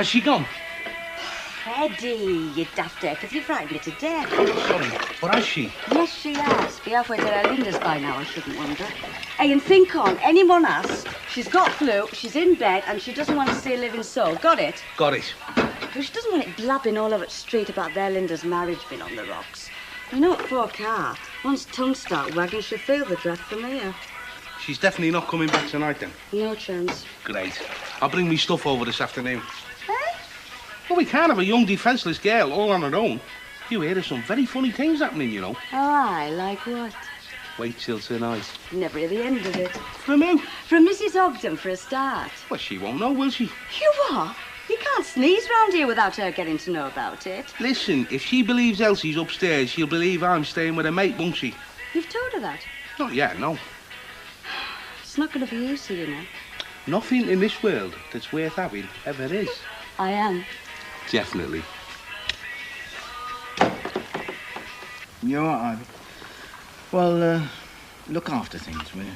Has she gone? Eddie, you daft because you frightened me to death. Sorry, but has she? Yes, she has. Be halfway to her Linda's by now, I shouldn't wonder. Hey, and think on, anyone asks, she's got flu, she's in bed, and she doesn't want to see a living soul. Got it? Got it. But she doesn't want it blabbing all over the street about their Linda's marriage being on the rocks. You know, poor car. Once tongues start wagging, she'll feel the draft from here. She's definitely not coming back tonight, then? No chance. Great. I'll bring me stuff over this afternoon. Hey? Well, we can't have a young, defenceless girl all on her own. You hear of some very funny things happening, you know. Oh, aye, like what? Wait till tonight. Never hear the end of it. From who? From Mrs. Ogden, for a start. Well, she won't know, will she? You what? You can't sneeze round here without her getting to know about it. Listen, if she believes Elsie's upstairs, she'll believe I'm staying with a mate, won't she? You've told her that? Not yet, no. It's not going to be easy, you know. Nothing in this world that's worth having ever is. I am. Definitely. You all right, Ivy? Well, look after things, will you?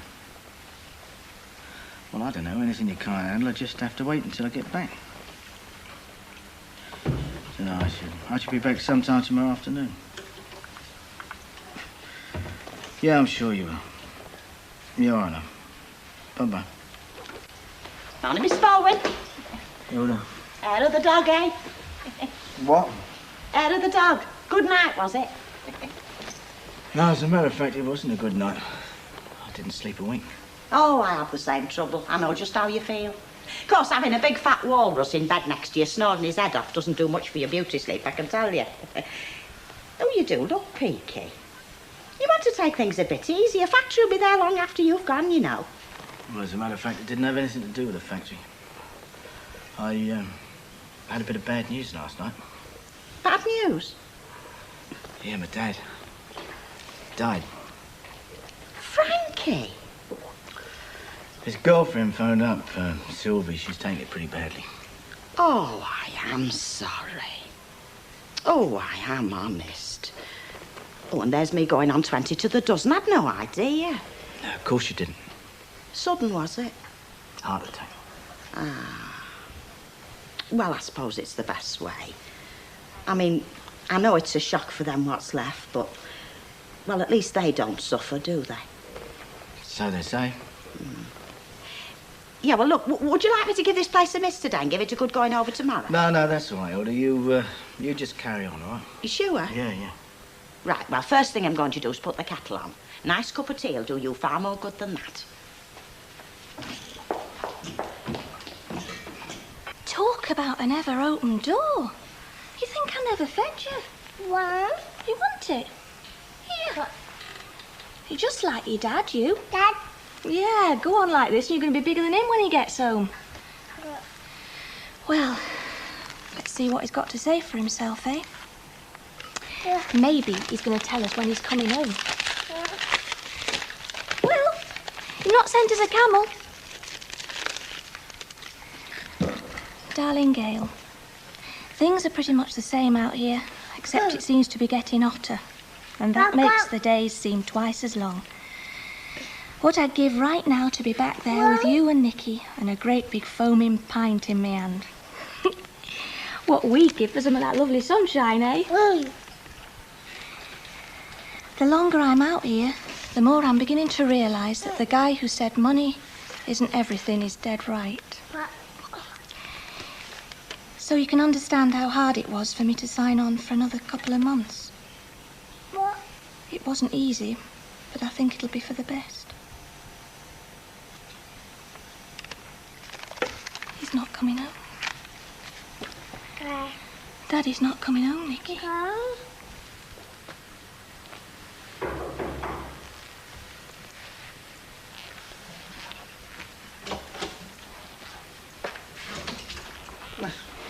Well, I don't know. Anything you can't handle, I just have to wait until I get back. So no, I should be back sometime tomorrow afternoon. Yeah, I'm sure you will. You're all right now. Bye-bye. Morning, Miss Baldwin. Hilda. Hair of the dog, eh? What? Hair of the dog. Good night, was it? No, as a matter of fact, it wasn't a good night. I didn't sleep a wink. Oh, I have the same trouble. I know just how you feel. Of course, having a big fat walrus in bed next to you snoring his head off doesn't do much for your beauty sleep, I can tell you. Oh, you do look peaky. You want to take things a bit easy. A factory will be there long after you've gone, you know. Well, as a matter of fact, it didn't have anything to do with the factory. I had a bit of bad news last night. Bad news? Yeah, my dad died. Frankie? His girlfriend phoned up, Sylvie. She's taking it pretty badly. Oh, I am sorry. Oh, I am honest. Oh, and there's me going on 20 to the dozen. I'd no idea. No, of course you didn't. Sudden, was it? Heart attack. Ah. Well, I suppose it's the best way. I mean, I know it's a shock for them what's left, but, well, at least they don't suffer, do they? So they say. Yeah, well, look, would you like me to give this place a miss today and give it a good going over tomorrow? No, that's all right, Hilda. You just carry on, all right? You sure? Yeah. Right, well, first thing I'm going to do is put the kettle on. Nice cup of tea will do you far more good than that. Talk about an ever-open door. You think I never fed you? Well, You want it? Here. You're just like your dad, you. Dad. Yeah, go on like this and you're going to be bigger than him when he gets home. Well, let's see what he's got to say for himself, eh? Maybe he's going to tell us when he's coming home. Well, you've not sent us a camel. Darling Gail, things are pretty much the same out here, except it seems to be getting hotter. And that makes the days seem twice as long. What I'd give right now to be back there with you and Nicky and a great big foaming pint in my hand. What we'd give for some of that lovely sunshine, eh? The longer I'm out here, the more I'm beginning to realise that the guy who said money isn't everything is dead right. So you can understand how hard it was for me to sign on for another couple of months. It wasn't easy, but I think it'll be for the best. He's not coming home. Daddy's not coming home, Nicky.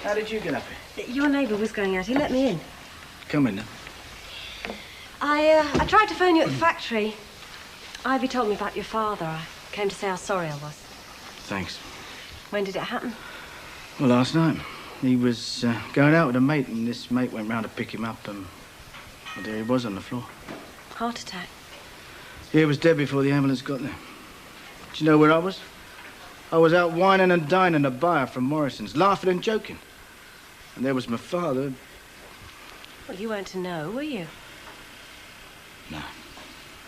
How did you get up here? Your neighbour was going out. He let me in. Come in then. I tried to phone you at the factory. Ivy told me about your father. I came to say how sorry I was. Thanks. When did it happen? Well, last night. He was going out with a mate, and this mate went round to pick him up, and well, there he was on the floor. Heart attack. Yeah, he was dead before the ambulance got there. Do you know where I was? I was out whining and dining a buyer from Morrison's, laughing and joking. And there was my father. Well, you weren't to know, were you? No.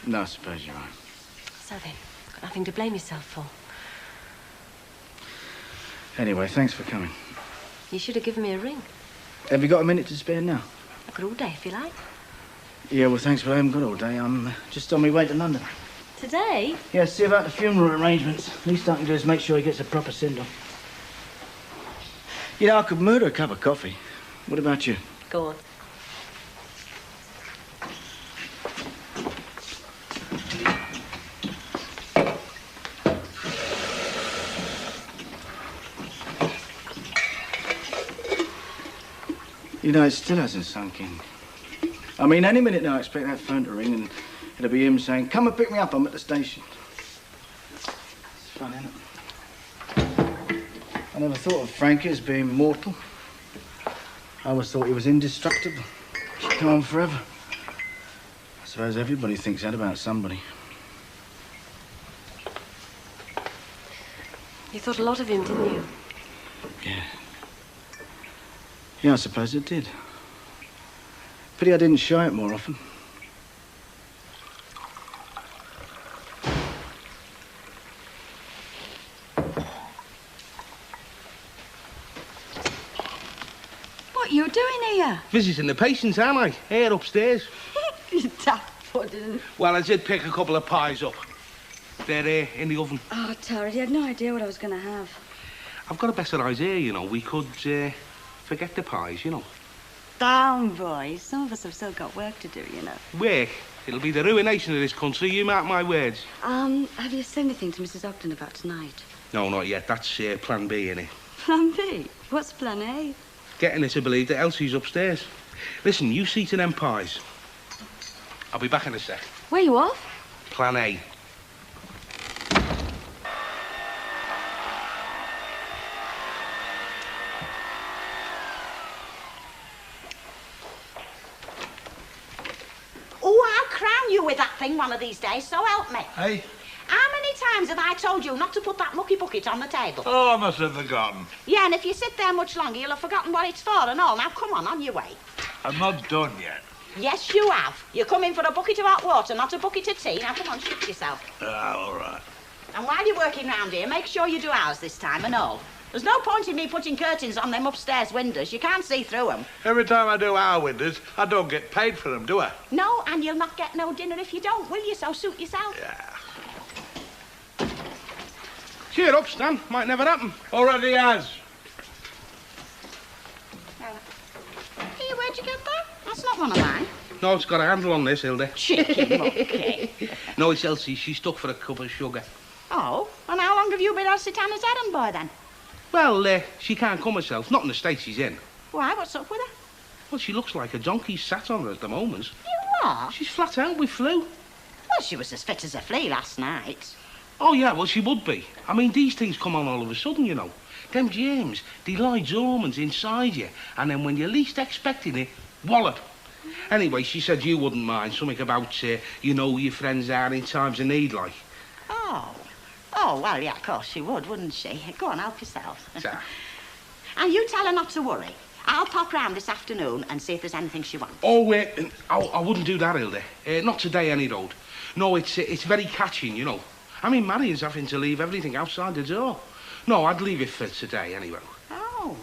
No, I suppose you're right. So then, got nothing to blame yourself for. Anyway, thanks for coming. You should have given me a ring. Have you got a minute to spare now? I could all day, if you like. Yeah, well, thanks, but I haven't got all day. I'm just on my way to London. Today? Yeah, see about the funeral arrangements. Least I can do is make sure he gets a proper send-off. You know, I could murder a cup of coffee. What about you? Go on. You know, it still hasn't sunk in. I mean, any minute now I expect that phone to ring and it'll be him saying, come and pick me up, I'm at the station. It's fun, isn't it? I never thought of Frankie as being mortal. I always thought he was indestructible. She'd go on forever. I suppose everybody thinks that about somebody. You thought a lot of him, didn't you? Yeah. Yeah, I suppose it did. Pity I didn't show it more often. What are you doing here? Visiting the patients, aren't I? Here upstairs. You daft pudding. Well, I did pick a couple of pies up. They're here in the oven. Oh, Tara, you had no idea what I was going to have. I've got a better idea, you know. We could forget the pies, you know. Down, boys. Some of us have still got work to do, you know. Work? It'll be the ruination of this country, you mark my words. Have you said anything to Mrs. Ogden about tonight? No, not yet. That's plan B, innit? Plan B? What's plan A? Getting her to believe that Elsie's upstairs. Listen, you see to them pies. I'll be back in a sec. Where you off? Plan A. Oh, I'll crown you with that thing one of these days, so help me. Hey? How many times have I told you not to put that mucky bucket on the table? Oh, I must have forgotten. Yeah, and if you sit there much longer, you'll have forgotten what it's for and all. Now, come on your way. I'm not done yet. Yes, you have. You're coming for a bucket of hot water, not a bucket of tea. Now, come on, shoot yourself. All right. And while you're working round here, make sure you do ours this time and all. There's no point in me putting curtains on them upstairs windows. You can't see through them. Every time I do our windows, I don't get paid for them, do I? No, and you'll not get no dinner if you don't, will you? So suit yourself. Yeah. Cheer up, Stan. Might never happen. Already has. Here, where'd you get that? That's not one of mine. No, it's got a handle on this, Hilda. Chicken monkey. No, it's Elsie. She's stuck for a cup of sugar. Oh, and how long have you been Elsitana's errand boy, then? Well, she can't come herself. Not in the state she's in. Why, what's up with her? Well, she looks like a donkey sat on her at the moment. You what? She's flat out with flu. Well, she was as fit as a flea last night. Oh, yeah, well, she would be. I mean, these things come on all of a sudden, you know. Them germs, they lie dormant inside you, and then when you're least expecting it, wallop. Anyway, she said you wouldn't mind something about, you know, who your friends are in times of need, like. Oh. Oh, well, yeah, of course she would, wouldn't she? Go on, help yourself. So. And you tell her not to worry. I'll pop round this afternoon and see if there's anything she wants. Oh, wait, I wouldn't do that, Hilda. Not today, any road. No, it's very catching, you know. I mean, Marian's having to leave everything outside the door. No, I'd leave it for today, anyway. Oh.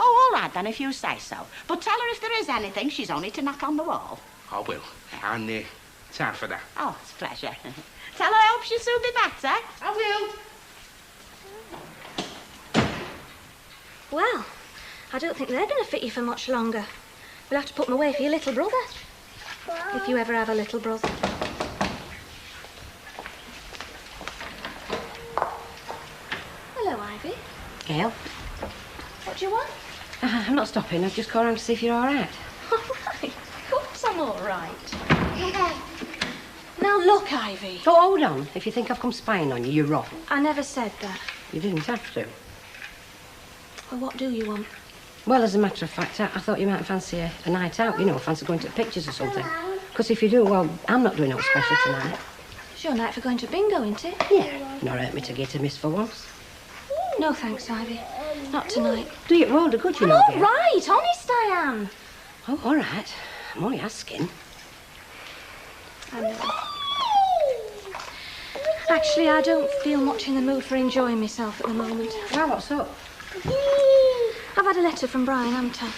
Oh, all right, then, if you say so. But tell her if there is anything, she's only to knock on the wall. I will. And, time for that. Oh, it's a pleasure. Tell her I hope she'll soon be better. I will. Well, I don't think they're going to fit you for much longer. We'll have to put them away for your little brother. If you ever have a little brother. Hello, Ivy. Gail? What do you want? I'm not stopping. I've just gone around to see if you're all right. All right. Of course I'm all right. Now look, Ivy. Oh, hold on. If you think I've come spying on you, you're wrong. I never said that. You didn't have to. Well, what do you want? Well, as a matter of fact, I thought you might fancy a night out, you know, fancy going to the pictures or something. Because if you do, well, I'm not doing no special tonight. It's your night for going to bingo, isn't it? Yeah, not hurt me to get a miss for once. No, thanks, Ivy. Not tonight. Do you? Well, good, you I'm know. all dear. right, honest I am. Oh, all right. I'm only asking. I know. Actually, I don't feel much in the mood for enjoying myself at the moment. Well, what's up? I've had a letter from Brian, haven't I?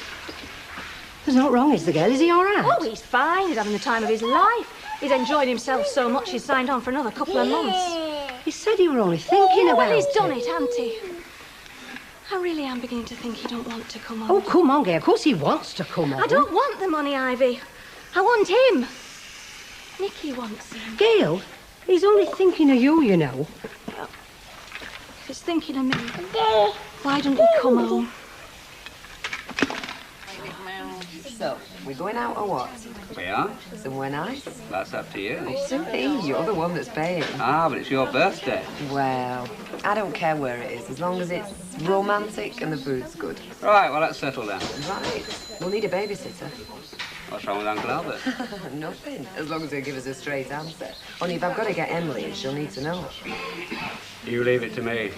There's no wrong, is the girl? Is he all right? Oh, he's fine. He's having the time of his life. He's enjoyed himself so much he's signed on for another couple of months. He said he were only thinking about Well, he's it. done it, hasn't he? I really am beginning to think he don't want to come on. Oh, come on, Gay. Of course he wants to come on. I don't want the money, Ivy. I want him. Nicky wants him. Gail, he's only thinking of you, you know. If he's thinking of me, why don't he come home? So, we're going out or what? We are. Somewhere nice? That's up to you. Silly, you're the one that's paying. Ah, but it's your birthday. Well, I don't care where it is, as long as it's romantic and the food's good. Right, well, let's settle down. Right, we'll need a babysitter. What's wrong with Uncle Albert? Nothing, as long as he'll give us a straight answer. Only if I've got to get Emily, she'll need to know. You leave it to me.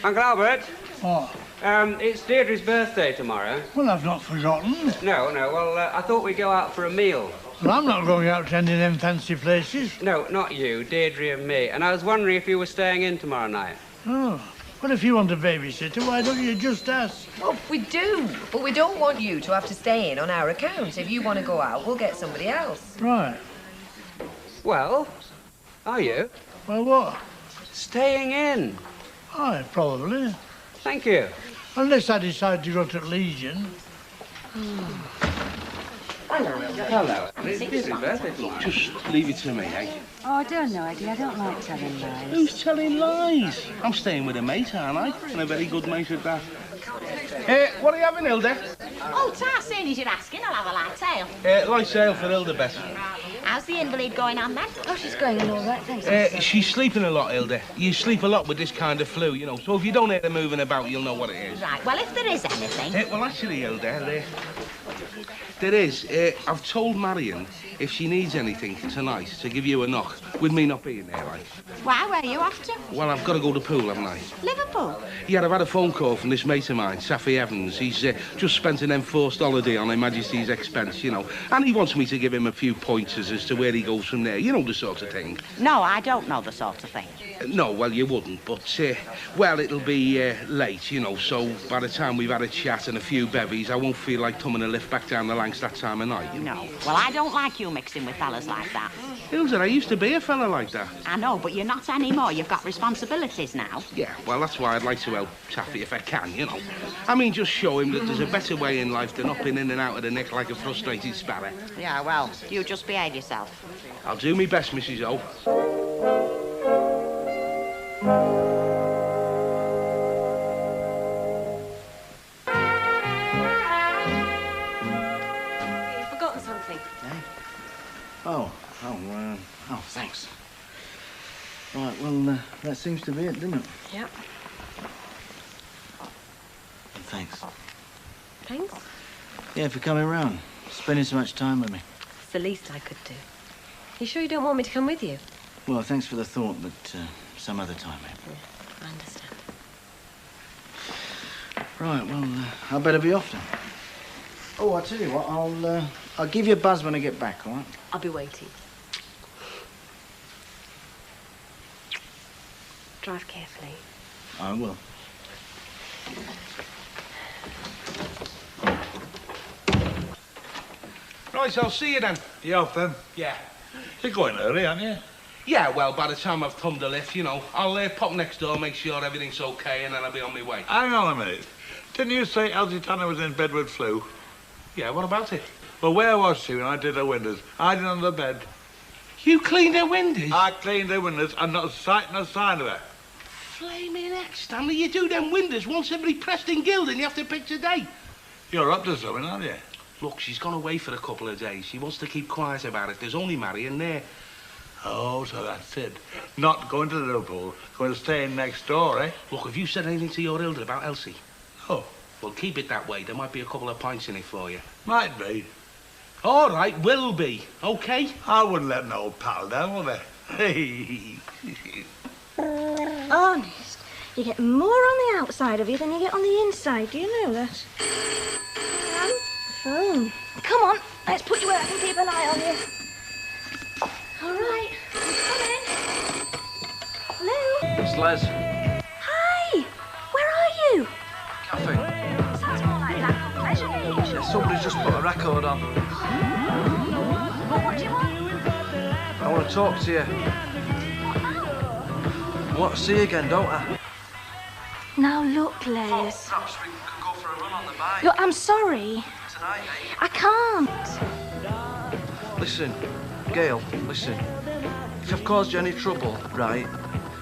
Uncle Albert? What? It's Deirdre's birthday tomorrow. Well, I've not forgotten. No, well, I thought we'd go out for a meal. Well, I'm not going out to any of them fancy places. No, not you, Deirdre and me. And I was wondering if you were staying in tomorrow night. Oh, well, if you want a babysitter, why don't you just ask? Oh, we do, but we don't want you to have to stay in on our account. If you want to go out, we'll get somebody else. Right. Well, are you? Well, what? Staying in. Aye, probably. Thank you. Unless I decide to go to Legion. Hello. It's Deirdre's birthday tomorrow. Just leave it to me, eh? Oh, I don't know, Eddie. I don't like telling lies. Who's telling lies? I'm staying with a mate, aren't I? And a very good mate at that. What are you having, Hilda? Oh, Ta, seeing as you're asking, I'll have a light ale. Light ale for Hilda, Beth. How's the invalid going on then? Oh, she's going on all right, thanks. She's sleeping a lot, Hilda. You sleep a lot with this kind of flu, you know. So if you don't hear her moving about, you'll know what it is. Right, well, if there is anything... Well, actually, Hilda, there is. I've told Marion if she needs anything tonight to give you a knock, with me not being there, like. Why, where are you off to? Well, I've got to go to the pool, haven't I? Liverpool? Yeah, I've had a phone call from this mate of mine, Safi Evans. He's just spent an enforced holiday on Her Majesty's expense, you know. And he wants me to give him a few pointers as to where he goes from there. You know the sort of thing. No, I don't know the sort of thing. No, well, you wouldn't, but, well, it'll be late, you know, so by the time we've had a chat and a few bevies, I won't feel like coming a lift back down the Lancs that time of night. No. Well, I don't like you mixing with fellas like that. Hilda, I used to be a fella like that. I know, but you're not anymore. You've got responsibilities now. Yeah, well, that's why I'd like to help Taffy if I can, you know. I mean, just show him that there's a better way in life than hopping in and out of the nick like a frustrated sparrow. Yeah, well, you just behave yourself. I'll do my best, Mrs. O. You've forgotten something. Oh, thanks. Right, well, that seems to be it, doesn't it? Yep. Thanks. Thanks. Yeah, for coming round, spending so much time with me. It's the least I could do. You sure you don't want me to come with you? Well, thanks for the thought, but some other time, maybe. I understand. Right, well, I better be off then. Oh, I'll tell you what, I'll give you a buzz when I get back, all right? I'll be waiting. Drive carefully. I will. Right, I'll see you then. You off then? Yeah. You're going early, aren't you? Yeah, well, by the time I've thumbed the lift, you know, I'll pop next door, make sure everything's okay, and then I'll be on my way. Hang on a minute. Didn't you say Elsie Tanner was in bed with flu? Yeah, what about it? Well, where was she when I did her windows? Hiding under the bed. You cleaned her windows? I cleaned her windows and not a sight nor sign of her. Flaming heck, Stanley, you do them windows once every Preston Guild and you have to pick today. You're up to something, aren't you? Look, she's gone away for a couple of days. She wants to keep quiet about it. There's only Marion there. Oh, so that's it. Not going to Liverpool, going to stay in next door, eh? Look, have you said anything to your Hilda about Elsie? Oh, Well, keep it that way. There might be a couple of pints in it for you. might be. All right, will be. Okay? I wouldn't let an old pal down, would I? Hey. Honest. You get more on the outside of you than you get on the inside. Do you know that? Phone. Come on, let's put you where I can keep an eye on you. All right, I'm coming. Hello? It's Les. Hi, where are you? Cafe. Sounds more like that pleasure age. Yeah, somebody's just put a record on. Well, what do you want? I want to talk to you. I want to see you again, don't I? Now look, Les. Perhaps we could go for a run on the bike. Look, I'm sorry. Tonight, eh? I can't. Listen, Gail, listen. If I've caused you any trouble, right,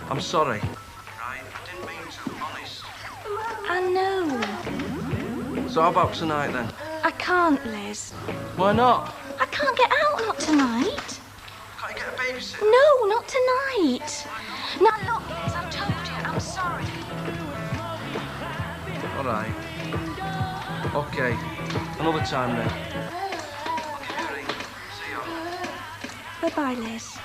I'm sorry. Right, I didn't mean to, honest. I know. So how about tonight, then? I can't, Les. Why not? I can't get out, not tonight. Can't you get a babysitter? No, not tonight. Now look, Les, I've told you, I'm sorry. All right. Okay. Another time, then. I'll give you a ring. See you. Bye-bye, Les.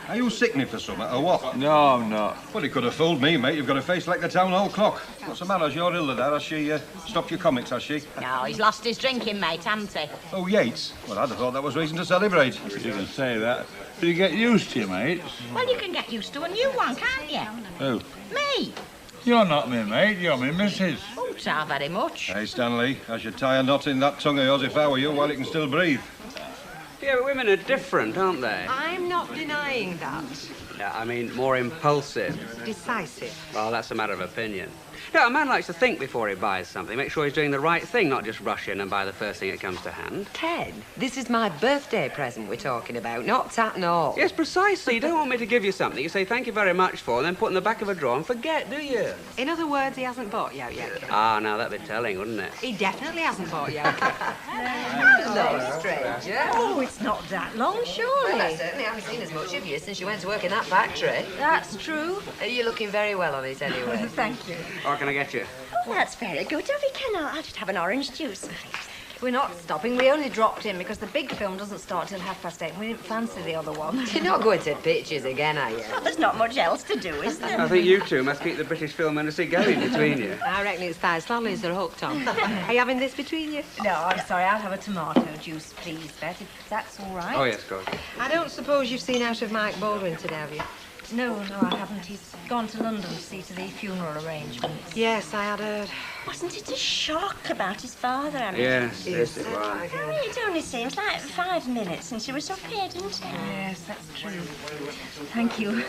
Are you sickening for something, or what? No, I'm not. Well, he could have fooled me, mate. You've got a face like the town hall clock. What's the matter? Has your Hilda there? Has she stopped your comics, has she? No, he's lost his drinking, mate, hasn't he? Oh, Yates? Well, I'd have thought that was reason to celebrate. You can say that. But you get used to your mates. Well, you can get used to a new one, can't you? Who? Me. You're not me mate, you're me missus. Oh, so very much. Hey, Stanley, I should tie a knot in that tongue of yours if I were you while it can still breathe. Yeah, but women are different, aren't they? I'm not denying that. Yeah, I mean, more impulsive. Decisive. Well, that's a matter of opinion. No, a man likes to think before he buys something, make sure he's doing the right thing, not just rush in and buy the first thing that comes to hand. Ted, this is my birthday present we're talking about, not tat and all. Yes, precisely. You don't want me to give you something you say thank you very much for and then put in the back of a drawer and forget, do you? In other words, he hasn't bought you out yet. Ah, now that'd be telling, wouldn't it? He definitely hasn't bought you out. Hello, stranger. Oh, it's not that long, surely. Well, I certainly haven't seen as much of you since you went to work in that factory. That's true. You're looking very well on it anyway. Thank you. What can I get you? Oh, that's very good of you, Ken. I'll just have an orange juice. We're not stopping. We only dropped in because the big film doesn't start till 8:30. We didn't fancy the other one. You're not going to pictures again, are you? Well, there's not much else to do, is there? I think you two must keep the British film industry going between you. I reckon it's Thighs Lollies they're hooked on. Are you having this between you? No, I'm sorry. I'll have a tomato juice, please, Bet, if that's all right. Oh, yes, good. I don't suppose you've seen out of Mike Baldwin today, have you? No, I haven't. He's gone to London to see to the funeral arrangements. Yes, I had heard. Wasn't it a shock about his father? I mean, Yes, yes, it was. I mean, it only seems like 5 minutes since he was up here, didn't it? Yes, that's true. Thank you.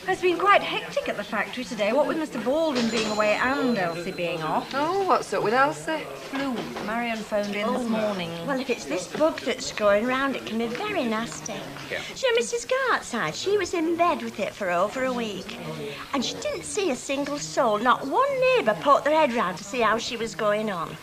It's been quite hectic at the factory today, what with Mr. Baldwin being away and Elsie being off. Oh, what's up with Elsie? Flu. Marion phoned in this morning. Well, if it's this bug that's going round, it can be very nasty. Yeah. You know, Mrs. Gartside, she was in bed with it for over a week. And she didn't see a single soul. Not one neighbour poked their head round to see how she was going on.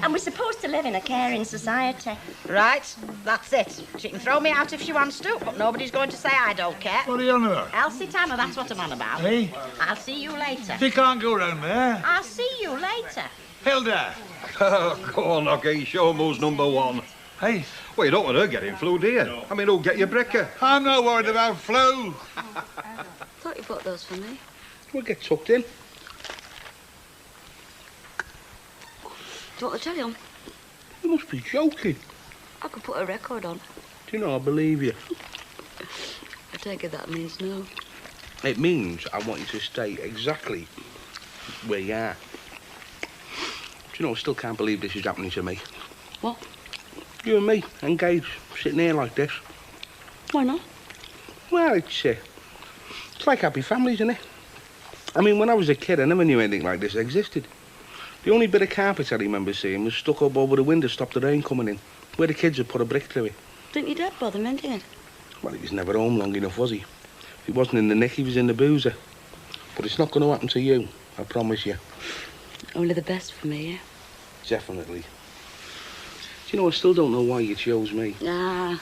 And we're supposed to live in a caring society. Right, that's it. She can throw me out if she wants to, but nobody's going to say I don't care. What are you on about? Elsie Tanner, that's what I'm on about. Hey? I'll see you later. She can't go round there. I'll see you later. Hilda. Go on, Oggy. Show who's number one. Hey? Well, you don't want her getting flu, do you? I mean, who'll get your breaker? I'm not worried about flu. Thought you bought those for me. We'll get tucked in. Do you want the telly on? You must be joking. I could put a record on. Do you know, I believe you. I take it that means no. It means I want you to stay exactly where you are. Do you know, I still can't believe this is happening to me. What? You and me, engaged, sitting here like this. Why not? Well, it's like happy families, isn't it? I mean, when I was a kid, I never knew anything like this existed. The only bit of carpet I remember seeing was stuck up over the window to stop the rain coming in, where the kids had put a brick through it. Didn't your dad bother mending it? Well, he was never home long enough, was he? If he wasn't in the nick, he was in the boozer. But it's not going to happen to you, I promise you. Only the best for me, yeah? Definitely. Do you know, I still don't know why you chose me. Nah.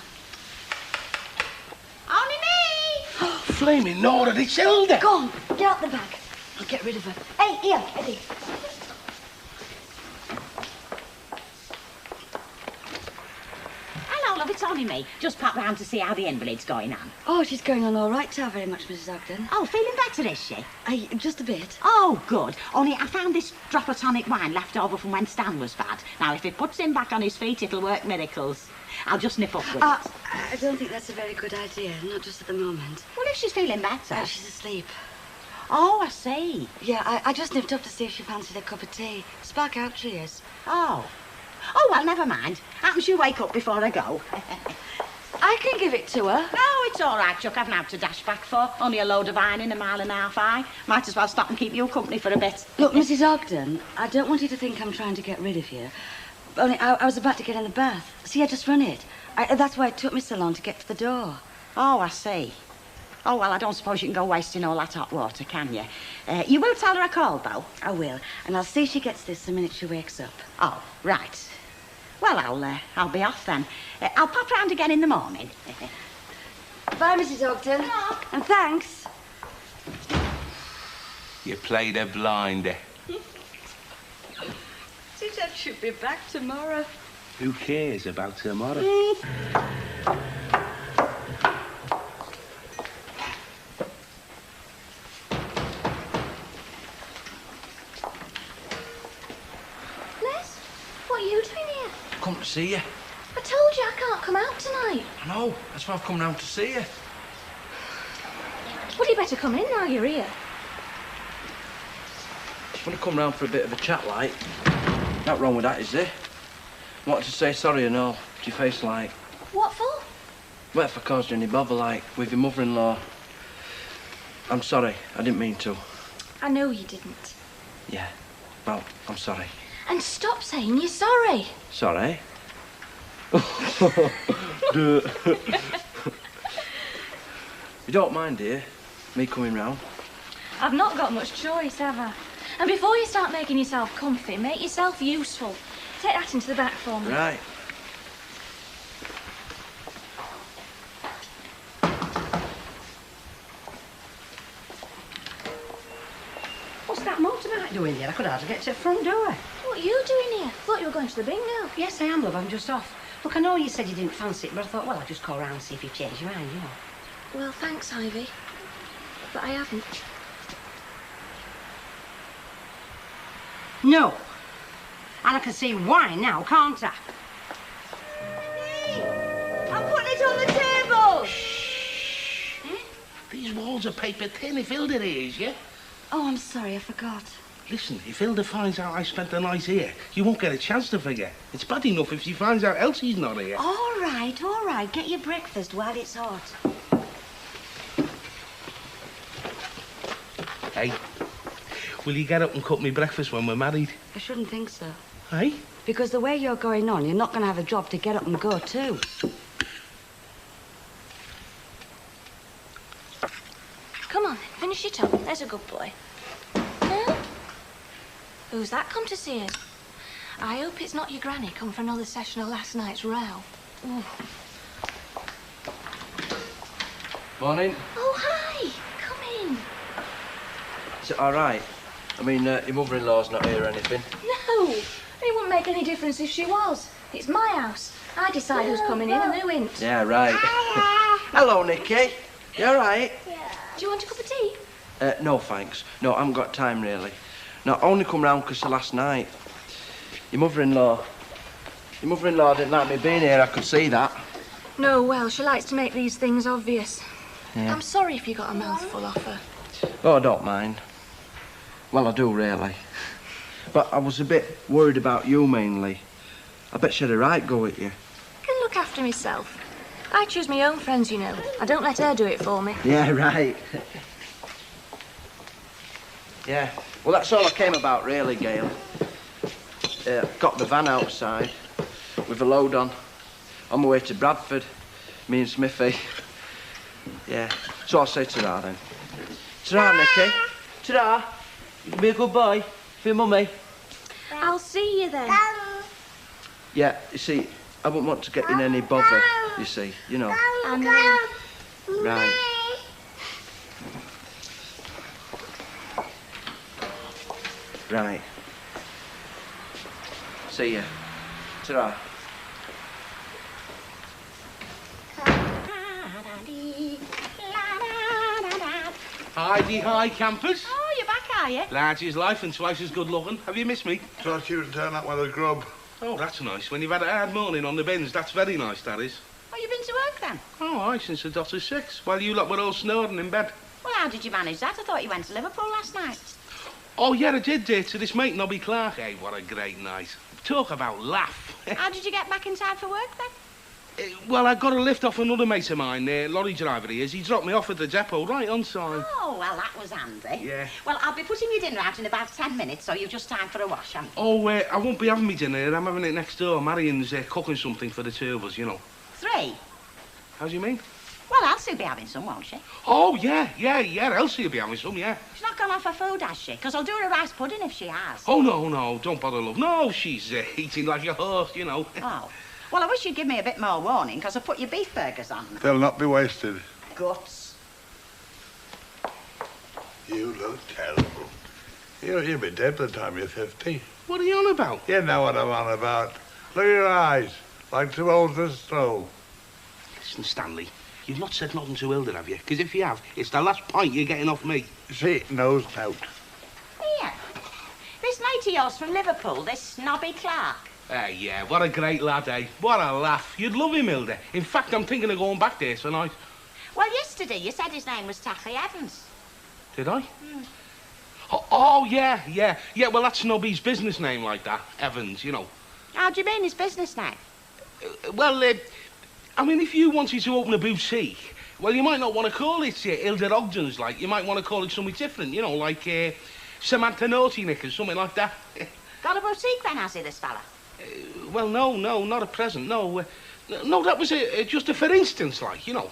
Only me! Flaming Nora, it's Hilda! Go on, get out the bag. I'll get rid of her. Hey, here, Eddie. Hello, love, it's only me. Just pop round to see how the invalid's going on. Oh, she's going on all right, very much, Mrs. Ogden. Oh, feeling better, is she? Just a bit. Oh, good. Only I found this drop of tonic wine left over from when Stan was bad. Now, if it puts him back on his feet, it'll work miracles. I'll just nip up with it. I don't think that's a very good idea, not just at the moment. Well, if she's feeling better. She's asleep. Oh, I see. Yeah, I just nipped up to see if she fancied a cup of tea. Spark out she is. Oh. Oh, well, never mind. Happens you wake up before I go. I can give it to her. No, it's all right, Chuck. I've nothing to dash back for. Only a load of iron 1.5 miles high. Might as well stop and keep you company for a bit. Look, Mrs. Ogden, I don't want you to think I'm trying to get rid of you. Only I was about to get in the bath. See, I just run it. That's why it took me so long to get to the door. Oh, I see. Oh, well, I don't suppose you can go wasting all that hot water, can you? You will tell her I called, though? I will, and I'll see she gets this the minute she wakes up. Oh, right. Well, I'll be off then. I'll pop round again in the morning. Bye, Mrs. Ogden. Hello. And thanks. You played her blind. She said she'd be back tomorrow. Who cares about tomorrow? What are you doing here? Come to see you. I told you I can't come out tonight. I know. That's why I've come round to see you. Well, you better come in now you're here. Just want to come round for a bit of a chat, like. Not wrong with that, is there? Wanted to say sorry and all to your face, like. What for? What if I caused you any bother, like, with your mother-in-law? I'm sorry. I didn't mean to. I know you didn't. Yeah. Well, I'm sorry. And stop saying you're sorry. Sorry? You don't mind, dear, me coming round? I've not got much choice, have I? And before you start making yourself comfy, make yourself useful. Take that into the back for me. Right. What's that motorbike doing here? I could hardly get to the front door. What are you doing here? Thought you were going to the bingo. Yes, I am, love. I'm just off. Look, I know you said you didn't fancy it, but I thought, well, I'll just call round and see if you've changed your mind, you know. Well, thanks, Ivy. But I haven't. No. And I can see why now, can't I? I'm putting it on the table. These walls are paper thin if Hilda hears you. Oh, I'm sorry, I forgot. Listen, if Hilda finds out I spent the night here, you won't get a chance to forget. It's bad enough if she finds out Elsie's not here. All right, all right. Get your breakfast while it's hot. Hey, will you get up and cook me breakfast when we're married? I shouldn't think so. Hey? Because the way you're going on, you're not going to have a job to get up and go to. Come on, finish your tongue. There's a good boy. Huh? Who's that come to see us? I hope it's not your granny come for another session of last night's row. Ooh. Morning. Oh, hi. Come in. Is it all right? I mean, your mother-in-law's not here or anything? No, it wouldn't make any difference if she was. It's my house. I decide who's coming in and who isn't. Yeah, right. Hello, Nicky. You all right? Do you want a cup of tea? No, thanks. No, I haven't got time, really. No, I only come round because of last night. Your mother-in-law didn't like me being here, I could see that. No, well, she likes to make these things obvious. Yeah. I'm sorry if you got a mouthful off her. Oh, I don't mind. Well, I do, really. But I was a bit worried about you, mainly. I bet she had a right go at you. I can look after myself. I choose my own friends, you know. I don't let her do it for me. Yeah, right. Yeah. Well, that's all I came about, really, Gail. Got the van outside with a load on my way to Bradford, me and Smithy. Yeah. So I'll say ta-ra, then. Ta-ra, Nicky. Ta-ra. You can be a good boy for your mummy. I'll see you then. Yeah, you see, I wouldn't want to get in any bother, you see, you know. I know. Right. Right. See ya. Ta-ra. Hi, campers. Oh, you're back, are you? Large as life and twice as good looking. Have you missed me? Thought you'd turn up with a grub. Oh, that's nice. When you've had a hard morning on the bins, that's very nice, that is. Oh, you've been to work then? Oh, aye, since the daughter's 6. While you lot were all snoring in bed. Well, how did you manage that? I thought you went to Liverpool last night. Oh, yeah, I did, to this mate, Nobby Clark. Hey, what a great night. Talk about laugh. How did you get back in time for work then? Well, I got a lift off another mate of mine, lorry driver he is. He dropped me off at the depot right on time. Oh, well, that was handy. Yeah. Well, I'll be putting your dinner out in about 10 minutes, so you've just time for a wash, haven't you? Oh, I won't be having me dinner. I'm having it next door. Marion's cooking something for the two of us, you know. 3? How do you mean? Well, Elsie'll be having some, won't she? Oh, yeah. Elsie will be having some, yeah. She's not gone off her food, has she? Because I'll do her a rice pudding if she has. Oh, no, don't bother, love. No, she's eating like a horse, you know. Oh. Well, I wish you'd give me a bit more warning, because I put your beef burgers on. They'll not be wasted. Guts. You look terrible. You'll be dead by the time you're 50. What are you on about? You know what I'm on about. Look at your eyes, like too old for snow. Listen, Stanley, you've not said nothing to Hilda, have you? Because if you have, it's the last pint you're getting off me. See, nose out. Here. This mate of yours from Liverpool, this Nobby Clark. Yeah, what a great lad, eh? What a laugh. You'd love him, Hilda. In fact, I'm thinking of going back there tonight. Well, yesterday you said his name was Taffy Evans. Did I? Oh, yeah. Yeah, well, that's Nobby's business name like that. Evans, you know. How do you mean his business name? I mean, if you wanted to open a boutique, well, you might not want to call it Hilda Ogden's, like. You might want to call it something different, you know, like Samantha Naughty Knickers, something like that. Got a boutique then, has he, this fella? Well, no, not at present, no. No, that was just a for instance, like, you know.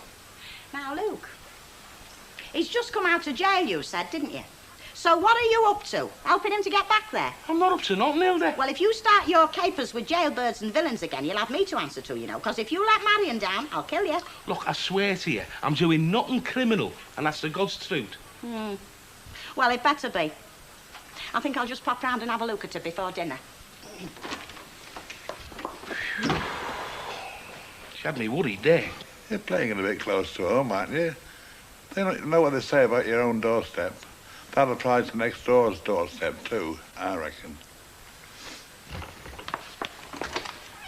Now, Luke, he's just come out of jail, you said, didn't you? So what are you up to? Helping him to get back there? I'm not up to nothing, Hilda. Well, if you start your capers with jailbirds and villains again, you'll have me to answer to, you know, because if you let Marion down, I'll kill you. Look, I swear to you, I'm doing nothing criminal, and that's the God's truth. Well, it better be. I think I'll just pop round and have a look at her before dinner. She had me worried there. You're playing it a bit close to home, aren't you? They don't know what they say about your own doorstep. That applies to next door's doorstep, too, I reckon.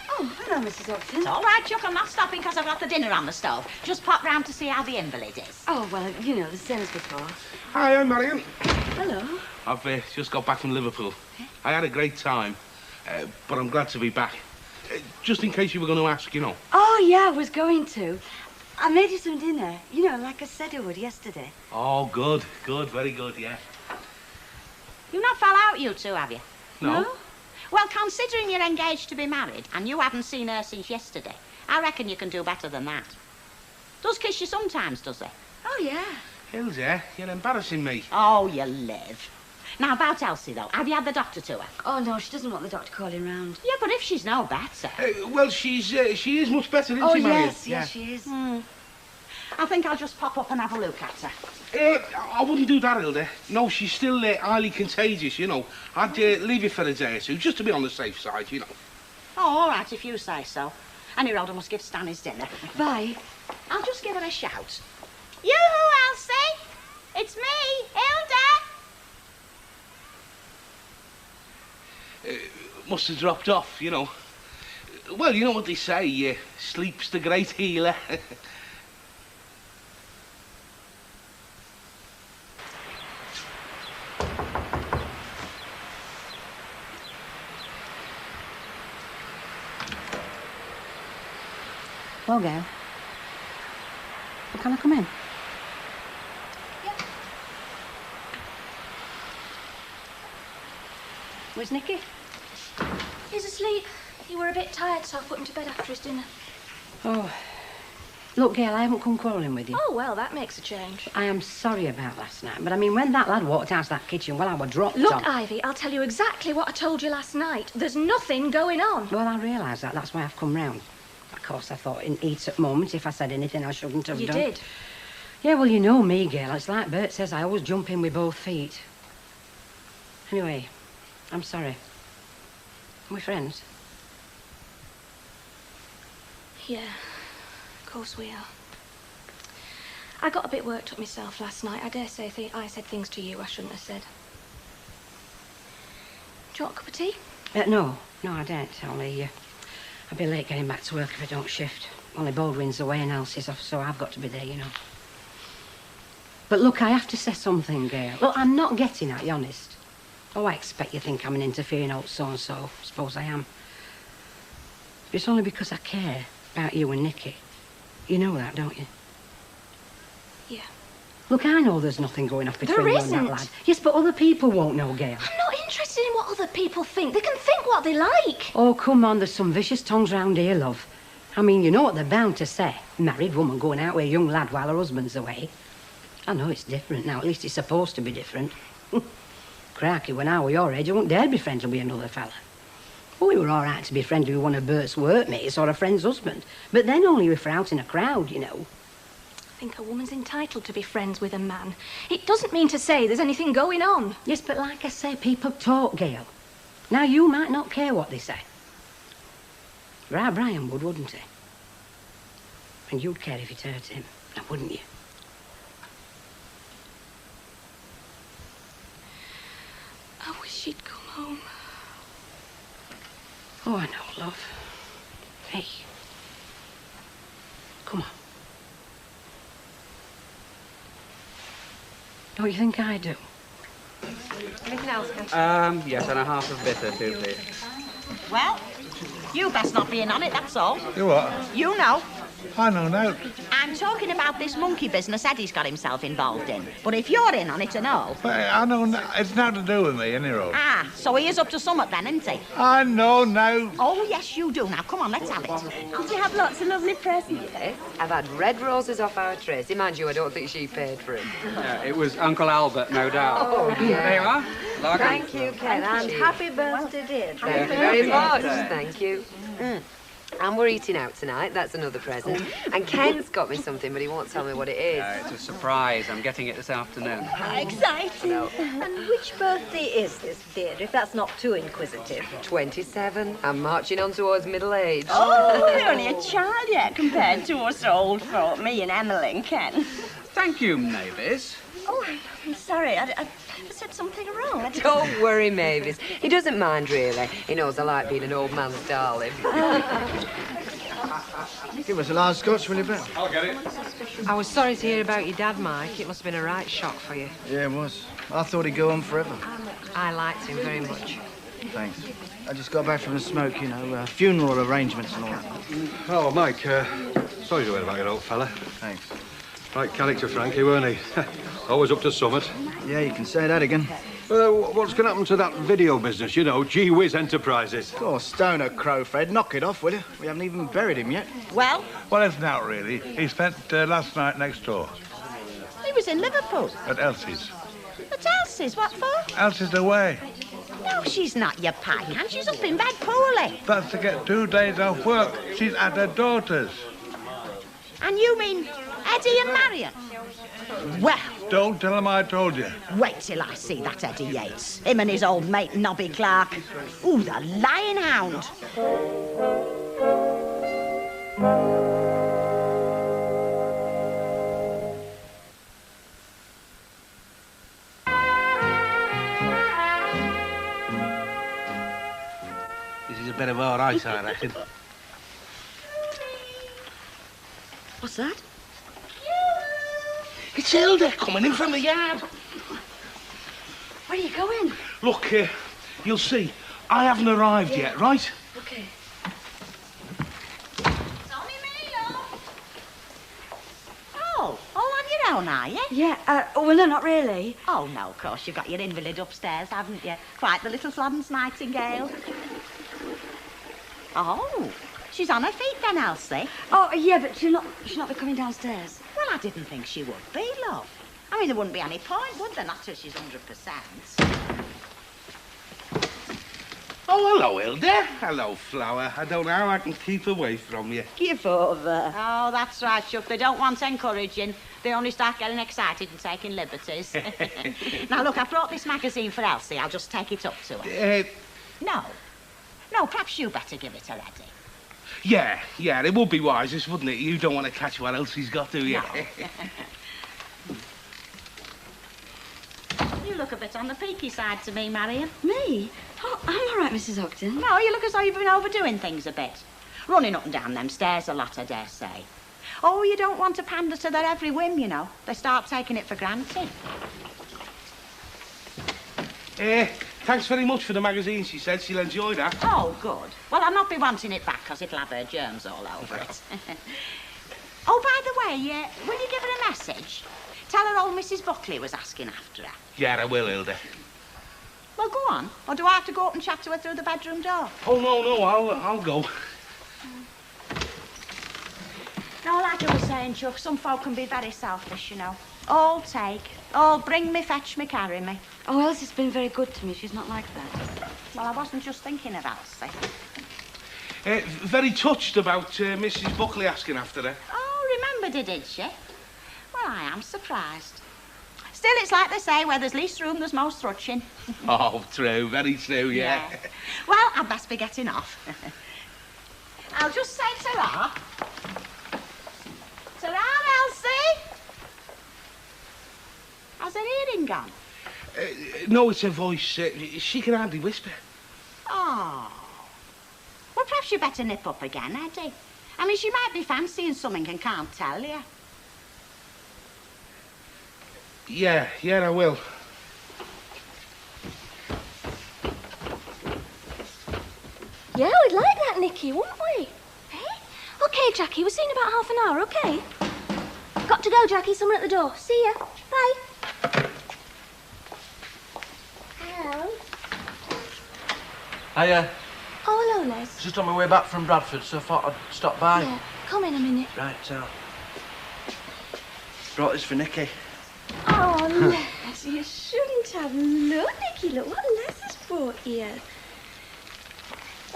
Oh, hello, Mrs. Upton. It's all right, Chuck. I'm not stopping because I've got the dinner on the stove. Just pop round to see how the invalid is. Oh, well, you know, the same as before. Hi, I'm Marion. Hello. I've just got back from Liverpool. I had a great time, but I'm glad to be back. Just in case you were going to ask, you know. Oh, yeah, I was going to. I made you some dinner, you know, like I said I would yesterday. Oh, good, very good, yeah. You've not fell out, you two, have you? No? Well, considering you're engaged to be married and you haven't seen her since yesterday, I reckon you can do better than that. Does kiss you sometimes, does he? Oh, yeah. Hilda, you're embarrassing me. Oh, you live. Now, about Elsie, though, have you had the doctor to her? Oh, no, she doesn't want the doctor calling round. Yeah, but if she's no better... Well, she is much better, isn't she, Marion? Yes, she is. I think I'll just pop up and have a look at her. I wouldn't do that, Hilda. No, she's still highly contagious, you know. I'd leave it for a day or two, just to be on the safe side, you know. Oh, all right, if you say so. Anyway, I must give Stan his dinner. Bye. I'll just give her a shout. Yoo-hoo, Elsie! It's me, Hilda! Must have dropped off, you know. Well, you know what they say, sleep's the great healer. Well, Gail. Well, can I come in? Where's Nicky? He's asleep. He were a bit tired, so I put him to bed after his dinner. Oh. Look, Gail, I haven't come quarrelling with you. Oh, well, that makes a change. I am sorry about last night, but I mean, when that lad walked out of that kitchen, well, I were dropped Look, on. Ivy, I'll tell you exactly what I told you last night. There's nothing going on. Well, I realise that. That's why I've come round. Of course, I thought in heat at moments, if I said anything I shouldn't have done. You did. Yeah, well, you know me, Gail. It's like Bert says, I always jump in with both feet. Anyway, I'm sorry. We're friends. Yeah, of course we are. I got a bit worked up myself last night. I dare say I said things to you I shouldn't have said. Do you want a cup of tea? No, I don't. Only, I'll be late getting back to work if I don't shift. Only Baldwin's away and Elsie's off, so I've got to be there, you know. But look, I have to say something, Gail. Look, I'm not getting at you, honest. Oh, I expect you think I'm an interfering old so-and-so. Suppose I am. But it's only because I care about you and Nicky. You know that, don't you? Yeah. Look, I know there's nothing going off between There you isn't. and that lad. Yes, but other people won't know, Gail. I'm not interested in what other people think. They can think what they like. Oh, come on, there's some vicious tongues round here, love. I mean, you know what they're bound to say. Married woman going out with a young lad while her husband's away. I know it's different now. At least it's supposed to be different. Cracky, when I were your age, I wouldn't dare be friendly with another fella. Oh, we were all right to be friendly with one of Bert's workmates or a friend's husband. But then only if we're out in a crowd, you know. I think a woman's entitled to be friends with a man. It doesn't mean to say there's anything going on. Yes, but like I say, people talk, Gail. Now, you might not care what they say. Right, Brian would, wouldn't he? And you'd care if it hurt him, now wouldn't you? I wish she'd come home. Oh, I know, love. Hey. Come on. Don't you think I do? Anything else, Ken? Yes, and a half of bitter too, please. Well, you best not be in on it, that's all. You what? You know. I know now. I'm talking about this monkey business Eddie's got himself involved in. But if you're in on it and all... But I know it's nothing to do with me, anyhow. Ah, so he is up to something then, isn't he? I know now. Oh, yes, you do. Now, come on, let's have it. Did you have lots of lovely presents? Yes, I've had red roses off our Tracy. Mind you, I don't think she paid for it. It was Uncle Albert, no doubt. Oh, There you are. Larkin. Thank you, Ken, and happy birthday, dear. Thank you very much. Thank you. And we're eating out tonight. That's another present. And Ken's got me something, but he won't tell me what it is. It's a surprise. I'm getting it this afternoon. Exciting. And which birthday is this, dear, if that's not too inquisitive? 27. I'm marching on towards middle age. Oh, you're only a child yet compared to us old folk, me and Emily and Ken. Thank you, Mavis. Oh, I'm sorry. I said something wrong. I didn't... Don't worry, Mavis. He doesn't mind, really. He knows I like being an old man's darling. Give us a large scotch, will you, Ben? I'll get it. I was sorry to hear about your dad, Mike. It must have been a right shock for you. Yeah, it was. I thought he'd go on forever. I liked him very much. Thanks. I just got back from the smoke, you know, funeral arrangements and all that. Oh, Mike, sorry to hear about your old fella. Thanks. Right character, Frankie, weren't he? Always up to summit. Yeah, you can say that again. What's going to happen to that video business, you know, Gee Whiz Enterprises? Oh, stone a crow, Fred. Knock it off, will you? We haven't even buried him yet. Well? Well, it's not really. He spent last night next door. He was in Liverpool. At Elsie's. At Elsie's? What for? Elsie's away. No, she's not your pie, and she's up in bed poorly. That's to get 2 days off work. She's at her daughter's. And you mean Eddie and Marion? Well... Don't tell him I told you. Wait till I see that Eddie Yates. Him and his old mate, Nobby Clark. Ooh, the lying hound. This is a bit of our ice, I reckon. What's that? It's Hilda coming in from the yard. Where are you going? Look, you'll see. I haven't arrived yet, right? Okay. Oh, all on your own, are you? Yeah, well, no, not really. Oh, no, of course, you've got your invalid upstairs, haven't you? Quite the little Florence Nightingale. Oh, she's on her feet then, Elsie. Oh, yeah, but she'll not be coming downstairs. Well, I didn't think she would be, love. I mean, there wouldn't be any point, would there? Not till she's 100%. Oh, hello, Hilda. Hello, Flower. I don't know how I can keep away from you. Give over. Oh, that's right, Chuck. They don't want encouraging. They only start getting excited and taking liberties. Now, look, I brought this magazine for Elsie. I'll just take it up to her. No. No, perhaps you better give it her, Eddie. Yeah, it would be wisest, wouldn't it? You don't want to catch what else he's got, do you? No. You look a bit on the peaky side to me, Marion. Me? Oh, I'm all right, Mrs. Ogden. No, you look as though you've been overdoing things a bit. Running up and down them stairs a lot, I dare say. Oh, you don't want to pander to their every whim, you know. They start taking it for granted. Thanks very much for the magazine, she said. She'll enjoy that. Oh, good. Well, I'll not be wanting it back, because it'll have her germs all over it. Oh, by the way, will you give her a message? Tell her old Mrs. Buckley was asking after her. Yeah, I will, Hilda. Well, go on. Or do I have to go up and chat to her through the bedroom door? Oh, no, I'll go. No, like I was saying, Chuck, some folk can be very selfish, you know. All take, all bring me, fetch me, carry me. Oh, Elsie's been very good to me. She's not like that. Well, I wasn't just thinking of Elsie. Very touched about Mrs. Buckley asking after her. Oh, remembered her, did she? Well, I am surprised. Still, it's like they say, where there's least room, there's most thrutching. Oh, true, very true, yeah. Well, I'd best be getting off. I'll just say ta-ra. Ta-ra, Elsie. Has her hearing gone? No, it's her voice. She can hardly whisper. Oh. Well, perhaps you better nip up again, Eddie. I mean, she might be fancying something and can't tell you. Yeah, I will. Yeah, we'd like that, Nicky, wouldn't we? Hey? OK, Jackie, we'll see you in about half an hour, OK? Got to go, Jackie. Someone at the door. See ya. Bye. Hello. Hiya. Oh, hello, Les. Just on my way back from Bradford, so I thought I'd stop by. Yeah, come in a minute. Right, brought this for Nicky. Oh, Les, you shouldn't have. Look, Nicky, look what Les has brought you.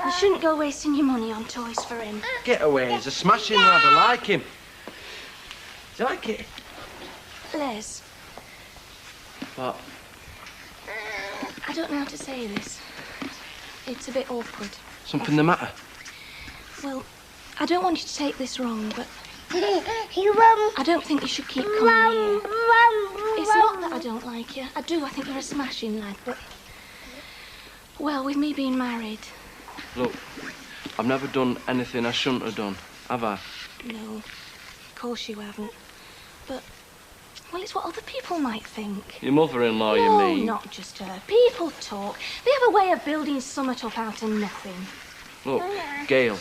You shouldn't go wasting your money on toys for him. Get away, he's a smashing lad, I like him. Do you like it? Les. What? I don't know how to say this. It's a bit awkward. Something the matter? Well, I don't want you to take this wrong, but I don't think you should keep coming here. It's not that I don't like you. I do. I think you're a smashing lad, but... Well, with me being married... Look, I've never done anything I shouldn't have done, have I? No, of course you haven't. But, well, it's what other people might think. Your mother-in-law, you No, mean? not just her. People talk. They have a way of building summit up out of nothing. Look, Gail,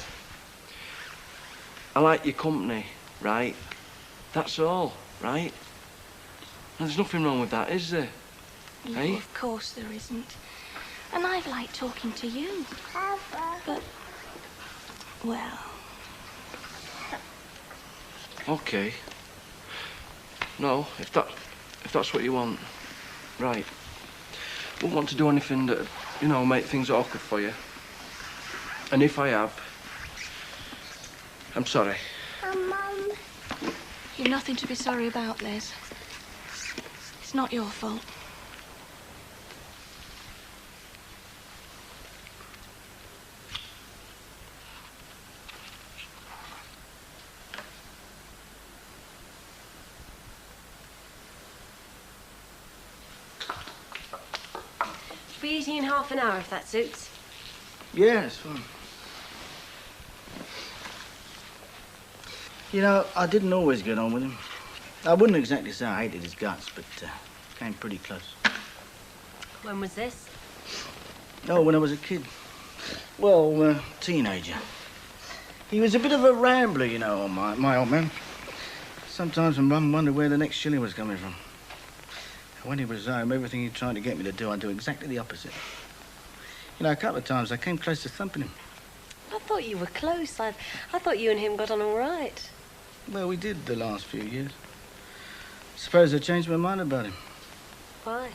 I like your company, right? That's all, right? And there's nothing wrong with that, is there? No, Hey? of course there isn't. And I've liked talking to you. But, well... OK. No, if that's what you want, right. Wouldn't want to do anything that, you know, make things awkward for you. And if I have, I'm sorry. Mum. You've nothing to be sorry about, Les. It's not your fault. Be eating in half an hour, if that suits. Yeah, it's fine. You know, I didn't always get on with him. I wouldn't exactly say I hated his guts, but came pretty close. When was this? Oh, when I was a kid. Well, teenager. He was a bit of a rambler, you know, my old man. Sometimes my mum wondered where the next shilling was coming from. When he was home, everything he tried to get me to do, I'd do exactly the opposite. You know, a couple of times I came close to thumping him. I thought you were close. I thought you and him got on all right. Well, we did the last few years. Suppose I changed my mind about him. Why?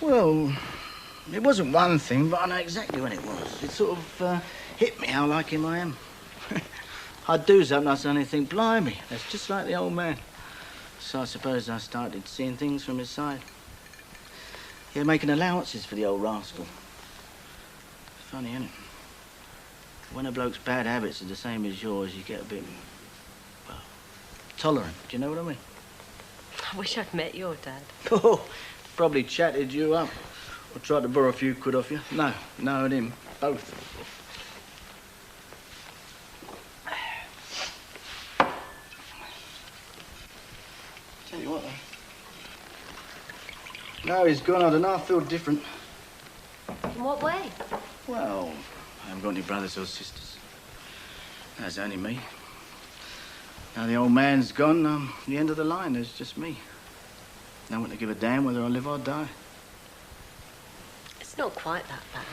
Well, it wasn't one thing, but I know exactly when it was. It sort of hit me how like him I am. I'd do something, I'd suddenly think, blimey, that's just like the old man. So I suppose I started seeing things from his side. Yeah, making allowances for the old rascal. Funny, isn't it? When a bloke's bad habits are the same as yours, you get a bit, well, tolerant. Do you know what I mean? I wish I'd met your dad. Oh, probably chatted you up. Or tried to borrow a few quid off you. No, and him. Both. Tell you what, though. Now he's gone, I don't know, I feel different. In what way? Well, I haven't got any brothers or sisters. There's only me. Now the old man's gone, the end of the line, there's just me. No one to give a damn whether I live or die. It's not quite that bad.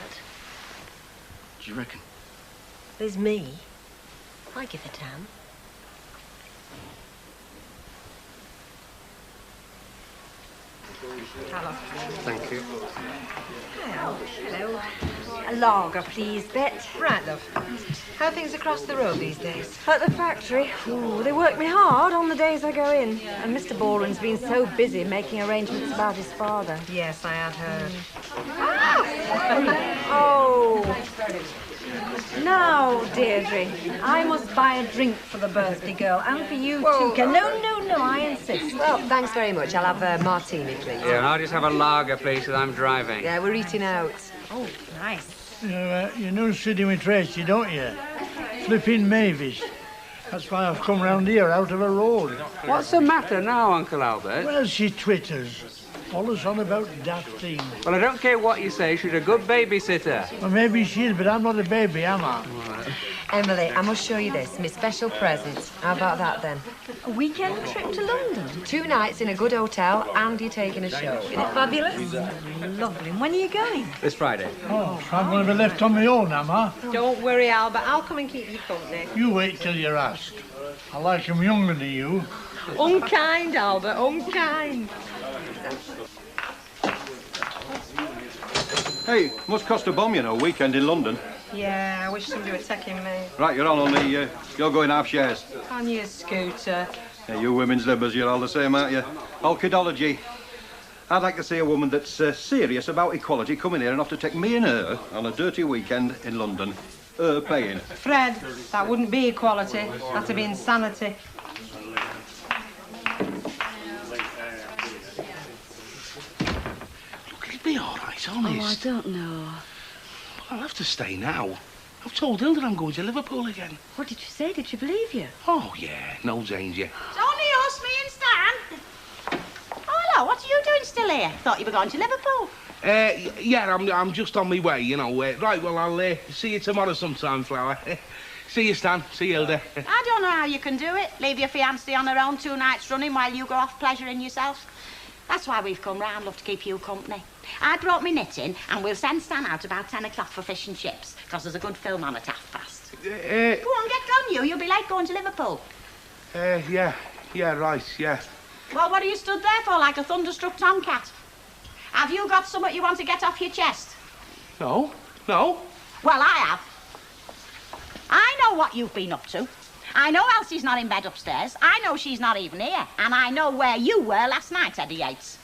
Do you reckon? There's me. I give a damn. Hello. Thank you. Hello. A lager, please, Bet. Right, love. How are things across the road these days? At the factory, ooh, they work me hard on the days I go in. And Mr. Baldwin's been so busy making arrangements about his father. Yes, I have heard. Oh. Now, Deirdre, I must buy a drink for the birthday girl and for you too, Ken. No, I insist. Well, thanks very much. I'll have a martini, please. Yeah, and I'll just have a lager, please, because I'm driving. Yeah, we're eating out. Oh, nice. You know sitting with Tracy, don't you? Flipping Mavis. That's why I've come round here out of a road. What's the matter now, Uncle Albert? Well, she twitters. Always on about daft things. Well, I don't care what you say. She's a good babysitter. Well, maybe she is, but I'm not a baby, am I? Emily, I must show you this. My special present. How about that, then? A weekend trip to London? 2 nights in a good hotel, and you're taking a show. Isn't it fabulous? Lovely. And when are you going? This Friday. Oh, so I'm going to be left on my own, am I? Don't worry, Albert. I'll come and keep you company. You wait till you're asked. I like 'em younger than you. Unkind, Albert, unkind. Hey, must cost a bomb, you know, weekend in London. Yeah, I wish somebody were taking me. Right, you're on the, you're going half shares. On your scooter. Yeah, you women's libbers, you're all the same, aren't you? All kidology. I'd like to see a woman that's serious about equality coming here and have to take me and her on a dirty weekend in London. Her paying. Fred, that wouldn't be equality. That'd be insanity. It'll be all right, honest. Oh, I don't know. I'll have to stay now. I've told Hilda I'm going to Liverpool again. What did you say? Did she believe you? Oh, yeah, no danger. It's only us, me and Stan. Oh, hello, what are you doing still here? Thought you were going to Liverpool. Yeah, I'm just on my way, you know. Right, well, I'll see you tomorrow sometime, Flower. See you, Stan. See you, Hilda. I don't know how you can do it. Leave your fiancée on her own 2 nights running while you go off pleasuring yourself. That's why we've come round, love to keep you company. I brought me knitting, and we'll send Stan out about 10 o'clock for fish and chips, because there's a good film on at 5:30. Go on, get gone, you. You'll be late going to Liverpool. Yeah, right, yeah. Well, what are you stood there for, like a thunderstruck tomcat? Have you got something you want to get off your chest? No. Well, I have. I know what you've been up to. I know Elsie's not in bed upstairs. I know she's not even here. And I know where you were last night, Eddie Yates.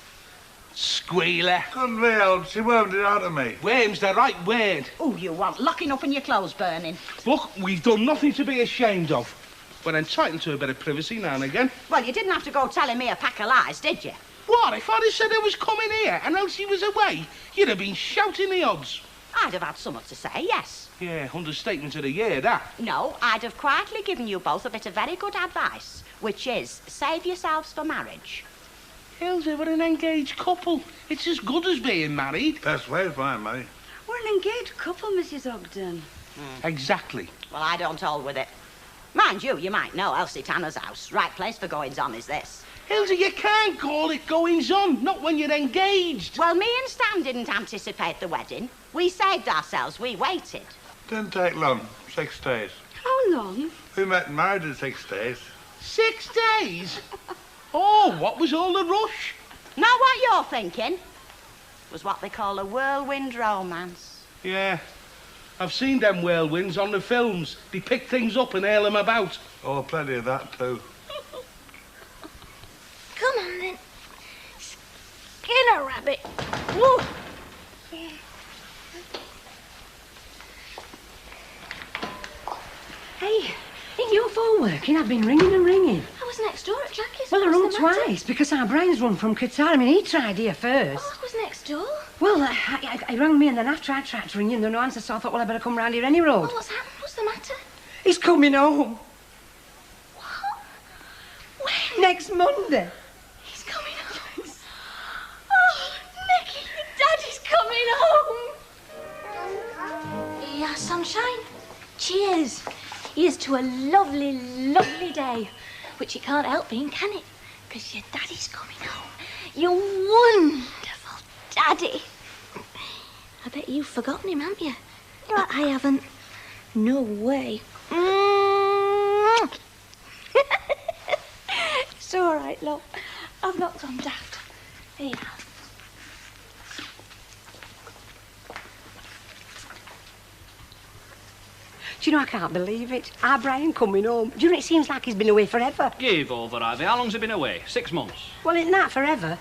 Squealer. Couldn't be helped. She won't it out of me. Wame's the right word. Oh, you want locking up and your clothes burning. Look, we've done nothing to be ashamed of. We're entitled to a bit of privacy now and again. Well, you didn't have to go telling me a pack of lies, did you? What? If I'd have said I was coming here and Elsie was away, you'd have been shouting the odds. I'd have had something to say, yes. Yeah, understatement of the year, that. No, I'd have quietly given you both a bit of very good advice, which is save yourselves for marriage. Hilda, we're an engaged couple. It's as good as being married. Best way, fine, mate. We're an engaged couple, Mrs. Ogden. Exactly. Well, I don't hold with it. Mind you, you might know Elsie Tanner's house. Right place for goings-on is this. Hilda, you can't call it goings-on, not when you're engaged. Well, me and Stan didn't anticipate the wedding. We saved ourselves, we waited. Didn't take long. 6 days. How long? We met and married in 6 days. 6 days? Oh, what was all the rush? Not what you're thinking. Was what they call a whirlwind romance. Yeah, I've seen them whirlwinds on the films. They pick things up and hail them about. Oh, plenty of that, too. Come on, then. Skin a rabbit. Woo! Hey, ain't your phone working? I've been ringing and ringing. I was next door at Jackie's Well, I rung What's the matter? twice because our Brian's run from Qatar. I mean, he tried here first. Oh, I was next door. Well, he rang me and then after I tried to ring you and there was no answer, so I thought, well, I better come round here any road. Oh, what's happened? What's the matter? He's coming home. What? When? Next Monday. He's coming home. Oh, Nicky, Daddy's coming home. Yeah, sunshine. Cheers. Here's to a lovely, lovely day. Which it can't help being, can it? Because your daddy's coming home. Your wonderful daddy. I bet you've forgotten him, haven't you? But I haven't. No way. It's all right, love. I've not gone daft. Here you are. Do you know, I can't believe it. Our Brian coming home. Do you know, it seems like he's been away forever. Give over, Ivy. How long's he been away? 6 months. Well, isn't that forever?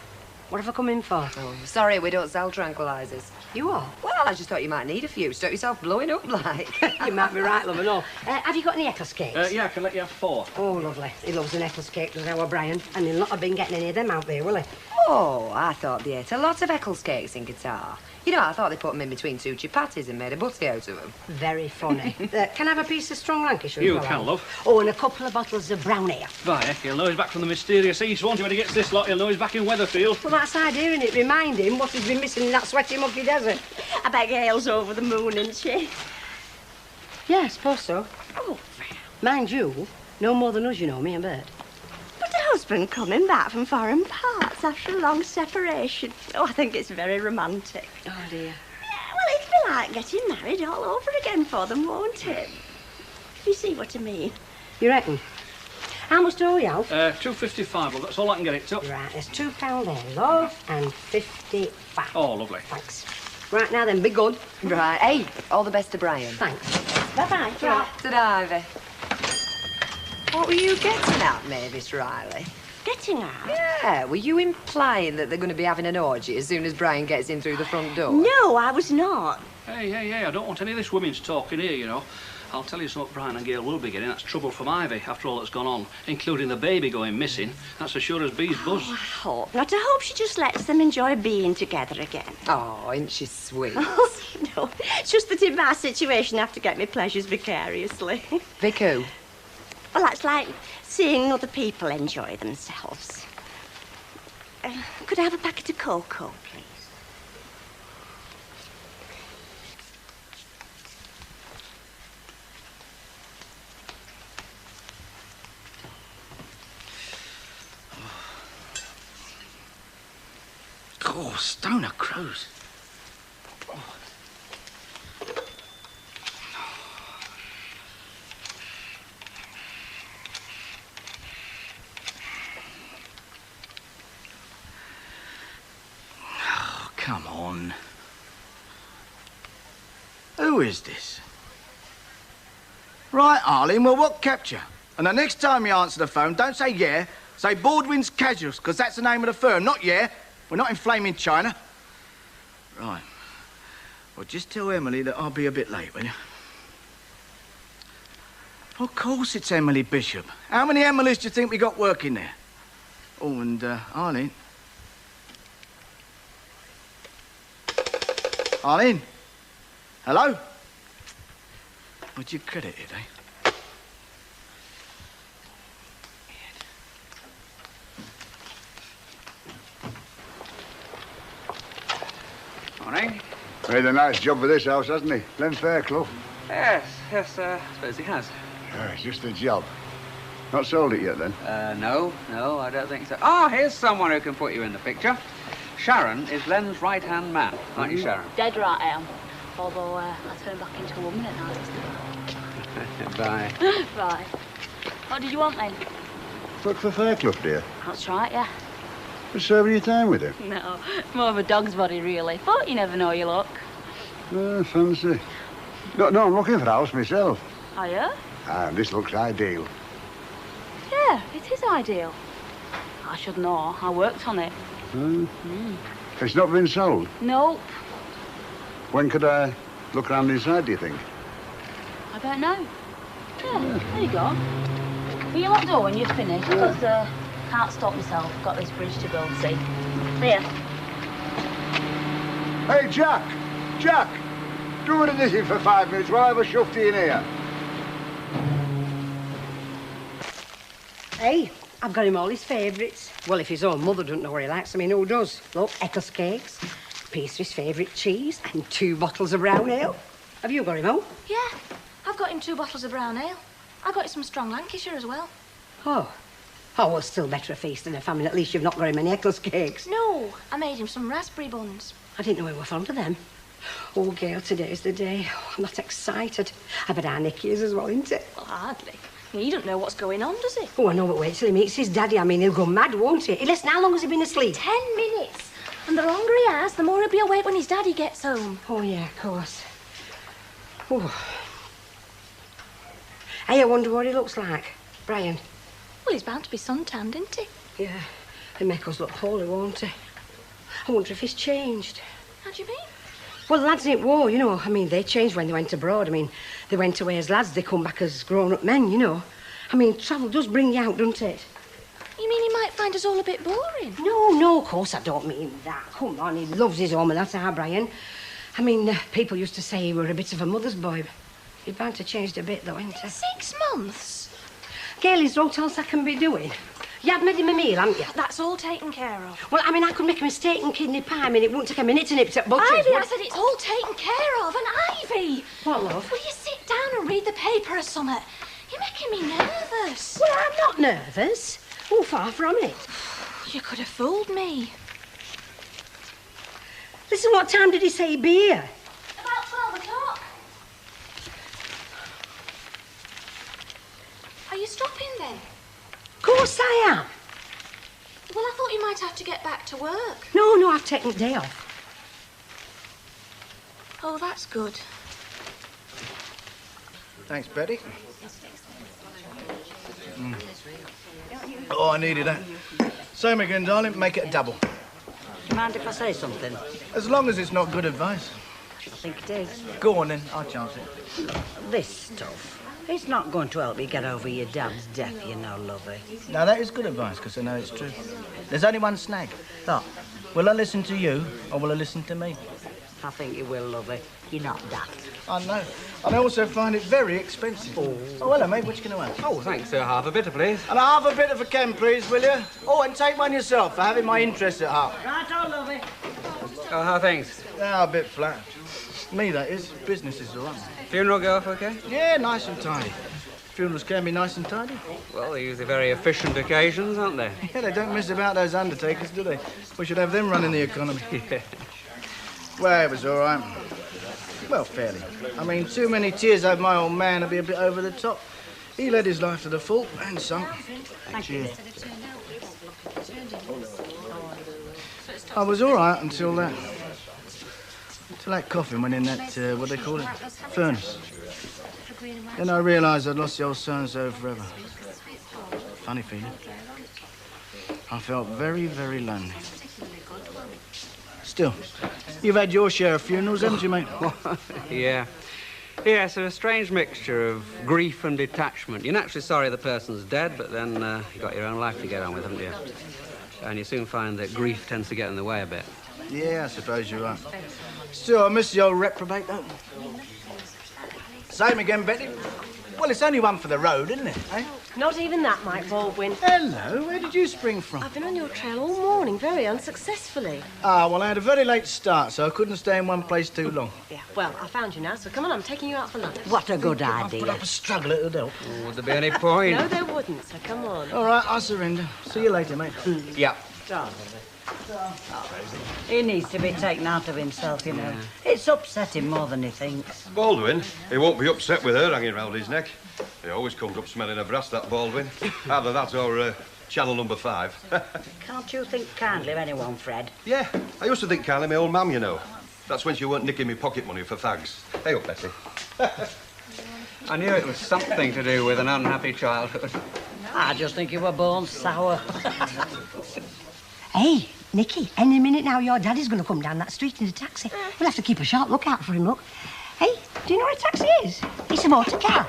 What have I come in for? Oh, sorry, we don't sell tranquilizers. You are? Well, I just thought you might need a few. Stop yourself blowing up like. You might be right, love, and all. Have you got any Eccles cakes? Yeah, I can let you have 4. Oh, lovely. He loves an Eccles cake, does our Brian. And he'll not have been getting any of them out there, will he? Oh, I thought they ate a lot of Eccles cakes in Qatar. You know, I thought they put them in between 2 chapatis and made a butty out of them. Very funny. Can I have a piece of strong Lancashire? You can, love. Oh, and a couple of bottles of brown ale. Right, heck, he'll know he's back from the mysterious east, won't he? When he gets this lot, he'll know he's back in Weatherfield. Well, that's idea, innit? Remind him what he's been missing in that sweaty, mucky desert. I bet Gail's over the moon, isn't she? Yeah, I suppose so. Oh, mind you, no more than us, you know, me and Bert. But her husband coming back from foreign parts after a long separation. Oh, I think it's very romantic. Oh, dear. Well, it'd be like getting married all over again for them, won't it? You see what I mean? You reckon? How much do we have? £2.55, well, that's all I can get it to. Right, there's £2 there, love, and 55. Oh, lovely. Thanks. Right, now then, be good. Right. Hey, all the best to Brian. Thanks. Bye-bye. Right. Ta-da, Ivy. What were you getting at, Mavis Riley? Getting at? Yeah, were you implying that they're going to be having an orgy as soon as Brian gets in through the front door? No, I was not. Hey, I don't want any of this women's talk in here, you know. I'll tell you something, Brian and Gail will be getting. That's trouble from Ivy, after all that's gone on, including the baby going missing. That's as sure as bees buzz. Oh, I hope not. I hope she just lets them enjoy being together again. Oh, isn't she sweet? Oh, no. It's just that in my situation I have to get my pleasures vicariously. Vic who? Well, that's like seeing other people enjoy themselves. Could I have a packet of cocoa, please? Oh, Stoner Crows. Oh, come on. Who is this? Right, Arlene, well, what kept you? And the next time you answer the phone, don't say yeah, say Baldwin's Casuals, because that's the name of the firm, not yeah. We're not in flaming China. Right. Well, just tell Emily that I'll be a bit late, will you? Of course it's Emily Bishop. How many Emilys do you think we got working there? Oh, and, Arlene. Arlene? Hello? Would you credit it, eh? Morning. Made a nice job of this house, hasn't he? Glen Fairclough. Yes, I suppose he has. Yeah, it's just a job. Not sold it yet, then? No, I don't think so. Ah, here's someone who can put you in the picture. Sharon is Glen's right-hand man, aren't you, Sharon? Dead right I am. Although I turn back into a woman at night. Bye. Right. What did you want then? Work for Fairclough, dear. That's right, yeah. Just serving your time with him. No, more of a dog's body, really. But you never know your luck. Fancy. No, I'm looking for a house myself. Are you? This looks ideal. Yeah, it is ideal. I should know. I worked on it. It's not been sold? Nope. When could I look around inside, do you think? I don't know. Yeah, there you go. Will you lock the door when you're finished? Because Can't stop myself. Got this bridge to build, see? Here. Hey, Jack! Jack! Do it this for 5 minutes while I have a shufty in here. Hey, I've got him all his favourites. Well, if his own mother doesn't know what he likes, I mean, who does? Look, Eccles cakes, a piece of his favourite cheese, and 2 bottles of brown ale. Have you got him all? Yeah, I've got him 2 bottles of brown ale. I got him some strong Lancashire as well. Oh. Oh, well, still better a feast than a famine. At least you've not got him any Eccles cakes. No, I made him some raspberry buns. I didn't know he were fond of them. Oh, Gail, today's the day. Oh, I'm not excited. I bet our Nicky is as well, isn't it? Well, hardly. He don't know what's going on, does he? Oh, I know, but wait till he meets his daddy. I mean, he'll go mad, won't he? Listen, how long has he been asleep? 10 minutes. And the longer he has, the more he'll be awake when his daddy gets home. Oh, yeah, of course. Oh. Hey, I wonder what he looks like. Brian. Well, he's bound to be suntanned, isn't he? Yeah. He'll make us look poorly, won't he? I wonder if he's changed. How do you mean? Well, lads in war, you know. I mean, they changed when they went abroad. I mean, they went away as lads, they come back as grown-up men, you know. I mean, travel does bring you out, doesn't it? You mean he might find us all a bit boring? No, of course I don't mean that. Come on, he loves his home, and that's our Brian. I mean, people used to say he were a bit of a mother's boy. He's bound to change a bit, though, ain't he? 6 months? Gail, is there aught else I can be doing? You have made him a meal, haven't you? That's all taken care of. Well, I mean, I could make him a steak and kidney pie. I mean, it wouldn't take a minute to nip it butchers. Ivy, I said it's all taken care of. And Ivy! What, love? Will you sit down and read the paper or something? You're making me nervous. Well, I'm not nervous. Oh, far from it. You could have fooled me. Listen, what time did he say he'd be here? About 12 o'clock. Are you stopping then? Of course I am. Well, I thought you might have to get back to work. No, I've taken the day off. Oh, that's good. Thanks, Betty. Oh, I needed that. Same again, darling. Make it a double. Do you mind if I say something? As long as it's not good advice. I think it is. Go on, then. I'll chance it. This stuff. It's not going to help you get over your dad's death, you know, lovey. Now, that is good advice, because I know it's true. There's only one snag. What? Will I listen to you, or will I listen to me? I think you will, lovey. You're not daft. I know. And I also find it very expensive. Oh, hello, mate. What you going to have? Oh, thanks, sir. Half a bitter, please. And half a bit of a Ken, please, will you? Oh, and take one yourself for having my interest at heart. Right on, lovey. Oh, how things? Yeah, a bit flat. Me, that is. Business is all right. Funeral go off okay? Yeah, nice and tidy. Funerals can be nice and tidy. Well, they're usually very efficient occasions, aren't they? Yeah, they don't miss about those undertakers, do they? We should have them running the economy. Yeah. Well, it was all right. Well, fairly. I mean, too many tears over my old man would be a bit over the top. He led his life to the full and some. Thank you. I was all right until that coffin went in that, what they call it, furnace. Then I realised I'd lost the old so-and-so forever. Funny feeling. I felt very, very lonely. Still, you've had your share of funerals, haven't you, mate? Yeah. Yeah, so a strange mixture of grief and detachment. You're naturally sorry the person's dead, but then you've got your own life to get on with, haven't you? And you soon find that grief tends to get in the way a bit. Yeah, I suppose you're right. Still, I miss the old reprobate, though. Same again, Betty. Well, it's only one for the road, isn't it, eh? Not even that, Mike Baldwin. Hello, where did you spring from? I've been on your trail all morning, very unsuccessfully. Ah, well, I had a very late start, so I couldn't stay in one place too long. Yeah, well, I found you now, so come on, I'm taking you out for lunch. What a good idea. I've put up a struggle, it'll help. Oh, would there be any point? No, there wouldn't, so come on. All right, I'll surrender. See you later, mate. Yeah. He needs to be taken out of himself, you know. It's upset him more than he thinks. Baldwin, he won't be upset with her hanging round his neck. He always comes up smelling of brass, that Baldwin. Either that or channel number 5. Can't you think kindly of anyone, Fred? Yeah, I used to think kindly of my old mam, you know. That's when she weren't nicking me pocket money for fags. Hey up, Betty. I knew it was something to do with an unhappy childhood. I just think you were born sour. Hey, Nicky, any minute now your daddy's going to come down that street in a taxi. We'll have to keep a sharp lookout for him, look. Hey, do you know what a taxi is? It's a motor car.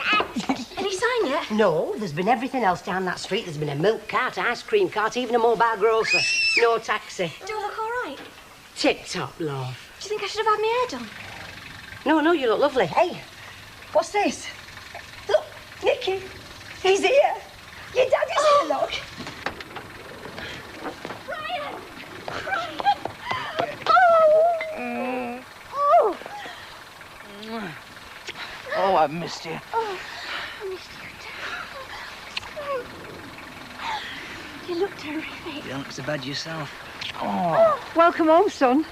Any sign sign yet? No, there's been everything else down that street. There's been a milk cart, ice cream cart, even a mobile grocer. No taxi. Do I look all right? Tip-top, love. Do you think I should have had my hair done? No, you look lovely. Hey, what's this? Look, Nicky, he's here. Your daddy's here, look. Brian! Oh, I've missed you. Oh, I missed you too. You look terrific. You don't look so bad yourself. Oh. Welcome home, son.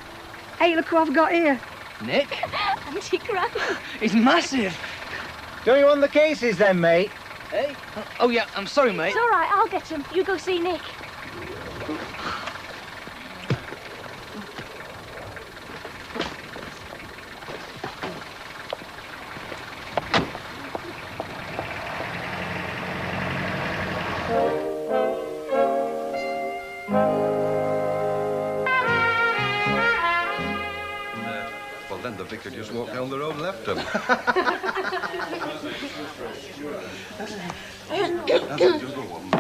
Hey, look who I've got here. Nick? Auntie Gran. He's massive. Don't you want the cases then, mate? Hey? Oh, yeah, I'm sorry, mate. It's all right, I'll get him. You go see Nick. Well, then the vicar just walked down the road and left him. That's a jungle one.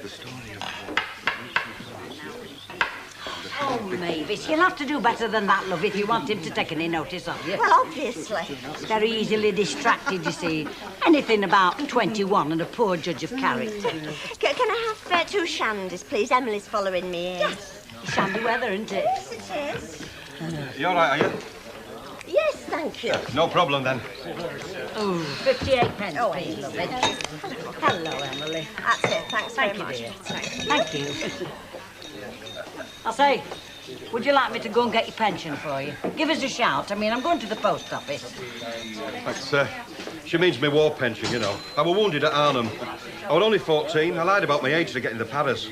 The story of... Oh, Mavis, you'll have to do better than that, love, if you want him to take any notice of you. Well, obviously. Very easily distracted, you see. Anything about 21 and a poor judge of character. Can I have 2 shandies, please? Emily's following me in. Yes. Shandy weather, isn't it? Yes, it is. You all right, are you? Yes, thank you. No problem, then. Oh, 58 pence, Oh, please, thank lovely. you. Hello, Emily. That's it. Thanks Thank very you, much. dear. Thank you. I say, would you like me to go and get your pension for you? Give us a shout. I mean, I'm going to the post office. That's, she means me war pension, you know. I was wounded at Arnhem. I was only 14. I lied about my age to get into Paris.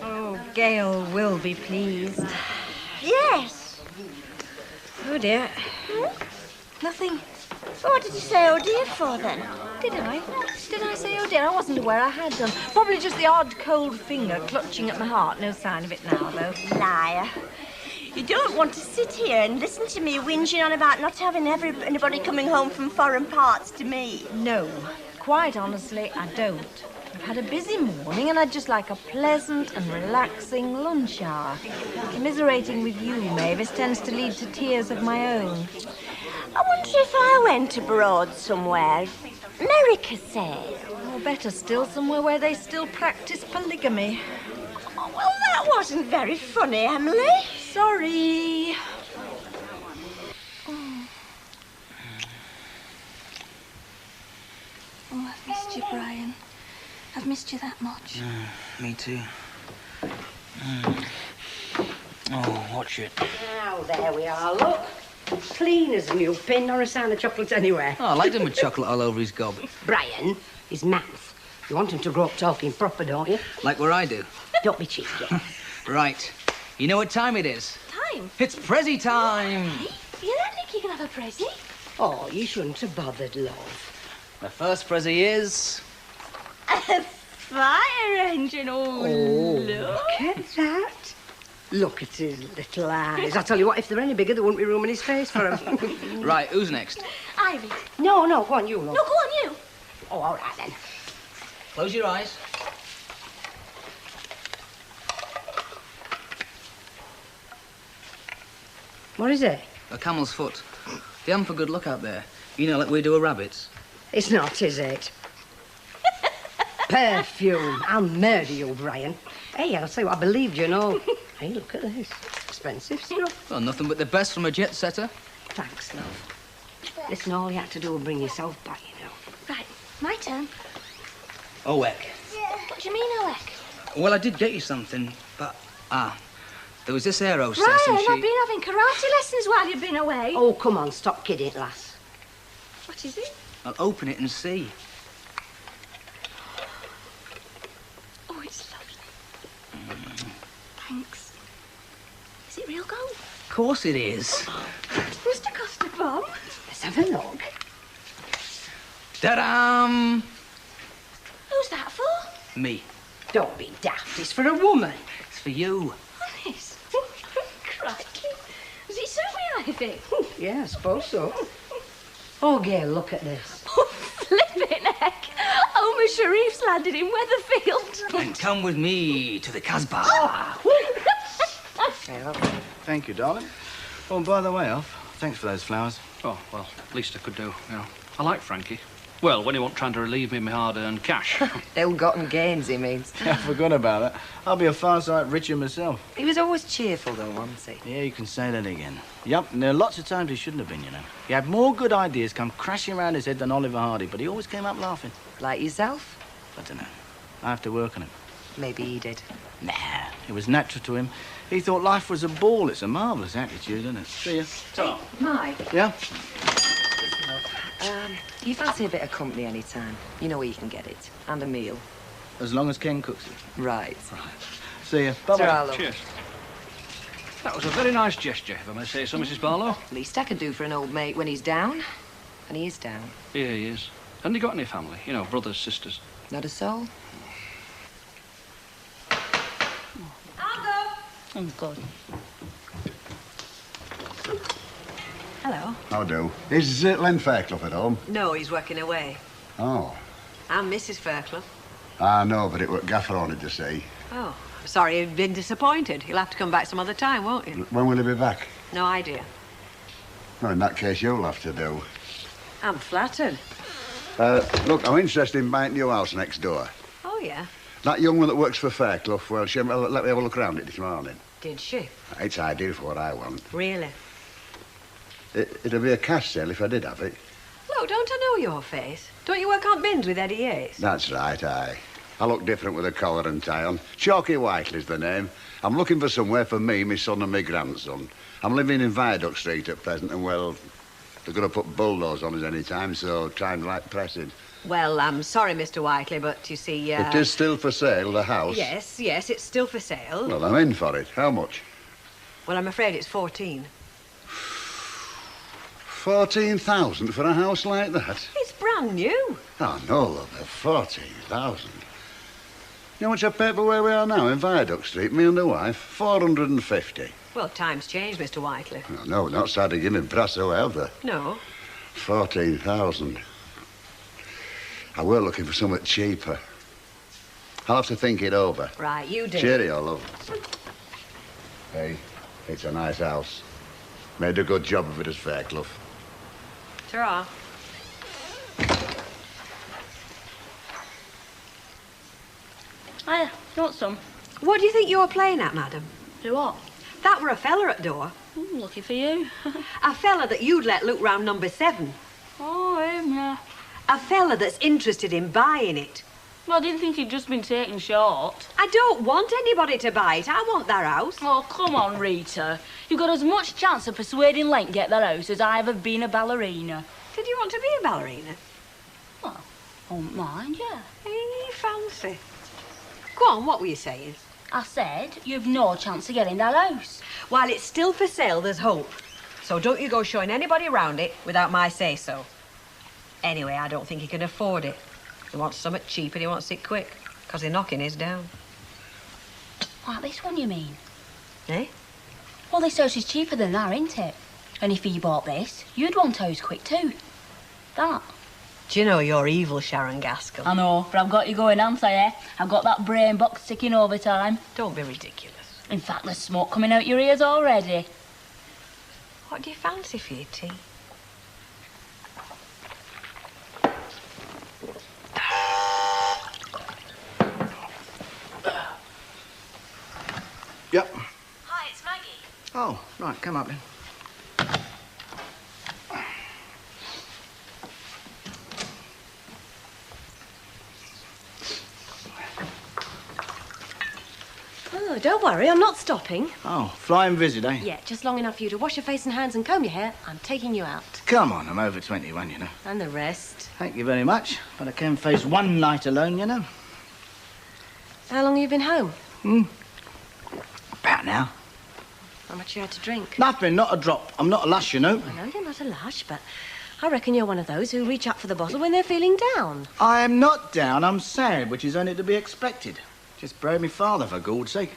Oh, Gail will be pleased. Yes. Oh, dear. Nothing. What did you say oh dear for, then? Did I? Did I say oh dear? I wasn't aware I had done. Probably just the odd cold finger clutching at my heart. No sign of it now, though. Liar. You don't want to sit here and listen to me whinging on about not having anybody coming home from foreign parts to me. No. Quite honestly, I don't. I've had a busy morning and I'd just like a pleasant and relaxing lunch hour. Commiserating with you, Mavis, tends to lead to tears of my own. I wonder if I went abroad somewhere. America, say. Or better still, somewhere where they still practice polygamy. Oh, well, that wasn't very funny, Emily. Sorry. Oh, I've missed you, Brian. I've missed you that much. Me too. Oh, watch it. Now, there we are, look. Clean as a new pin, nor a sign of chocolate anywhere. Oh, I like him with chocolate all over his gob. Brian, his mouth. You want him to grow up talking proper, don't you? Like where I do. Don't be cheeky. Right. You know what time it is? Time? It's Prezi time! You don't think you can have a Prezi? Oh, you shouldn't have bothered, love. The first Prezi is... A fire engine. Oh, look. Look at that. Look at his little eyes. I tell you what, if they're any bigger, there wouldn't be room in his face for him. Right, who's next? Ivy. No, go on, you, love. No, go on, you. Oh, all right, then. Close your eyes. What is it? A camel's foot. They haven't for good luck out there. You know, like we do with rabbits. It's not, is it? Perfume. I'll murder you, Brian. Hey, I'll say what I believed you know. Hey, look at this. Expensive stuff. Well, nothing but the best from a jet setter. Thanks, love. Listen, all you had to do was bring yourself back, you know. Right, my turn. Oek. What do you mean, Alec? Well, I did get you something, but... there was this air hostess Brian, and she... I've been having karate lessons while you've been away. Oh, come on, stop kidding, lass. What is it? I'll open it and see. Oh, it's lovely. Thanks. Is it real gold? Of course it is. Must have cost a bomb. Let's have a look. Ta-dam! Who's that for? Me. Don't be daft. It's for a woman. It's for you. Honest? Crikey. Does it suit me, Ivy? Yeah, I suppose so. Oh, Gail, look at this. Oh, flippin' heck. Homer Sharif's landed in Weatherfield. And come with me to the Casbah. Thank you, darling. Oh, and by the way, Alf, thanks for those flowers. Oh, well, least I could do, you know. I like Frankie. Well, when he wasn't trying to relieve me of my hard-earned cash. Ill-gotten gains, he means. Yeah, I forgot about that. I'll be a far sight richer myself. He was always cheerful, though, wasn't he? Yeah, you can say that again. Yup, and there are lots of times he shouldn't have been, you know. He had more good ideas come crashing around his head than Oliver Hardy, but he always came up laughing. Like yourself? I don't know. I have to work on him. Maybe he did. Nah, it was natural to him. He thought life was a ball. It's a marvellous attitude, isn't it? See ya. Hey, Mike. Yeah? Do you fancy a bit of company any time? You know where you can get it. And a meal. As long as Ken cooks it. Right. See ya. Bye-bye. Cheers. That was a very nice gesture, if I may say so, Mrs. Barlow. Least I can do for an old mate when he's down. And he is down. Yeah, he is. Hasn't he got any family? You know, brothers, sisters? Not a soul. Oh, God. Hello. How do? Is Len Fairclough at home? No, he's working away. Oh. I'm Mrs. Fairclough. I know, but it was Gaffer on it to see. Oh, I'm sorry you've been disappointed. You'll have to come back some other time, won't you? When will he be back? No idea. Well, in that case, you'll have to do. I'm flattered. Look, I'm interested in buying your house next door. Oh, yeah? That young one that works for Fairclough, well, she let me have a look around it this morning. Did she? It's ideal for what I want. Really? It'd be a cash sale if I did have it. Look, don't I know your face? Don't you work on bins with Eddie Yates? That's right, aye. I look different with a collar and tie on. Chalky Whiteley's the name. I'm looking for somewhere for me, my son and my grandson. I'm living in Viaduct Street at present, and, well, they're going to put bulldozers on us any time, so time's like pressing. Well, I'm sorry, Mr. Whiteley, but you see... It is still for sale, the house? Yes, it's still for sale. Well, I'm in for it. How much? Well, I'm afraid it's 14. 14,000 for a house like that? It's brand new. Oh, no, love, 14,000. You know how much I pay for where we are now in Viaduct Street, me and the wife? 450. Well, times change, Mr. Whiteley. Oh, no, not started giving brasso, have they? No. 14,000. I were looking for something cheaper. I'll have to think it over. Right, you do. Cheerio, love. Hey, it's a nice house. Made a good job of it as Fairclough. Ta-ra. Hiya, you want some? What do you think you're playing at, madam? Do what? That were a fella at door. Lucky for you. A fella that you'd let look round number 7. Oh, him, yeah. A fella that's interested in buying it. Well, I didn't think he'd just been taken short. I don't want anybody to buy it. I want their house. Oh, come on, Rita. You've got as much chance of persuading Len to get that house as I've of being a ballerina. Did you want to be a ballerina? Well, I won't mind, yeah. Hey, fancy. Go on, what were you saying? I said you've no chance of getting that house. While it's still for sale, there's hope. So don't you go showing anybody around it without my say-so. Anyway, I don't think he can afford it. He wants something cheap and he wants it quick, because the knocking is down. Like this one, you mean? Eh? Well, this house is cheaper than that, isn't it? And if he bought this, you'd want house quick too. That. Do you know you're evil, Sharon Gaskell? I know, but I've got you going, haven't I, eh? I've got that brain box ticking overtime. Don't be ridiculous. In fact, there's smoke coming out your ears already. What do you fancy for your tea? Yep. Hi, it's Maggie. Oh, right, come up then. Oh, don't worry, I'm not stopping. Oh, flying visit, eh? Yeah, just long enough for you to wash your face and hands and comb your hair. I'm taking you out. Come on, I'm over 21, you know. And the rest. Thank you very much, but I can face one night alone, you know. How long have you been home? About now. How much you had to drink? Nothing, not a drop. I'm not a lush, you know. I know you're not a lush, but I reckon you're one of those who reach up for the bottle when they're feeling down. I am not down, I'm sad, which is only to be expected. Just buried me father, for Gord's sake.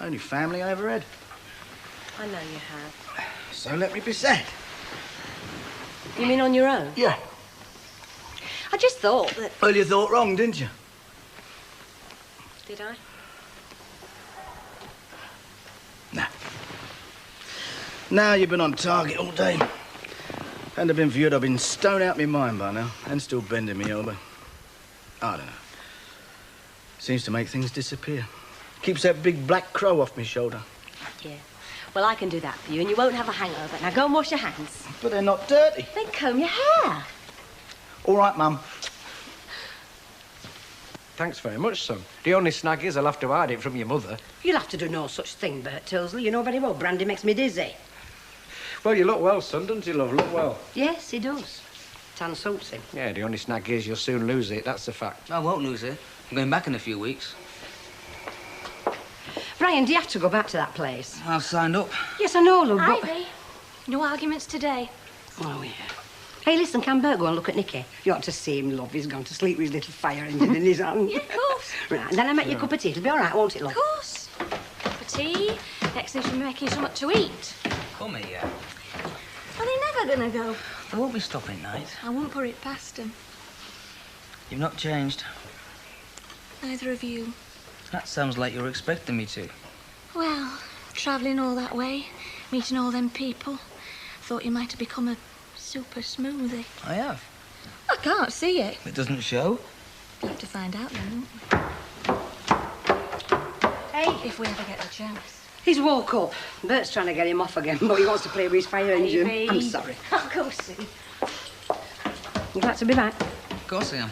Only family I ever had. I know you have. So let me be sad. You mean on your own? Yeah. I just thought that... Well, you thought wrong, didn't you? Did I? Now you've been on target all day. Hadn't it been for you, I'd have been stoned out my mind by now, and still bending me over. I don't know. Seems to make things disappear. Keeps that big black crow off my shoulder. Yeah. Well, I can do that for you, and you won't have a hangover. Now go and wash your hands. But they're not dirty. Then comb your hair. All right, Mum. Thanks very much, son. The only snag is I'll have to hide it from your mother. You'll have to do no such thing, Bert Tilsley. You know very well brandy makes me dizzy. Well, you look well, son, don't you, love? Look well. Yes, he does. Tan suits him. Yeah, the only snag is you'll soon lose it. That's the fact. I won't lose it. I'm going back in a few weeks. Brian, do you have to go back to that place? I've signed up. Yes, I know, love, but... Ivy, no arguments today. Oh, yeah. Hey, listen, can Bert go and look at Nicky? You ought to see him, love. He's gone to sleep with his little fire engine in his hand. Yeah, of course. Right, and then I make you a cup of tea. It'll be all right, won't it, love? Of course. Cup of tea. Next thing she'll be making something to eat. Come here. Are they never gonna go? They won't be stopping night. I won't put it past them. You've not changed. Neither of you. That sounds like you were expecting me to. Well, travelling all that way, meeting all them people, thought you might have become a super smoothie. I have. I can't see it. It doesn't show. We'll have to find out then, won't we? Hey, if we ever get the chance. He's woke up. Bert's trying to get him off again, but he wants to play with his fire engine. Baby. I'm sorry. I'll go see. You glad to be back? Of course I am.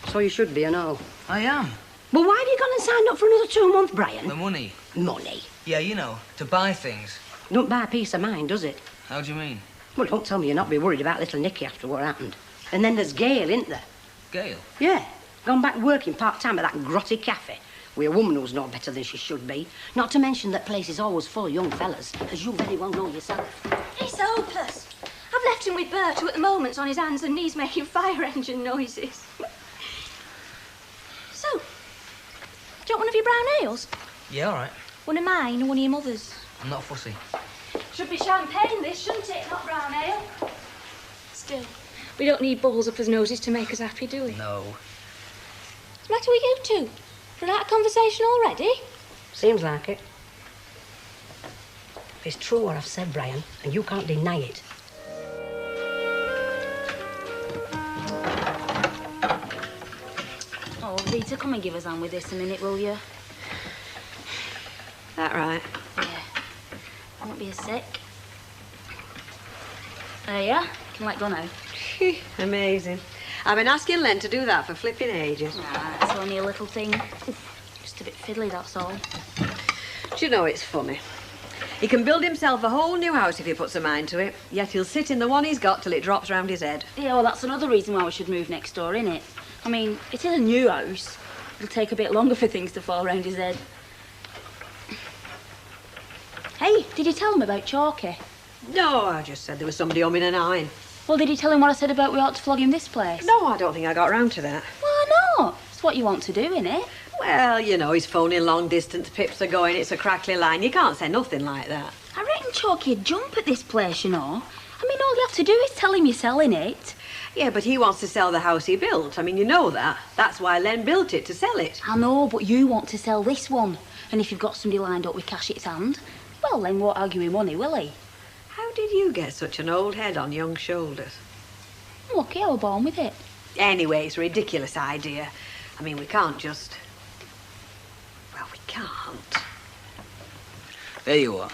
So you should be, I know. I am. Well, why have you gone and signed up for another 2 months, Brian? The money. Money? Yeah, you know, to buy things. Don't buy peace of mind, does it? How do you mean? Well, don't tell me you're not be worried about little Nicky after what happened. And then there's Gail, isn't there? Gail? Yeah. Gone back working part-time at that grotty cafe. With a woman who's no better than she should be. Not to mention that place is always full of young fellas, as you very well know yourself. It's hopeless. I've left him with Bert, who at the moment's on his hands and knees making fire engine noises. So, do you want one of your brown ales? Yeah, all right. One of mine, one of your mother's. I'm not fussy. Should be champagne, this, shouldn't it? Not brown ale. Still, we don't need bubbles up his noses to make us happy, do we? No. What's the matter with you two? Run out of conversation already? Seems like it. It's true what I've said, Brian, and you can't deny it. Oh, Rita, come and give us on with this a minute, will you? That right? Yeah. Won't be a sec. There you are. Can let go now. Amazing. I've been asking Len to do that for flipping ages. Nah, it's only a little thing. Just a bit fiddly, that's all. Do you know, it's funny. He can build himself a whole new house if he puts a mind to it, yet he'll sit in the one he's got till it drops round his head. Yeah, well, that's another reason why we should move next door, innit? I mean, it is a new house. It'll take a bit longer for things to fall round his head. Hey, did you tell him about Chalky? No, I just said there was somebody umming and ahhing. Well, did you tell him what I said about we ought to flog him this place? No, I don't think I got round to that. Why not? It's what you want to do, innit? Well, you know, he's phoning long-distance pips are going, it's a crackly line. You can't say nothing like that. I reckon Chalky'd jump at this place, you know. I mean, all you have to do is tell him you're selling it. Yeah, but he wants to sell the house he built. I mean, you know that. That's why Len built it, to sell it. I know, but you want to sell this one. And if you've got somebody lined up with cash at hand, well, Len won't argue with money, will he? How did you get such an old head on young shoulders? I'm lucky I was born with it. Anyway, it's a ridiculous idea. I mean, we can't just... Well, we can't. There you are.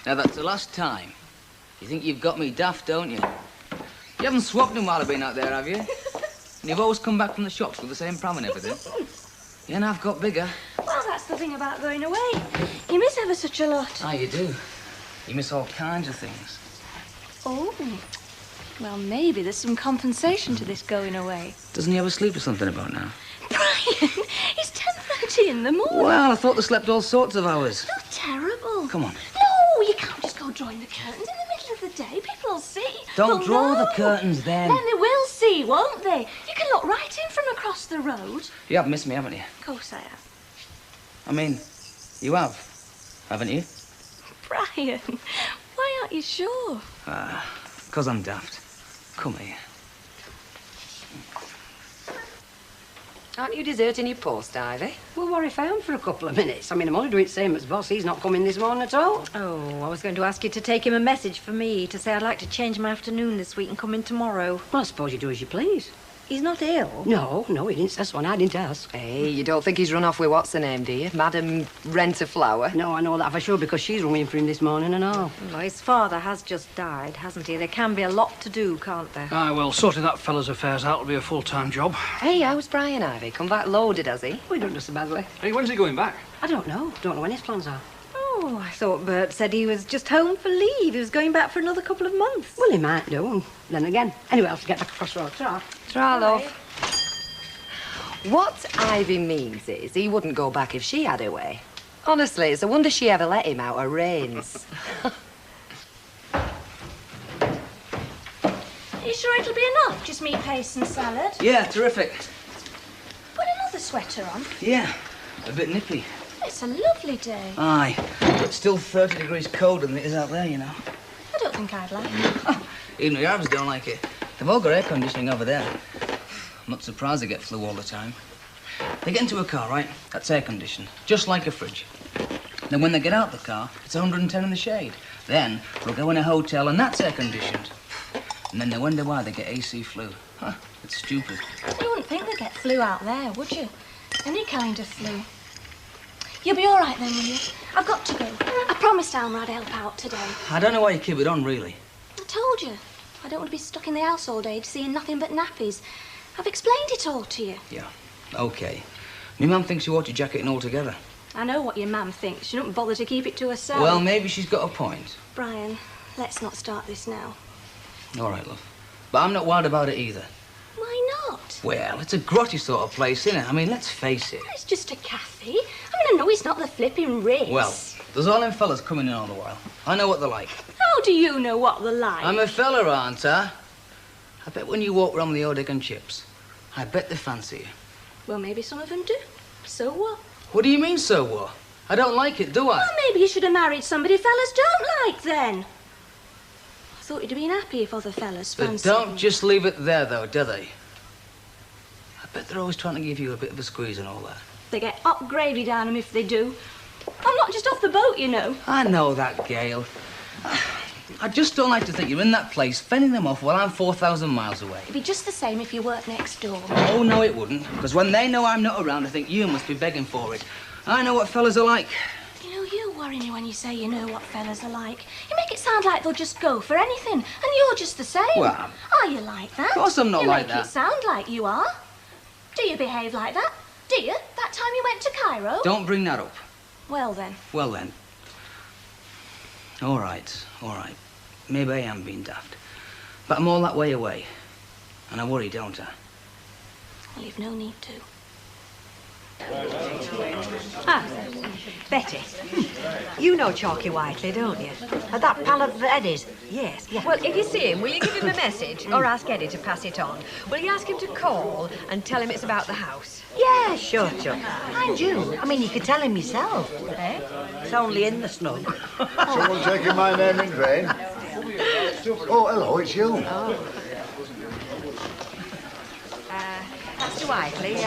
Now, that's the last time. You think you've got me daft, don't you? You haven't swapped him while I've been out there, have you? And you've always come back from the shops with the same pram and everything. Yeah, and I've got bigger. Well, that's the thing about going away. You miss ever such a lot. Ah, you do. You miss all kinds of things. Oh. Well, maybe there's some compensation to this going away. Doesn't he have a sleep or something about now? Brian, it's 10:30 in the morning. Well, I thought they slept all sorts of hours. You're terrible. Come on. No, you can't just go drawing the curtains in the middle of the day. People will see. Don't They'll draw know. the curtains then. Then they will see, won't they? You can look right in from across the road. You have missed me, haven't you? Of course I have. I mean, you have, haven't you? Brian, why aren't you sure? Because I'm daft. Come here. Aren't you deserting your post, Ivy? Well, what if I am for a couple of minutes? I mean, I'm only doing the same as boss. He's not coming this morning at all. Oh, I was going to ask you to take him a message for me to say I'd like to change my afternoon this week and come in tomorrow. Well, I suppose you do as you please. He's not ill? No, he didn't say so, and I didn't ask. Hey, you don't think he's run off with what's her name, do you? Madam Rent-a-Flower? No, I know that for sure because she's running for him this morning and all. Well, his father has just died, hasn't he? There can be a lot to do, can't there? Aye, well, sorting that fella's affairs out will be a full-time job. Hey, how's Brian, Ivy? Come back loaded, has he? We don't do so badly. Hey, when's he going back? I don't know. Don't know when his plans are. Oh, I thought Bert said he was just home for leave. He was going back for another couple of months. Well, he might do, and then again. Anyway, I'll have to get back across the road. Ta-ra. Ta-ra, love. What Ivy means is he wouldn't go back if she had her way. Honestly, it's a wonder she ever let him out her reins. Are you sure it'll be enough? Just meat paste and salad? Yeah, terrific. Put another sweater on. Yeah, a bit nippy. It's a lovely day. Aye, but still 30 degrees colder than it is out there, you know. I don't think I'd like it. Even the Arabs don't like it. They've all got air conditioning over there. I'm not surprised they get flu all the time. They get into a car, right? That's air conditioned, just like a fridge. Then when they get out the car, it's 110 in the shade. Then they'll go in a hotel and that's air conditioned. And then they wonder why they get AC flu. Huh, it's stupid. You wouldn't think they'd get flu out there, would you? Any kind of flu. You'll be all right then, will you? I've got to go. I promised Alma I'd help out today. I don't know why you keep it on, really. I told you. I don't want to be stuck in the house all day seeing nothing but nappies. I've explained it all to you. Yeah, okay. My mum thinks you ought your jacket in altogether. I know what your mum thinks. She don't bother to keep it to herself. Well, maybe she's got a point. Brian, let's not start this now. All right, love. But I'm not wild about it either. Why not? Well, it's a grotty sort of place, isn't it? I mean, let's face it. It's just a cafe. I mean, I know it's not the flipping Ritz. Well, there's all them fellas coming in all the while. I know what they're like. How do you know what they're like? I'm a fella, aren't I? I bet when you walk around with the old egg and chips, I bet they fancy you. Well, maybe some of them do. So what? What do you mean, so what? I don't like it, do I? Well, maybe you should have married somebody fellas don't like then. I thought you'd have been happy if other fellas They fancied don't you. just leave it there, though, do they? I bet they're always trying to give you a bit of a squeeze and all that. They get hot gravy down them if they do. I'm not just off the boat, you know. I know that, Gail. I just don't like to think you're in that place fending them off while I'm 4,000 miles away. It'd be just the same if you worked next door. Oh, no, it wouldn't. Because when they know I'm not around, I think you must be begging for it. I know what fellas are like. You know, you worry me when you say you know what fellas are like. You make it sound like they'll just go for anything, and you're just the same. Well, Are you like that? Of course I'm not like You that. make it sound like you are. Do you behave like that? Do you? That time you went to Cairo? Don't bring that up. Well, then. Well, then. All right, all right. Maybe I am being daft. But I'm all that way away. And I worry, don't I? Well, you've no need to. Ah, Betty. You know Chalky Whiteley, don't you? That pal of Eddie's? Yes. Well, if you see him, will you give him a message or ask Eddie to pass it on? Will you ask him to call and tell him it's about the house? Yeah, sure, Chuck. Mind you, I mean, you could tell him yourself. Eh? It's only in the snug. Someone taking my name in vain? Oh, hello, it's you. Mr. Whiteley,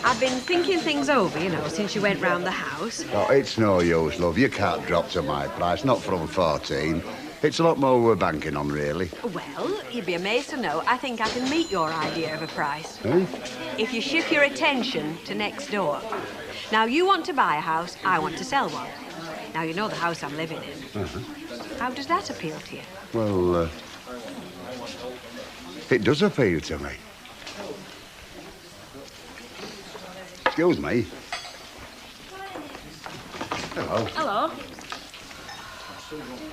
I've been thinking things over, you know, since you went round the house. Oh, it's no use, love. You can't drop to my price, not from 14. It's a lot more we're banking on, really. Well, you'd be amazed to know I think I can meet your idea of a price. Eh? If you shift your attention to next door. Now, you want to buy a house, I want to sell one. Now, you know the house I'm living in. Uh-huh. How does that appeal to you? Well, it does appeal to me. Excuse me. Hello. Hello.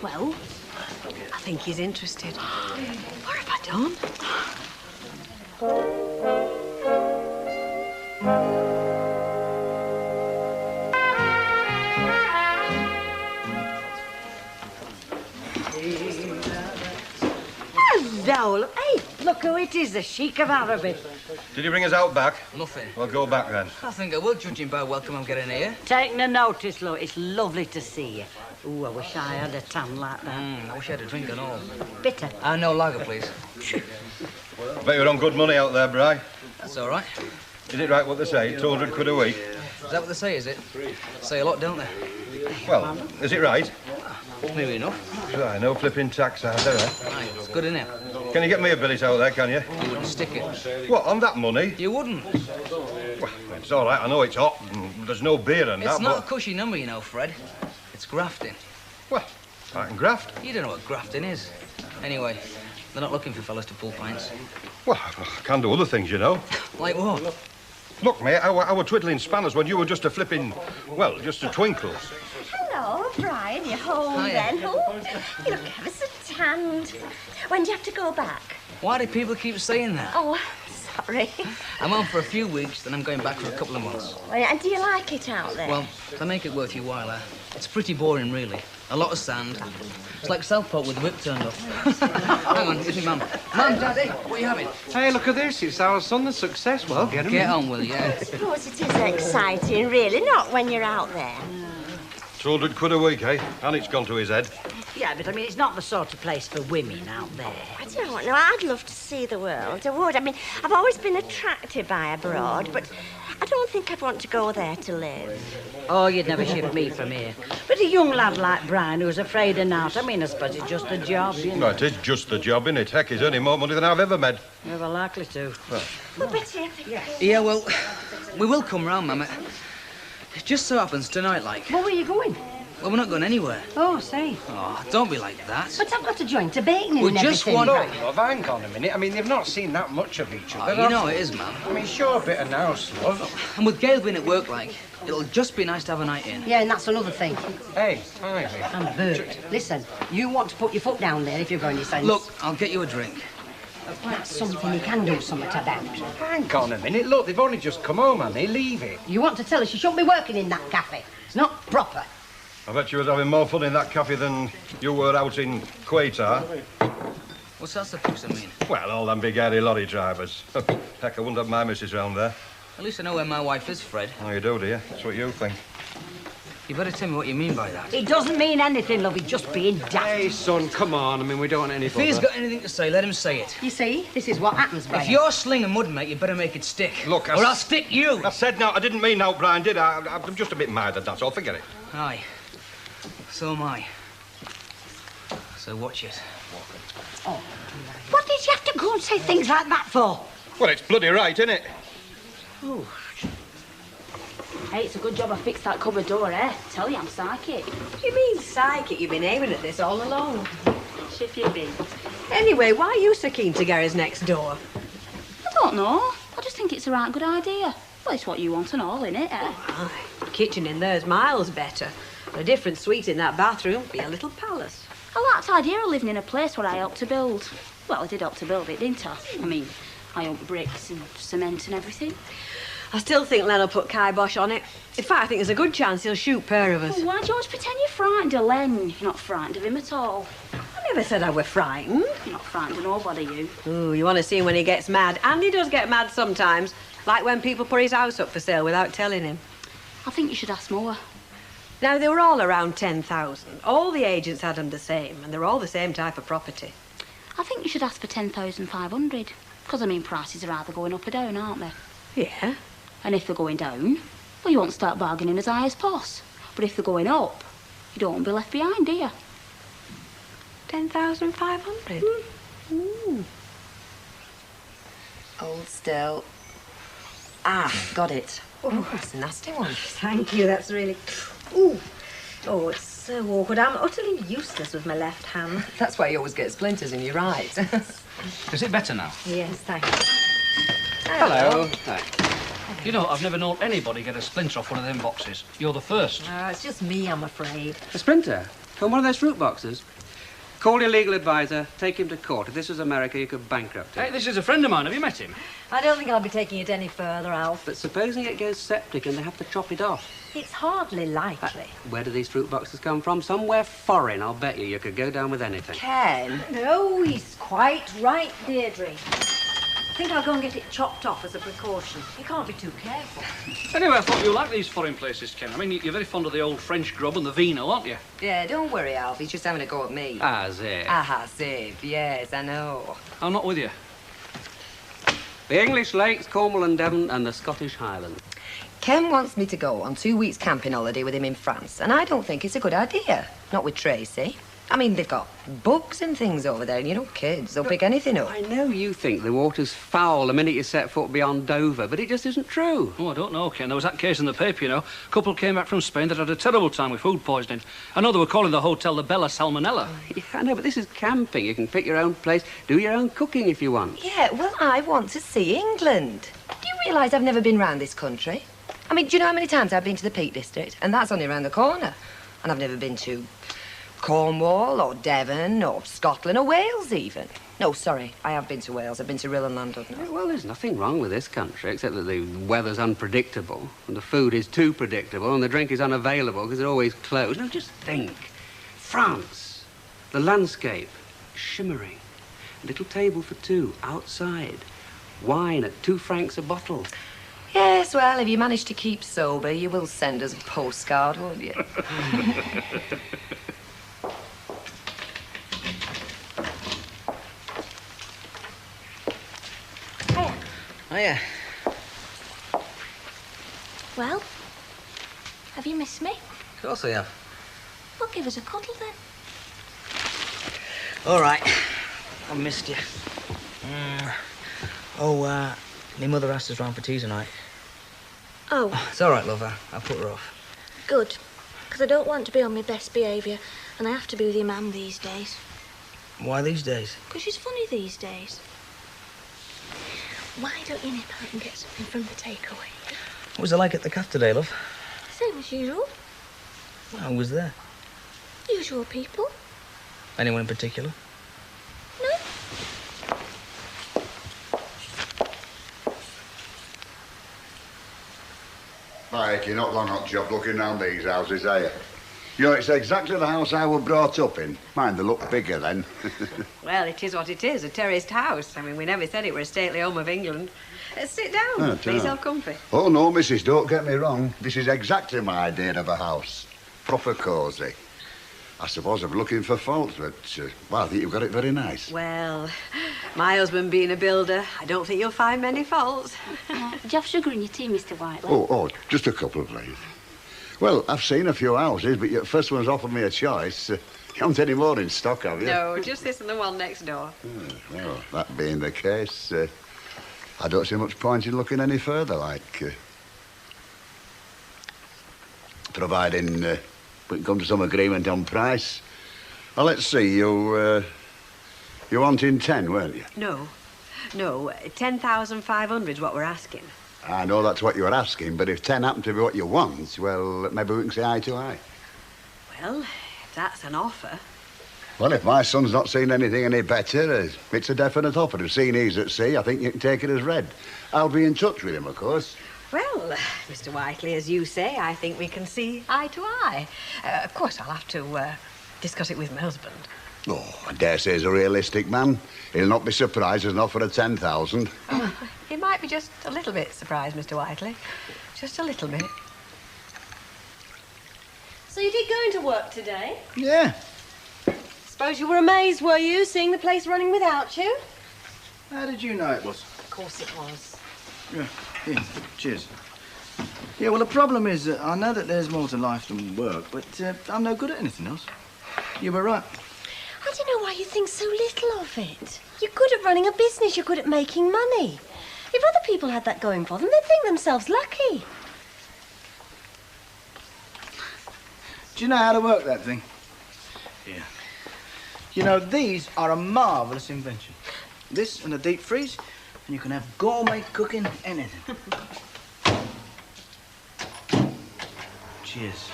Well, I think he's interested. What have I done? Hello. Hey, look who it is, the Sheik of Araby. Did he bring us out back? Nothing. Well, go back then. I think I will, judging by welcome I'm getting here. Taking a notice, look. It's lovely to see you. Ooh, I wish I had a tan like that. I wish I had a drink and all. Bitter. No lager, please. Bet you're on good money out there, Bri. That's all right. Is it right what they say? 200 quid a week? Is that what they say, is it? Say a lot, don't they? Well, is it right? Maybe enough. Right, no flipping tax out there, eh? Aye, it's good, isn't it? Can you get me a billet out there, can you? You wouldn't stick it. What, on that money? You wouldn't. Well, it's all right. I know it's hot and there's no beer and It's that, not but... a cushy number, you know, Fred. It's grafting. Well, I can graft. You don't know what grafting is. Anyway, they're not looking for fellas to pull pints. Well, I can do other things, you know. Like what? Look, mate, I were twiddling spanners when you were just a flipping... Well, just a twinkle. Hello, Brian. You're home then. Oh, you look ever so tanned. When do you have to go back? Why do people keep saying that? Oh, sorry. I'm on for a few weeks, then I'm going back for a couple of months. And do you like it out there? Well, to make it worth your while, it's pretty boring, really. A lot of sand. It's like Southport with the whip turned off. Hang on, here's me, Mum. Mum, Daddy, what are you having? Hey, look at this. It's our son that's successful. Get on, will you? I suppose it is exciting, really, not when you're out there. 200 quid a week, eh? And it's gone to his head. Yeah, but I mean, it's not the sort of place for women out there. I don't know. I'd love to see the world. I would. I mean, I've always been attracted by abroad, but I don't think I'd want to go there to live. Oh, you'd never ship me from here. But a young lad like Brian who's afraid of naught, I mean, I suppose it's just a job, you know. No, it is just a job, innit? Heck, he's earning more money than I've ever made. Never likely to. Well, Betty, I think... Yeah, well, we will come round, Mum. It just so happens tonight, like. Well, where are you going? Well, we're not going anywhere. Oh, say. Oh, don't be like that. But I've got to join to baking We and just everything. want... Look, love, hang on a minute. I mean, they've not seen that much of each other. You know it is, Mum. I mean, sure, a bit of nous, love. And with Gail being at work, like, it'll just be nice to have a night in. Yeah, and that's another thing. Hey, Ivy. And Bert, listen, you want to put your foot down there if you're going to sense. Look, I'll get you a drink. That's something you can do something about. Hang on a minute. Look, they've only just come home, and they leave it. You want to tell us you shouldn't be working in that cafe. It's not proper. I bet you was having more fun in that cafe than you were out in Quatar. What's that supposed to mean? Well, all them big hairy lorry drivers. Heck, I wouldn't have my missus round there. At least I know where my wife is, Fred. Oh, you do, dear? That's what you think. You better tell me what you mean by that. It doesn't mean anything, love. He's just being daft. Hey, son, come on. I mean, we don't want any If he's got anything to say, let him say it. You see, this is what happens, Brian. If you're slinging mud, mate, you better make it stick. Look, or I'll stick you. I said no. I didn't mean no, Brian, did I? I'm just a bit mired, that's all. Forget it. Aye. So am I. So watch it. Oh. What did you have to go and say things like that for? Well, it's bloody right, isn't it? Oh. Hey, it's a good job I fixed that cupboard door, eh? Tell you I'm psychic. What do you mean psychic? You've been aiming at this all along. Shift you been. Anyway, why are you so keen to get us next door? I don't know. I just think it's a right good idea. Well, it's what you want and all, innit, eh? Aye. The kitchen in there's miles better. A different suite in that bathroom be a little palace. I liked the idea of living in a place where I helped to build. Well, I did help to build it, didn't I? I mean, I owned bricks and cement and everything. I still think Len will put kibosh on it. In fact, I think there's a good chance he'll shoot pair of us. Well, why do you always pretend you're frightened of Len? You're not frightened of him at all. I never said I were frightened. You're not frightened of nobody, you. Ooh, you want to see him when he gets mad. And he does get mad sometimes. Like when people put his house up for sale without telling him. I think you should ask more. Now, they were all around 10,000. All the agents had them the same, and they're all the same type of property. I think you should ask for 10,500. Because, I mean, prices are either going up or down, aren't they? Yeah. And if they're going down, well, you won't start bargaining as high as poss. But if they're going up, you don't want to be left behind, do you? 10,500? Ooh. Hold still. Ah, got it. Oh, that's a nasty one. Thank you, that's really... Ooh. Oh, it's so awkward. I'm utterly useless with my left hand. That's why you always get splinters in your right. Is it better now? Yes, thank you. Hello. Hi. You know, I've never known anybody get a splinter off one of them boxes. You're the first. It's just me, I'm afraid. A splinter? From one of those fruit boxes? Call your legal advisor, take him to court. If this was America, you could bankrupt him. Hey, this is a friend of mine. Have you met him? I don't think I'll be taking it any further, Alf. But supposing it goes septic and they have to chop it off? It's hardly likely. Where do these fruit boxes come from? Somewhere foreign, I'll bet you. You could go down with anything. Ken? No, he's quite right, Deirdre. I think I'll go and get it chopped off as a precaution. You can't be too careful. Anyway, I thought you liked these foreign places, Ken. I mean, you're very fond of the old French grub and the vino, aren't you? Yeah, don't worry, Alf. He's just having a go at me. As if. As if, yes, I know. I'm not with you. The English Lakes, Cornwall and Devon, and the Scottish Highlands. Ken wants me to go on 2 weeks camping holiday with him in France, and I don't think it's a good idea. Not with Tracy. I mean, they've got bugs and things over there, and you know, kids, they'll pick anything up. I know you think the water's foul the minute you set foot beyond Dover, but it just isn't true. Oh, I don't know, Ken. There was that case in the paper, you know. A couple came back from Spain that had a terrible time with food poisoning. I know they were calling the hotel the Bella Salmonella. Yeah, I know, but this is camping. You can pick your own place, do your own cooking if you want. Yeah, well, I want to see England. Do you realise I've never been round this country? I mean, do you know how many times I've been to the Peak District? And that's only round the corner. And I've never been to Cornwall or Devon or Scotland or Wales even. No, sorry, I have been to Wales. I've been to Rhyl and Llandudno. Yeah, well, there's nothing wrong with this country, except that the weather's unpredictable, and the food is too predictable, and the drink is unavailable because they're always closed. Now, just think. France, the landscape, shimmering, a little table for two, outside, wine at 2 francs a bottle. Yes, well, if you manage to keep sober, you will send us a postcard, won't you? Hiya. Well, have you missed me? Of course I have. Well, give us a cuddle then. All right. I missed you. My mother asked us round for tea tonight. Oh, It's all right, love. I'll put her off. good. Because I don't want to be on my best behaviour, and I have to be with your mum these days. Why these days? Because she's funny these days. Why don't you nip out and get something from the takeaway? What was it like at the cafe today, love? Same as usual. I was there. Usual people. Anyone in particular? No. Mike, you're not long on job looking round these houses, are you? You know, it's exactly the house I was brought up in. Mind, they look bigger then. Well, it is what it is, a terraced house. I mean, we never said it were a stately home of England. Sit down. Oh, Make yourself comfy. Oh, no, missus, don't get me wrong. This is exactly my idea of a house. Proper cosy. I suppose I'm looking for faults, but, well, I think you've got it very nice. Well, my husband being a builder, I don't think you'll find many faults. Do you have sugar in your tea, Mr. Whiteley? Oh, just a couple, please. Well, I've seen a few houses, but your first one's offered me a choice. You haven't any more in stock, have you? No, just this and the one next door. Well, that being the case, I don't see much point in looking any further, like... providing we can come to some agreement on price. Well, let's see, you wanting 10, weren't you? No, 10,500's what we're asking. I know that's what you were asking, but if 10 happened to be what you want, well, maybe we can say eye to eye. Well, if that's an offer. Well, if my son's not seen anything any better, it's a definite offer. And seeing he's at sea, I think you can take it as read. I'll be in touch with him, of course. Well, Mr. Whiteley, as you say, I think we can see eye to eye. Of course, I'll have to discuss it with my husband. Oh, I dare say he's a realistic man. He'll not be surprised at an offer of 10,000. He might be just a little bit surprised, Mr. Whiteley. Just a little bit. So you did go into work today? Yeah. Suppose you were amazed, were you, seeing the place running without you? How did you know it was? Of course it was. Yeah, here, cheers. Yeah, well, the problem is that I know that there's more to life than work, but I'm no good at anything else. You were right. I don't know why you think so little of it. You're good at running a business, you're good at making money. If other people had that going for them, they'd think themselves lucky. Do you know how to work that thing? Yeah. You know, these are a marvellous invention. This and a deep freeze, and you can have gourmet cooking, anything. Cheers.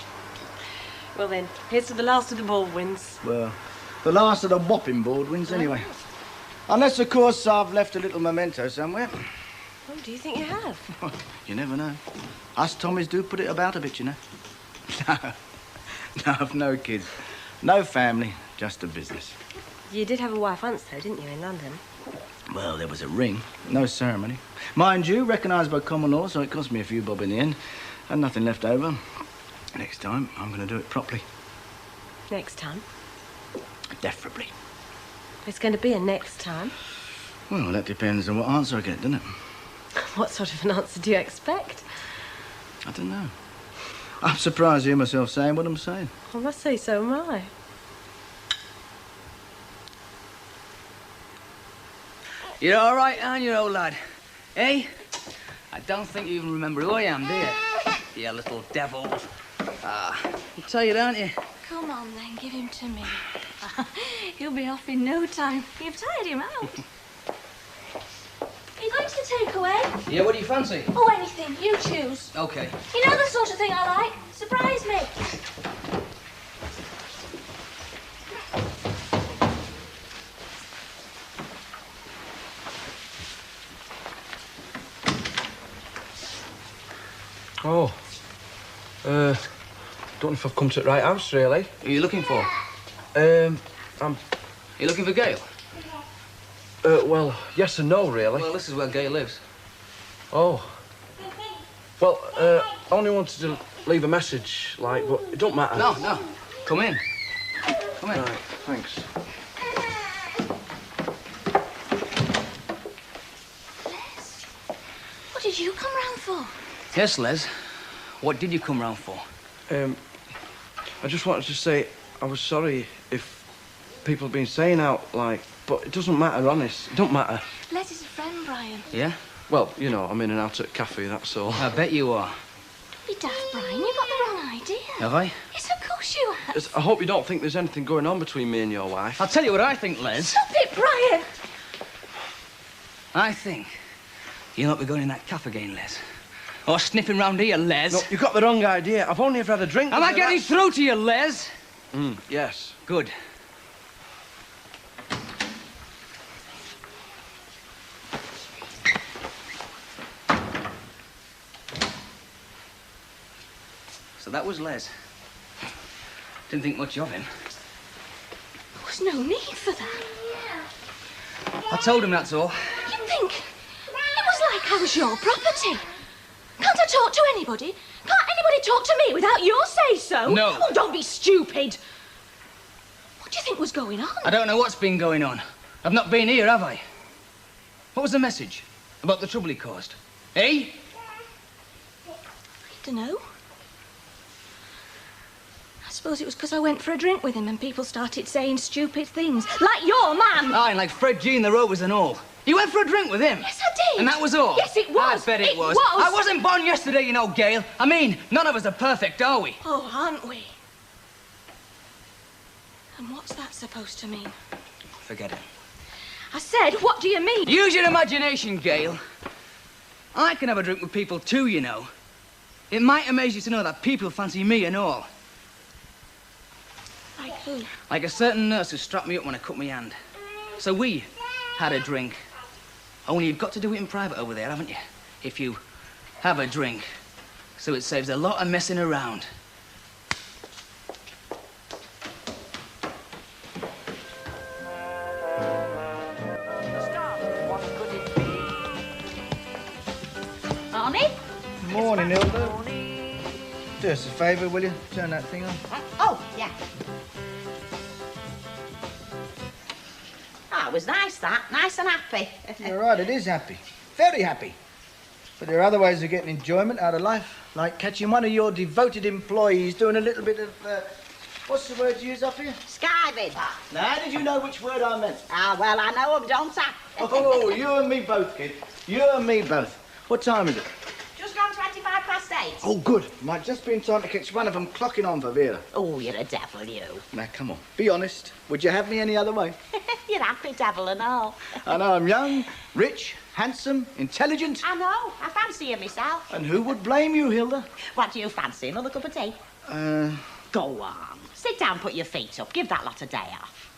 Well then, here's to the last of the Baldwins. Well, the last of the whopping Baldwins, anyway. Unless, of course, I've left a little memento somewhere. Oh, do you think you have? You never know. Us Tommies do put it about a bit, you know. No, I've no kids. No family, just a business. You did have a wife once, though, didn't you, in London? Well, there was a ring. No ceremony. Mind you, recognised by common law, so it cost me a few bob in the end. Had nothing left over. Next time, I'm going to do it properly. Next time? Definitely. It's going to be a next time. Well, that depends on what answer I get, doesn't it? What sort of an answer do you expect? I don't know. I'm surprised to hear myself saying what I'm saying. I must say, so am I. You're all right, aren't you, old lad? Eh? I don't think you even remember who I am, do you? You little devil. I'm tired, aren't you? Come on, then, give him to me. He'll be off in no time. You've tired him out. Are you going to the takeaway? Yeah, what do you fancy? Oh, anything. You choose. OK. You know the sort of thing I like. Surprise me. Oh. Don't know if I've come to the right house, really. Who are you looking for? I'm... Are you looking for Gail? Well, yes and no, really. Well, this is where Gail lives. Oh. Well, I only wanted to leave a message, like, but it don't matter. No, no. Come in. Come in. Right, thanks. Les, what did you come round for? Yes, Les. What did you come round for? I just wanted to say I was sorry if people have been saying out, like, but it doesn't matter, honest. It don't matter. Les is a friend, Brian. Yeah? Well, you know, I'm in and out at a cafe, that's all. I bet you are. You daft, Brian. You got the wrong idea. Have I? Yes, of course you have. I hope you don't think there's anything going on between me and your wife. I'll tell you what I think, Les. Stop it, Brian! I think you'll not be going in that cafe again, Les. Or sniffing round here, Les. No, you've got the wrong idea. I've only ever had a drink. Am I getting through to you, Les? Yes. Good. So that was Les. Didn't think much of him. There was no need for that. I told him, that's all. You think it was like I was your property? Can't I talk to anybody? Can't anybody talk to me without your say-so? No. Oh, don't be stupid. What do you think was going on? I don't know what's been going on. I've not been here, have I? What was the message? About the trouble he caused? Eh? I don't know. I suppose it was because I went for a drink with him and people started saying stupid things. Like your man! Aye, and like Fred G and the Rovers and all. You went for a drink with him? Yes, I did. And that was all? Yes, it was. I bet it was. was. I wasn't born yesterday, you know, Gail. I mean, none of us are perfect, are we? Oh, aren't we? And what's that supposed to mean? Forget it. I said, what do you mean? Use your imagination, Gail. I can have a drink with people too, you know. It might amaze you to know that people fancy me and all. Like who? Like a certain nurse who strapped me up when I cut my hand. So we had a drink. Only you've got to do it in private over there, haven't you? If you have a drink. So it saves a lot of messing around. Morning. Morning, Hilda. Do us a favour, will you? Turn that thing on. Oh, yeah. Oh, it was nice, that. Nice and happy. You're right, it is happy. Very happy. But there are other ways of getting enjoyment out of life, like catching one of your devoted employees doing a little bit of, what's the word you use up here? Skiving. Now, how did you know which word I meant? Ah, well, I know 'em, don't I? Oh, you and me both, kid. You and me both. What time is it? Just gone 8:25. Oh, good. Might just be in time to catch one of them clocking on for Vera. Oh, you're a devil, you. Now, come on. Be honest. Would you have me any other way? You're happy devil and all. I know I'm young, rich, handsome, intelligent. I know. I fancy you myself. And who would blame you, Hilda? What do you fancy? Another cup of tea? Go on. Sit down, put your feet up. Give that lot a day off.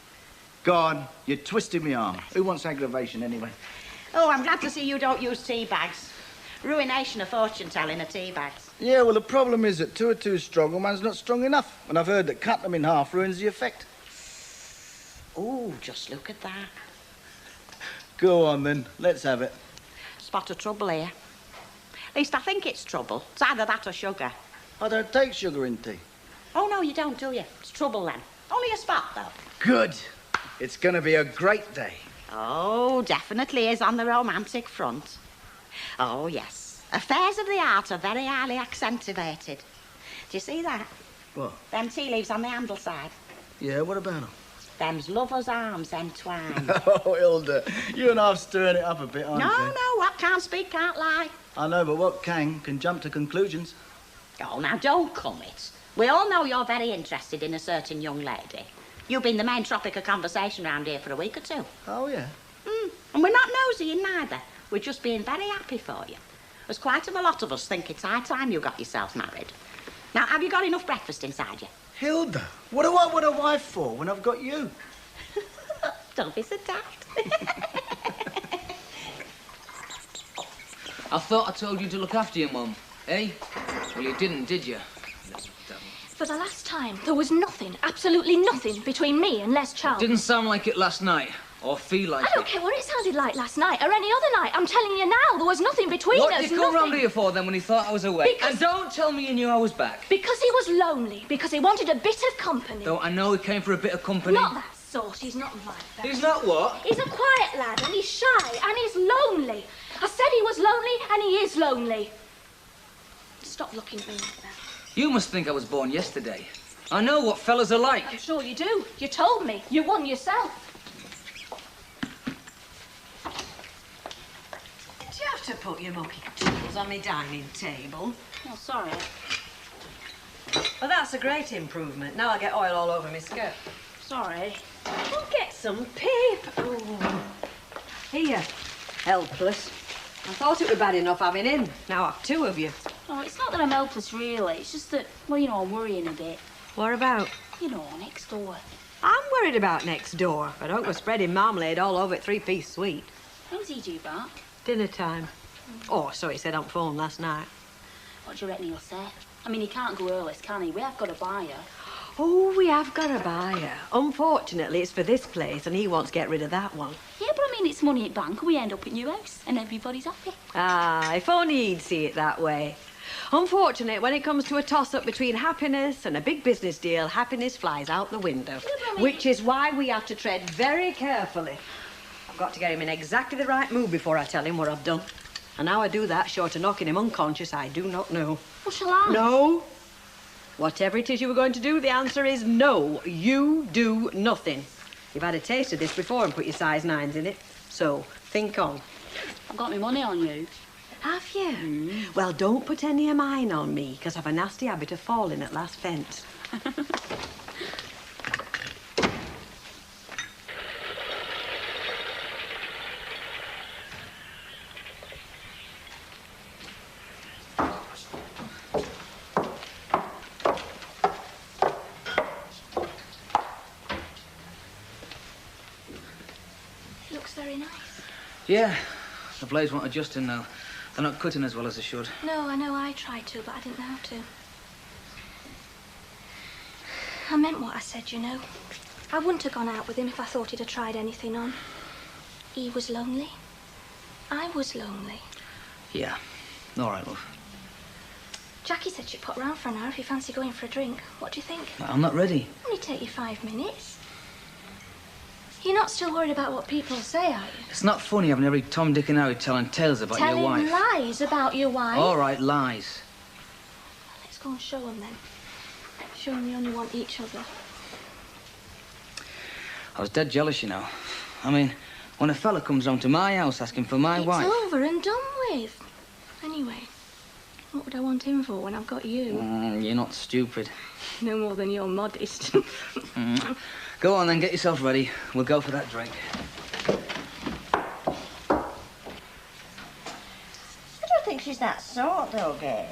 God, you twisted me arm. Who wants aggravation anyway? Oh, I'm glad to see you don't use tea bags. Ruination of fortune-telling are tea bags. Yeah, well, the problem is that two are too strong and one's not strong enough. And I've heard that cutting them in half ruins the effect. Oh, just look at that. Go on, then. Let's have it. Spot of trouble here. At least I think it's trouble. It's either that or sugar. I don't take sugar in tea. Oh, no, you don't, do you? It's trouble, then. Only a spot, though. Good. It's going to be a great day. Oh, definitely is on the romantic front. Oh, yes. Affairs of the heart are very highly accentuated. Do you see that? What? Them tea leaves on the handle side. Yeah, what about them? Them's lovers' arms entwined. Oh, Hilda, you and I've stirring it up a bit, aren't No, you? no, what can't speak can't lie. I know, but what can jump to conclusions. Oh, now, don't come it. We all know you're very interested in a certain young lady. You've been the main topic of conversation round here for a week or two. Oh, yeah? And we're not nosying neither. We're just being very happy for you. There's quite a lot of us think it's high time you got yourself married. Now, have you got enough breakfast inside you? Hilda, what do I want a wife for when I've got you? Don't be so daft. I thought I told you to look after your mum, eh? Well, you didn't, did you? For the last time, there was nothing, absolutely nothing, between me and Les Charles. Didn't sound like it last night, or feel like I don't it. care what it sounded like last night or any other night. I'm telling you now, there was nothing between us. What did you come round nothing. here for then when he thought I was away? Because- And don't tell me you knew I was back. Because he was lonely, because he wanted a bit of company. Though I know he came for a bit of company. Not that sort, he's not like that. He's not what? He's a quiet lad and he's shy and he's lonely. I said he was lonely and he is lonely. Stop looking at me like that. You must think I was born yesterday. I know what fellas are like. I'm sure you do. You told me. You won yourself. Do you have to put your mucky tools on my dining table? Oh, sorry. Well, that's a great improvement. Now I'll get oil all over my skirt. Sorry. Well, get some paper. Oh. Here. Helpless. I thought it were bad enough having him. Now I've two of you. Oh, it's not that I'm helpless, really. It's just that, well, you know, I'm worrying a bit. What about? You know, next door. I'm worried about next door. I don't go spreading marmalade all over it three-piece sweet. When's he due back? Dinner time. Oh, so he said on phone last night. What do you reckon he'll say? I mean, he can't go earless, can he? We have got a buyer. Oh, we have got a buyer. Unfortunately, it's for this place, and he wants to get rid of that one. Yeah, but I mean, it's money at bank, and we end up at new house, and everybody's happy. Ah, if only he'd see it that way. Unfortunate, when it comes to a toss-up between happiness and a big business deal, happiness flies out the window. Which is why we have to tread very carefully. I've got to get him in exactly the right mood before I tell him what I've done. And how I do that, short of knocking him unconscious, I do not know. What shall I? No. Whatever it is you were going to do, the answer is no. You do nothing. You've had a taste of this before and put your size 9s in it. So, think on. I've got my money on you. Have you? Well, don't put any of mine on me, because I've a nasty habit of falling at last fence. It looks very nice. Yeah, the blades want adjusting now. They're not cutting as well as they should. No, I know I tried to, but I didn't know how to. I meant what I said, you know. I wouldn't have gone out with him if I thought he'd have tried anything on. He was lonely. I was lonely. Yeah. All right, love. Jackie said she'd pop round for an hour if you fancy going for a drink. What do you think? I'm not ready. Only take you 5 minutes. You're not still worried about what people say, are you? It's not funny having every Tom, Dick and Harry telling tales about Telling your wife. lies about your wife. All right, lies. Let's go and show them then. Show them you only want each other. I was dead jealous, you know. I mean, when a fella comes round to my house asking for my wife... It's over and done with. Anyway, what would I want him for when I've got you? You're not stupid. No more than you're modest. Go on then, get yourself ready. We'll go for that drink. I don't think she's that sort, though, Gail.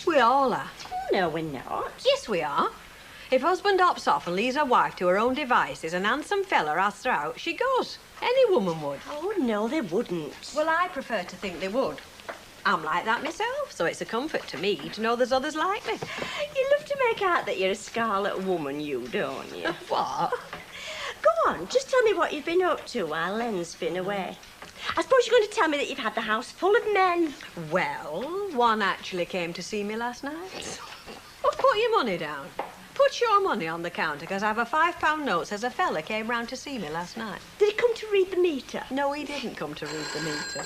We all are. No, we're not. Yes, we are. If husband hops off and leaves her wife to her own devices, an handsome fella asks her out, she goes. Any woman would. Oh, no, they wouldn't. Well, I prefer to think they would. I'm like that myself, so it's a comfort to me to know there's others like me. You love to make out that you're a scarlet woman, you, don't you? What? Go on, just tell me what you've been up to while Len's been away. I suppose you're going to tell me that you've had the house full of men. Well, one actually came to see me last night. Well, put your money down. Put your money on the counter, because I have a £5 note says a fella came round to see me last night. Did he come to read the meter? No, he didn't come to read the meter.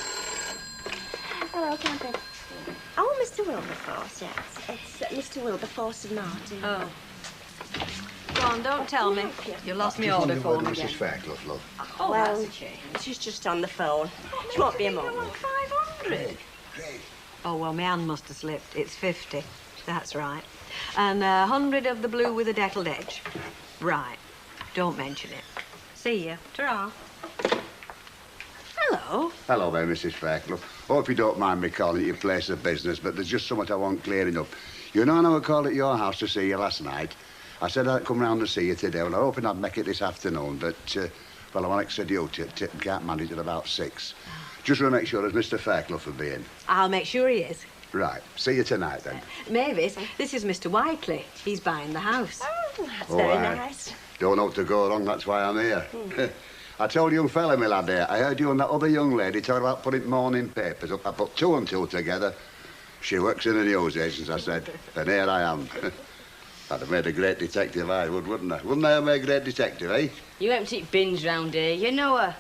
Hello, Captain. Oh, Mr. Wilberforce, yes. It's Mr. Wilberforce and Martin. Oh. Go on, don't tell me. You lost me order form again. Mrs. Fairclough, love. Oh, well, that's a shame. she's just on the phone. She won't be a moment. 500. Oh, well, my hand must have slipped. It's 50. That's right. And 100 of the blue with a deckled edge. Right. Don't mention it. See ya. Ta-ra. Hello. Hello there, Mrs. Fairclough. Hope you don't mind me calling at your place of business, but there's just something I want clearing up. You know how I called at your house to see you last night? I said I'd come round to see you today, and I'm hoping I'd make it this afternoon, but, well, I'm on extra duty at tip and can't manage at about 6. Just want to make sure there's Mr. Fairclough will be in. I'll make sure he is. Right. See you tonight, then. Mavis, this is Mr. Whiteley. He's buying the house. Oh, that's Oh, very aye. nice. Don't know what to go wrong, that's why I'm here. I told young fella, my lad, there, I heard you and that other young lady talk about putting morning papers up. I put 2 and 2 together. She works in a news agency, I said, and here I am. I'd have made a great detective, I would, wouldn't I? Wouldn't I have made a great detective, eh? You empty bins round here, you know her.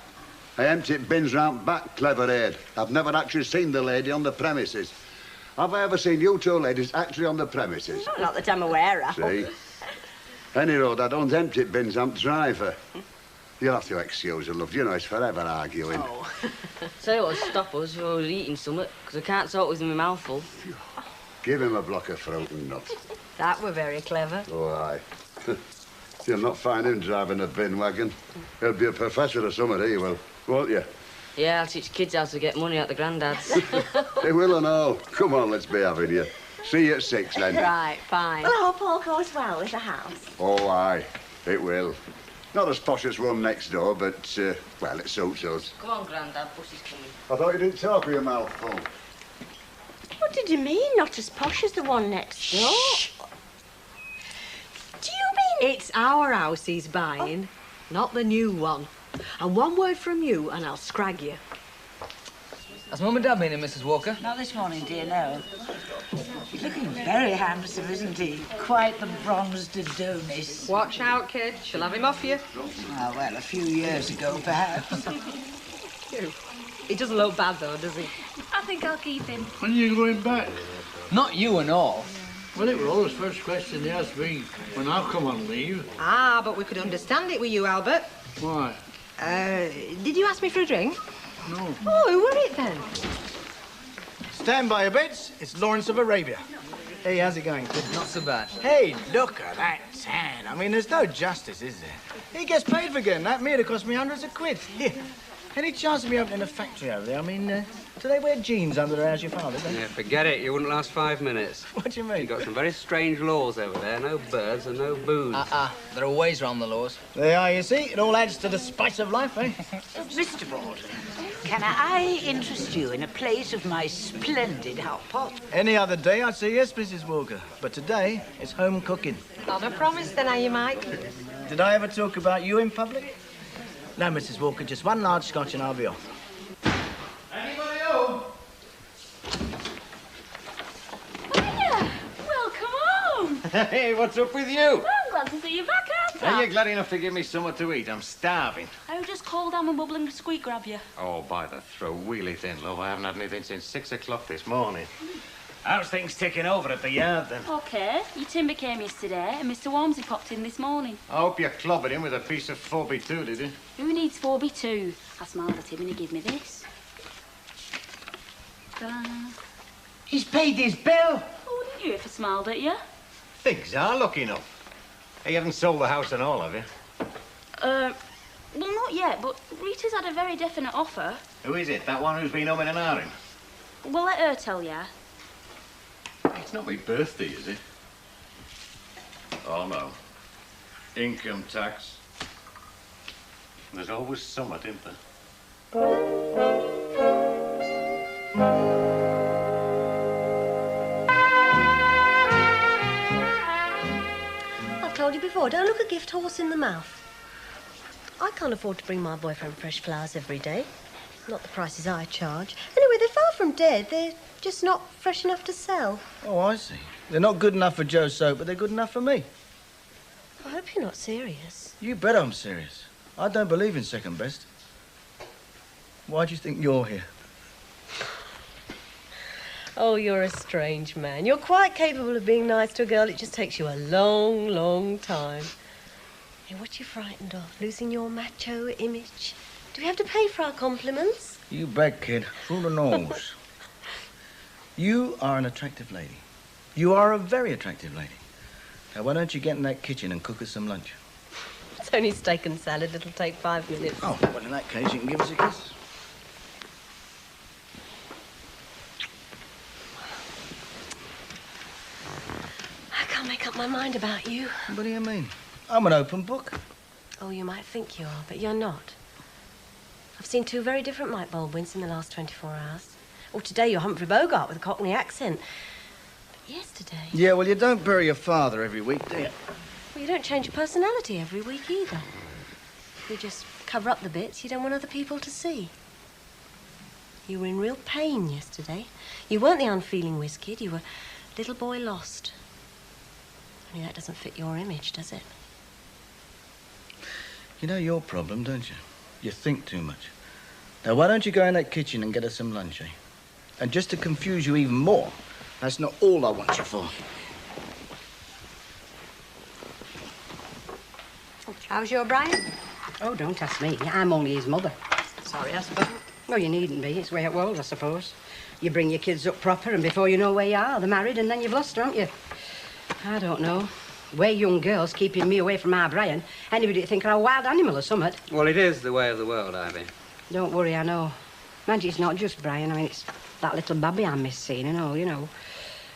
I empty bins round back, clever head. I've never actually seen the lady on the premises. Have I ever seen you two ladies actually on the premises? Not that I'm aware of. See? Any road, I don't empty bins, I'm driver. You'll have to excuse her, love. You know, it's forever arguing. Oh. Tell you what, stop us if I was eating something, because I can't talk with my mouth full. Give him a block of fruit and nuts. That were very clever. Oh, aye. You'll not find him driving a bin wagon. He'll be a professor or something, he will, won't you? Yeah, I'll teach kids how to get money out the granddads. They will and all. Come on, let's be having you. See you at 6, then. Right, fine. Well, I hope all goes well with the house. Oh, aye. It will. Not as posh as one next door, but, well, it suits us. Come on, Grandad, bus is coming. I thought you didn't talk with your mouth full. What did you mean, not as posh as the one next door? Do you mean it's our house he's buying, not the new one? And one word from you and I'll scrag you. Has Mum and Dad been in, Mrs. Walker? Not this morning, dear, no. He's looking very handsome, isn't he? Quite the bronzed Adonis. Watch out, kid. She'll have him off you. Ah, well, a few years ago, perhaps. He doesn't look bad, though, does he? I think I'll keep him. When are you going back? Not you and all. Well, it was always the first question they asked me when I come on leave. Ah, but we could understand it with you, Albert. Why? Did you ask me for a drink? No. Oh, who were it then? Stand by your bits. It's Lawrence of Arabia. Hey, how's it going, kid? Not so bad. Hey, look at that tan. I mean, there's no justice, is there? He gets paid for getting that. Me, it'd cost me hundreds of quid. Here. Any chance of me opening a factory over there? I mean, do they wear jeans under there as your father? Yeah, forget it. You wouldn't last 5 minutes. What do you mean? You've got some very strange laws over there. No birds and no booze. There are ways round the laws. They are, you see. It all adds to the spice of life, eh? Mr. Borden, can I interest you in a plate of my splendid hot pot? Any other day, I'd say yes, Mrs. Walker. But today, it's home cooking. Not a promise, then, are you, Mike? Did I ever talk about you in public? No, Mrs. Walker, just one large scotch and I'll be off. Anybody home? Hiya! Welcome home! Hey, what's up with you? Well, I'm glad to see you back, aren't I? Are you glad enough to give me something to eat? I'm starving. I just called down and bubbling squeak grab you. Oh, by the throat, wheel it in, love. I haven't had anything since 6 o'clock this morning. How's things ticking over at the yard, then? OK, your timber came yesterday and Mr. Walmsley popped in this morning. I hope you clobbered him with a piece of 4x2, did you? Who needs 4x2? I smiled at him and he gave me this. Ta-da. He's paid his bill. Oh, didn't you if I smiled at you? Things are looking up. You haven't sold the house and all, have you? Well, not yet, but Rita's had a very definite offer. Who is it? That one who's been umming and ahhing? Well, let her tell ya. It's not my birthday, is it? Oh, no. Income tax. There's always something, isn't there? I've told you before, don't look a gift horse in the mouth. I can't afford to bring my boyfriend fresh flowers every day. Not the prices I charge. Anyway, they're far from dead. They're just not fresh enough to sell. Oh, I see. They're not good enough for Joe Soap, but they're good enough for me. I hope you're not serious. You bet I'm serious. I don't believe in second best. Why do you think you're here? Oh, you're a strange man. You're quite capable of being nice to a girl. It just takes you a long, long time. Hey, what are you frightened of? Losing your macho image? Do we have to pay for our compliments? You bet, kid. Through the nose. You are an attractive lady. You are a very attractive lady. Now, why don't you get in that kitchen and cook us some lunch? It's only steak and salad. It'll take 5 minutes. Oh, well, in that case, you can give us a kiss. I can't make up my mind about you. What do you mean? I'm an open book. Oh, you might think you are, but you're not. I've seen 2 very different Mike Baldwins in the last 24 hours. Oh, today you're Humphrey Bogart with a Cockney accent. But yesterday... Yeah, well, you don't bury your father every week, do you? Well, you don't change your personality every week either. You just cover up the bits you don't want other people to see. You were in real pain yesterday. You weren't the unfeeling whiz kid. You were little boy lost. Only that doesn't fit your image, does it? You know your problem, don't you? You think too much. Now, why don't you go in that kitchen and get us some lunch, eh? And just to confuse you even more, that's not all I want you for. How's your Brian? Oh, don't ask me. I'm only his mother. Sorry, I suppose. Well, you needn't be. It's the way it was, I suppose. You bring your kids up proper, and before you know where you are, they're married, and then you've lost her, haven't you? I don't know. We're young girls keeping me away from our Brian. Anybody'd think I'm a wild animal or something. Well, it is the way of the world, Ivy. Don't worry, I know. Mind you, it's not just Brian. I mean, it's that little babby I miss seeing and all, you know.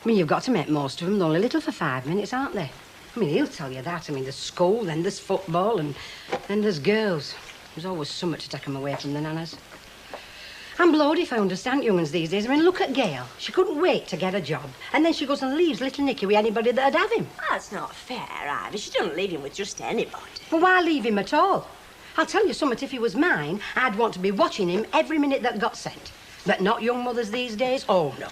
I mean, you've got to make most of them. They're only little for 5 minutes, aren't they? I mean, he'll tell you that. I mean, there's school, then there's football, and then there's girls. There's always something to take them away from the nanas. I'm blowed if I understand young uns these days. I mean, look at Gail. She couldn't wait to get a job. And then she goes and leaves little Nicky with anybody that'd have him. That's not fair, Ivy. She don't leave him with just anybody. Well, why leave him at all? I'll tell you something, if he was mine, I'd want to be watching him every minute that got sent. But not young mothers these days. Oh, no.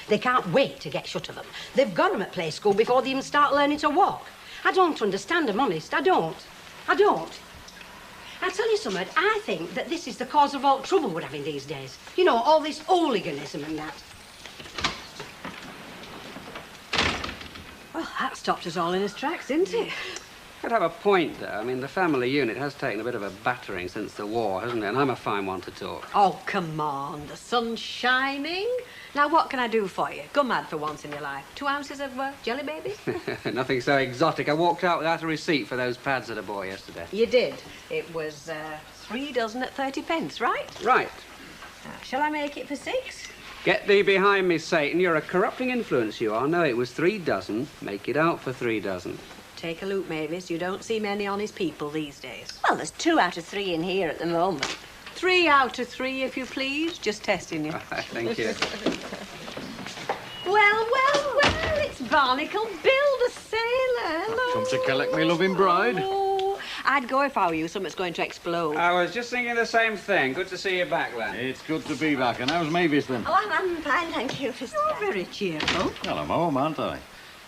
They can't wait to get shut of them. They've got them at play school before they even start learning to walk. I don't understand them, honest. I don't. I don't. I'll tell you something, I think that this is the cause of all trouble we're having these days. You know, all this hooliganism and that. Well, that stopped us all in its tracks, didn't it? Could have a point, though. I mean, the family unit has taken a bit of a battering since the war, hasn't it? And I'm a fine one to talk. Oh, come on. The sun's shining. Now, what can I do for you? Go mad for once in your life. 2 ounces of jelly babies? Nothing so exotic. I walked out without a receipt for those pads that I bought yesterday. You did. It was 3 dozen at 30 pence, right? Right. Shall I make it for 6? Get thee behind me, Satan. You're a corrupting influence, you are. No, it was 3 dozen. Make it out for 3 dozen. Take a look, Mavis. You don't see many honest people these days. Well, there's 2 out of 3 in here at the moment. 3 out of 3, if you please. Just testing you. Thank you. Well, it's Barnacle Bill, the sailor. Hello. Come to collect me loving bride. Oh, I'd go if I were you. Something's going to explode. I was just thinking the same thing. Good to see you back, Len. It's good to be back. And how's Mavis, then? Oh, I'm fine, thank you, Mr. You're very cheerful. Well, I'm home, aren't I?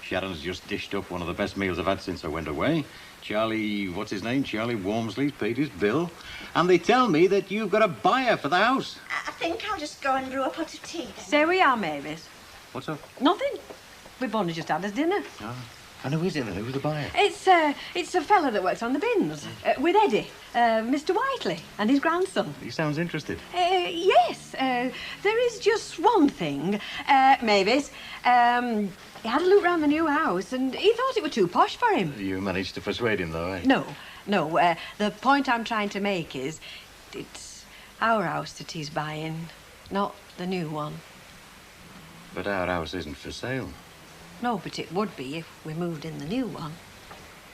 Sharon's just dished up one of the best meals I've had since I went away. Charlie, what's his name? Charlie Wormsley's paid his bill. And they tell me that you've got a buyer for the house. I think I'll just go and brew a pot of tea then. So we are, Mavis. What's up? Nothing. We've only just had us dinner. Oh. And who is it then? Who's the buyer? It's a fella that works on the bins with Eddie, Mr. Whiteley, and his grandson. He sounds interested. Yes. There is just one thing, Mavis. He had a look round the new house, and he thought it were too posh for him. You managed to persuade him, though, eh? No. The point I'm trying to make is it's our house that he's buying, not the new one. But our house isn't for sale. No, but it would be if we moved in the new one.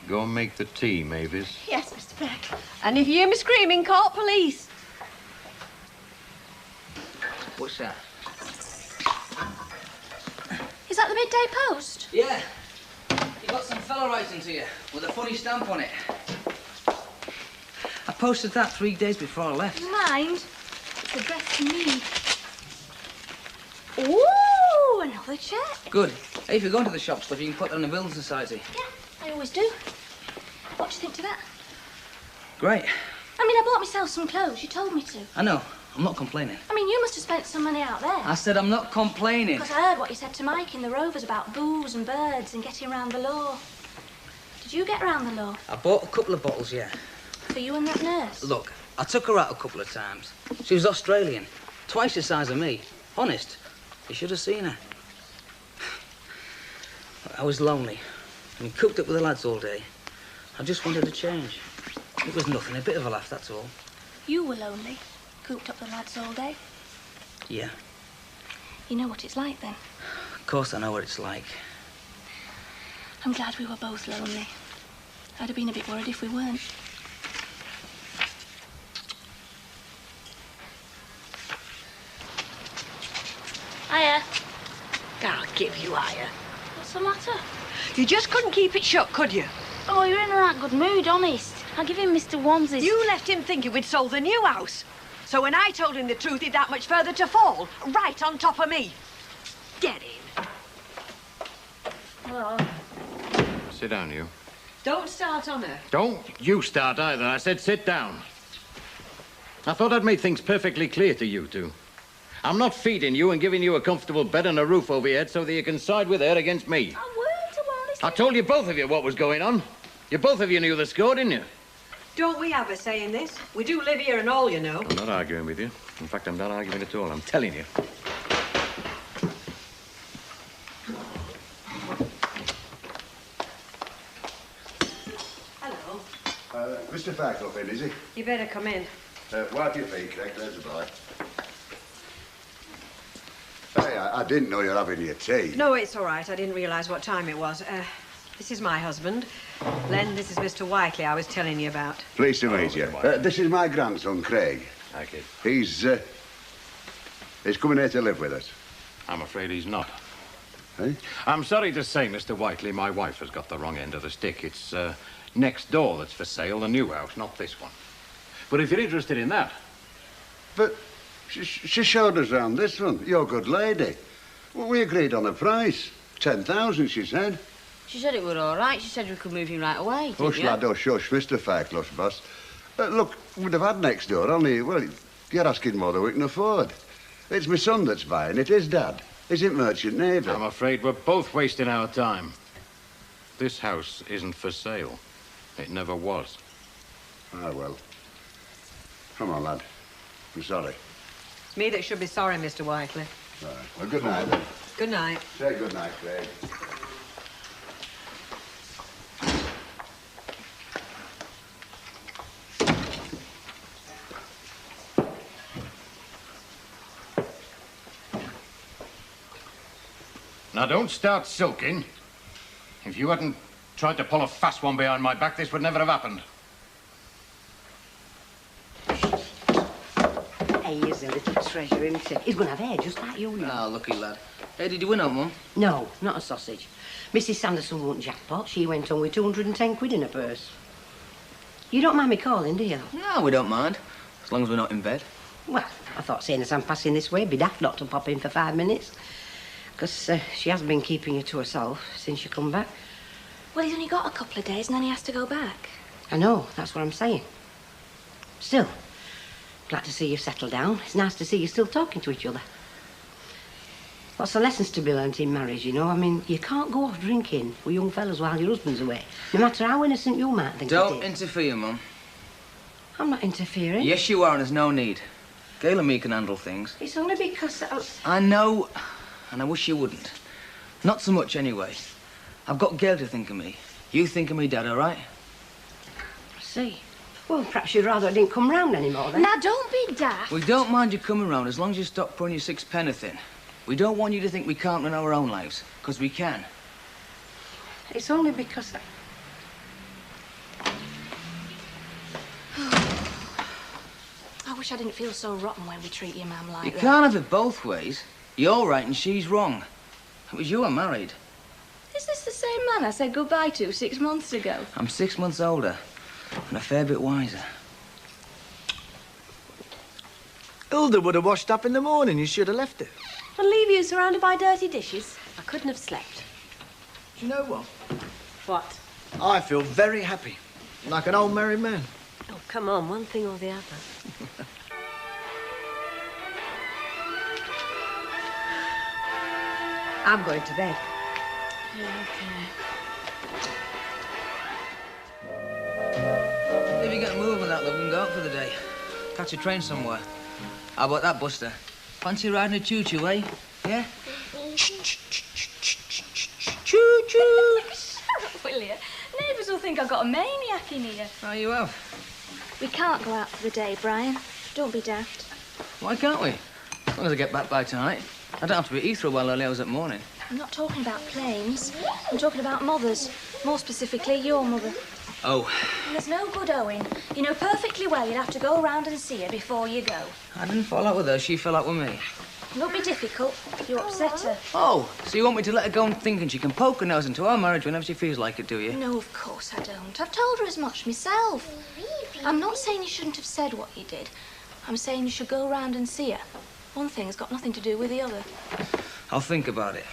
Go and make the tea, Mavis. Yes, Mr. Black. And if you hear me screaming, call police. What's that? Is that the Midday Post? Yeah. You got some fella writing to you with a funny stamp on it. I posted that 3 days before I left. Mind? It's addressed to me. Ooh, another check. Good. Hey, if you're going to the shop stuff, you can put that in the Building Society. I always do. What do you think to that? Great. I mean, I bought myself some clothes. You told me to. I know. I'm not complaining. I mean, you must have spent some money out there. I said I'm not complaining. Because I heard what you said to Mike in the Rovers about booze and birds and getting round the law. Did you get round the law? I bought a couple of bottles, yeah. For you and that nurse? Look, I took her out a couple of times. She was Australian. Twice the size of me. Honest. You should have seen her. I was lonely. I mean, cooped up with the lads all day. I just wanted a change. It was nothing, a bit of a laugh, that's all. You were lonely, cooped up the lads all day. Yeah. You know what it's like then? Of course I know what it's like. I'm glad we were both lonely. I'd have been a bit worried if we weren't. Hiya. I'll give you higher. What's the matter? You just couldn't keep it shut, could you? Oh, you're in a right good mood, honest. I'll give him Mr. Wamsley's. You left him thinking we'd sold the new house. So when I told him the truth, he'd that much further to fall. Right on top of me. Get in. Hello. Sit down, you. Don't start on her. Don't you start either. I said sit down. I thought I'd made things perfectly clear to you two. I'm not feeding you and giving you a comfortable bed and a roof over your head so that you can side with her against me. I told you both of you what was going on. You both of you knew the score, didn't you? Don't we have a say in this? We do live here and all, you know. I'm not arguing with you. In fact, I'm not arguing at all. I'm telling you. Hello. Mr. Fairclough in, is he? You better come in. Wipe your feet, Craig. There's the boy. Hey, I didn't know you were having your tea. No, it's all right. I didn't realise what time it was. This is my husband. Len, this is Mr. Whiteley I was telling you about. Pleased to meet you. This is my grandson, Craig. Thank you. He's coming here to live with us. I'm afraid he's not. Eh? I'm sorry to say, Mr. Whiteley, my wife has got the wrong end of the stick. It's next door that's for sale, the new house, not this one. But if you're interested in that... But she showed us round this one. You're a good lady. Well, we agreed on a price. 10,000, she said. She said it were all right. She said we could move him right away. Hush, lad, hush, hush, Mr. Fairclough's boss. Look, we'd have had next door, only, well, you're asking more than we can afford. It's my son that's buying it, his dad. He's in Merchant Navy. I'm afraid we're both wasting our time. This house isn't for sale. It never was. Ah, well. Come on, lad. I'm sorry. It's me that should be sorry, Mr. Whiteley. Right. Well, good night, then. Good night. Say good night, Craig. Now, don't start sulking. If you hadn't tried to pull a fast one behind my back, this would never have happened. Hey, he's a little treasure, isn't he? He's going to have hair just like you, you know. Ah, lucky lad. Hey, did you win on, Mum? No, not a sausage. Mrs. Sanderson won jackpot. She went on with 210 quid in her purse. You don't mind me calling, do you? No, we don't mind. As long as we're not in bed. Well, I thought seeing as I'm passing this way, it'd be daft not to pop in for 5 minutes. Because she has been keeping you to herself since you come back. Well, he's only got a couple of days and then he has to go back. I know, that's what I'm saying. Still, glad to see you've settled down. It's nice to see you still talking to each other. Lots of lessons to be learnt in marriage, you know. I mean, you can't go off drinking with young fellas while your husband's away, no matter how innocent you might think Don't it is. interfere, Mum. I'm not interfering. Yes, you are, and there's no need. Gail and me can handle things. It's only because I know, and I wish you wouldn't. Not so much, anyway. I've got Gail to think of me. You think of me, Dad, all right? I see. Well, perhaps you'd rather I didn't come round anymore, then. Now, don't be daft. We don't mind you coming round as long as you stop putting your sixpenneth in. We don't want you to think we can't run our own lives, because we can. It's only because I wish I didn't feel so rotten when we treat your mum like You that. can't have it both ways. You're right and she's wrong. It was you I married. Is this the same man I said goodbye to 6 months ago? I'm 6 months older and a fair bit wiser. Hilda would have washed up in the morning. You should have left it. And leave you surrounded by dirty dishes? I couldn't have slept. Do you know what? What? I feel very happy. Like an old married man. Oh, come on, one thing or the other. I'm going to bed. If you get moving that, love, and go out for the day. Catch a train somewhere. How about that, Buster? Fancy riding a choo-choo, eh? Yeah? Choo-choo! Will you? Neighbours will think I've got a maniac in here. Oh, you have? We can't go out for the day, Brian. Don't be daft. Why can't we? As long as I get back by tonight. I don't have to be at Heathrow while early hours at morning. I'm not talking about planes. I'm talking about mothers. More specifically, your mother. Oh, And there's no good, Owen. You know perfectly well you'd have to go around and see her before you go. I didn't fall out with her. She fell out with me. Don't be difficult. You upset her. Oh, so you want me to let her go on thinking she can poke her nose into our marriage whenever she feels like it, do you? No, of course I don't. I've told her as much myself. I'm not saying you shouldn't have said what you did. I'm saying you should go around and see her. One thing's got nothing to do with the other. I'll think about it.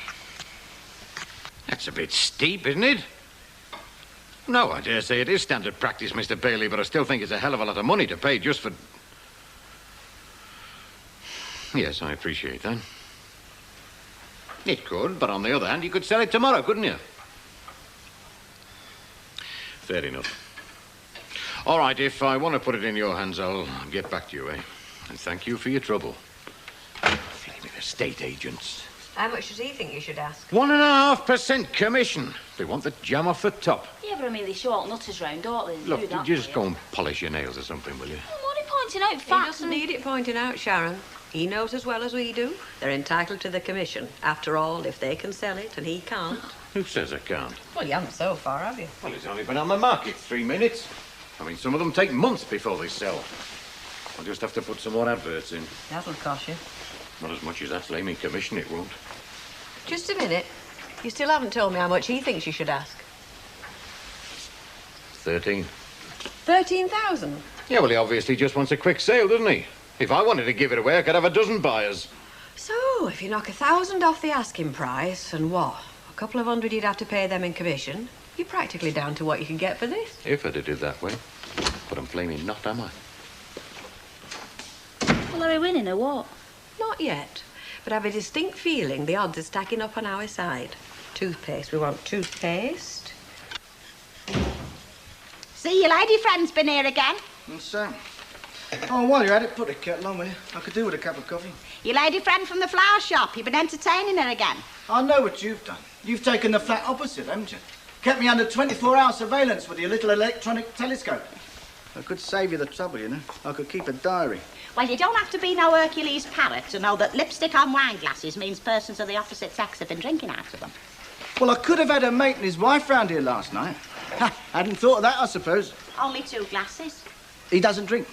That's a bit steep, isn't it? No, I dare say it is standard practice, Mr. Bailey, but I still think it's a hell of a lot of money to pay just for... Yes, I appreciate that. It could, but on the other hand, you could sell it tomorrow, couldn't you? Fair enough. All right, if I want to put it in your hands, I'll get back to you, eh? And thank you for your trouble. Flaming estate agents. How much does he think you should ask? 1.5% commission. They want the jam off the top. Yeah, but I mean, they show all nutters round, don't they? Look, Do that just for you. go and polish your nails or something, will you? What are you pointing out? He Facts doesn't and... need it pointing out, Sharon. He knows as well as we do. They're entitled to the commission. After all, if they can sell it and he can't. Who says I can't? Well, you haven't so far, have you? Well, it's only been on the market 3 minutes. I mean, some of them take months before they sell. I'll just have to put some more adverts in. That'll cost you. Not as much as that flaming commission, it won't. Just a minute. You still haven't told me how much he thinks you should ask. 13. 13,000? Yeah, well, he obviously just wants a quick sale, doesn't he? If I wanted to give it away, I could have a dozen buyers. So, if you knock 1,000 off the asking price, and what? A couple of hundred you'd have to pay them in commission, you're practically down to what you can get for this. If I'd have did that way. But I'm flaming not, am I? Well, are we winning or what? Not yet. But I have a distinct feeling the odds are stacking up on our side. Toothpaste. We want toothpaste. See, your lady friend's been here again. And Sam. Oh, while you're at it, put a kettle on, will you? I could do with a cup of coffee. Your lady friend from the flower shop. You've been entertaining her again. I know what you've done. You've taken the flat opposite, haven't you? Kept me under 24-hour surveillance with your little electronic telescope. I could save you the trouble, you know. I could keep a diary. Well, you don't have to be no Hercules parrot to know that lipstick on wine glasses means persons of the opposite sex have been drinking out of them. Well, I could have had a mate and his wife round here last night. Ha, hadn't thought of that, I suppose. Only 2 glasses. He doesn't drink.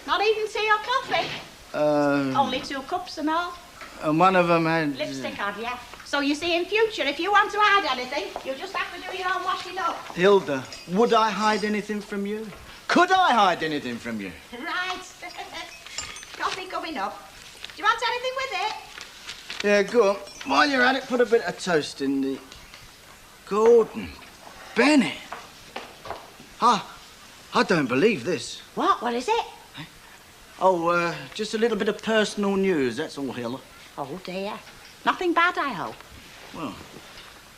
Not even tea or coffee. Only 2 cups and all. And one of them had... Lipstick on, yeah. So you see, in future, if you want to hide anything, you'll just have to do your own washing up. Hilda, would I hide anything from you? Could I hide anything from you? Right. Coffee coming up. Do you want anything with it? Yeah, go on. While you're at it, put a bit of toast in the... Gordon Bennett. I don't believe this. What? What is it? Oh, just a little bit of personal news, that's all, Hilda. Oh, dear. Nothing bad, I hope. Well,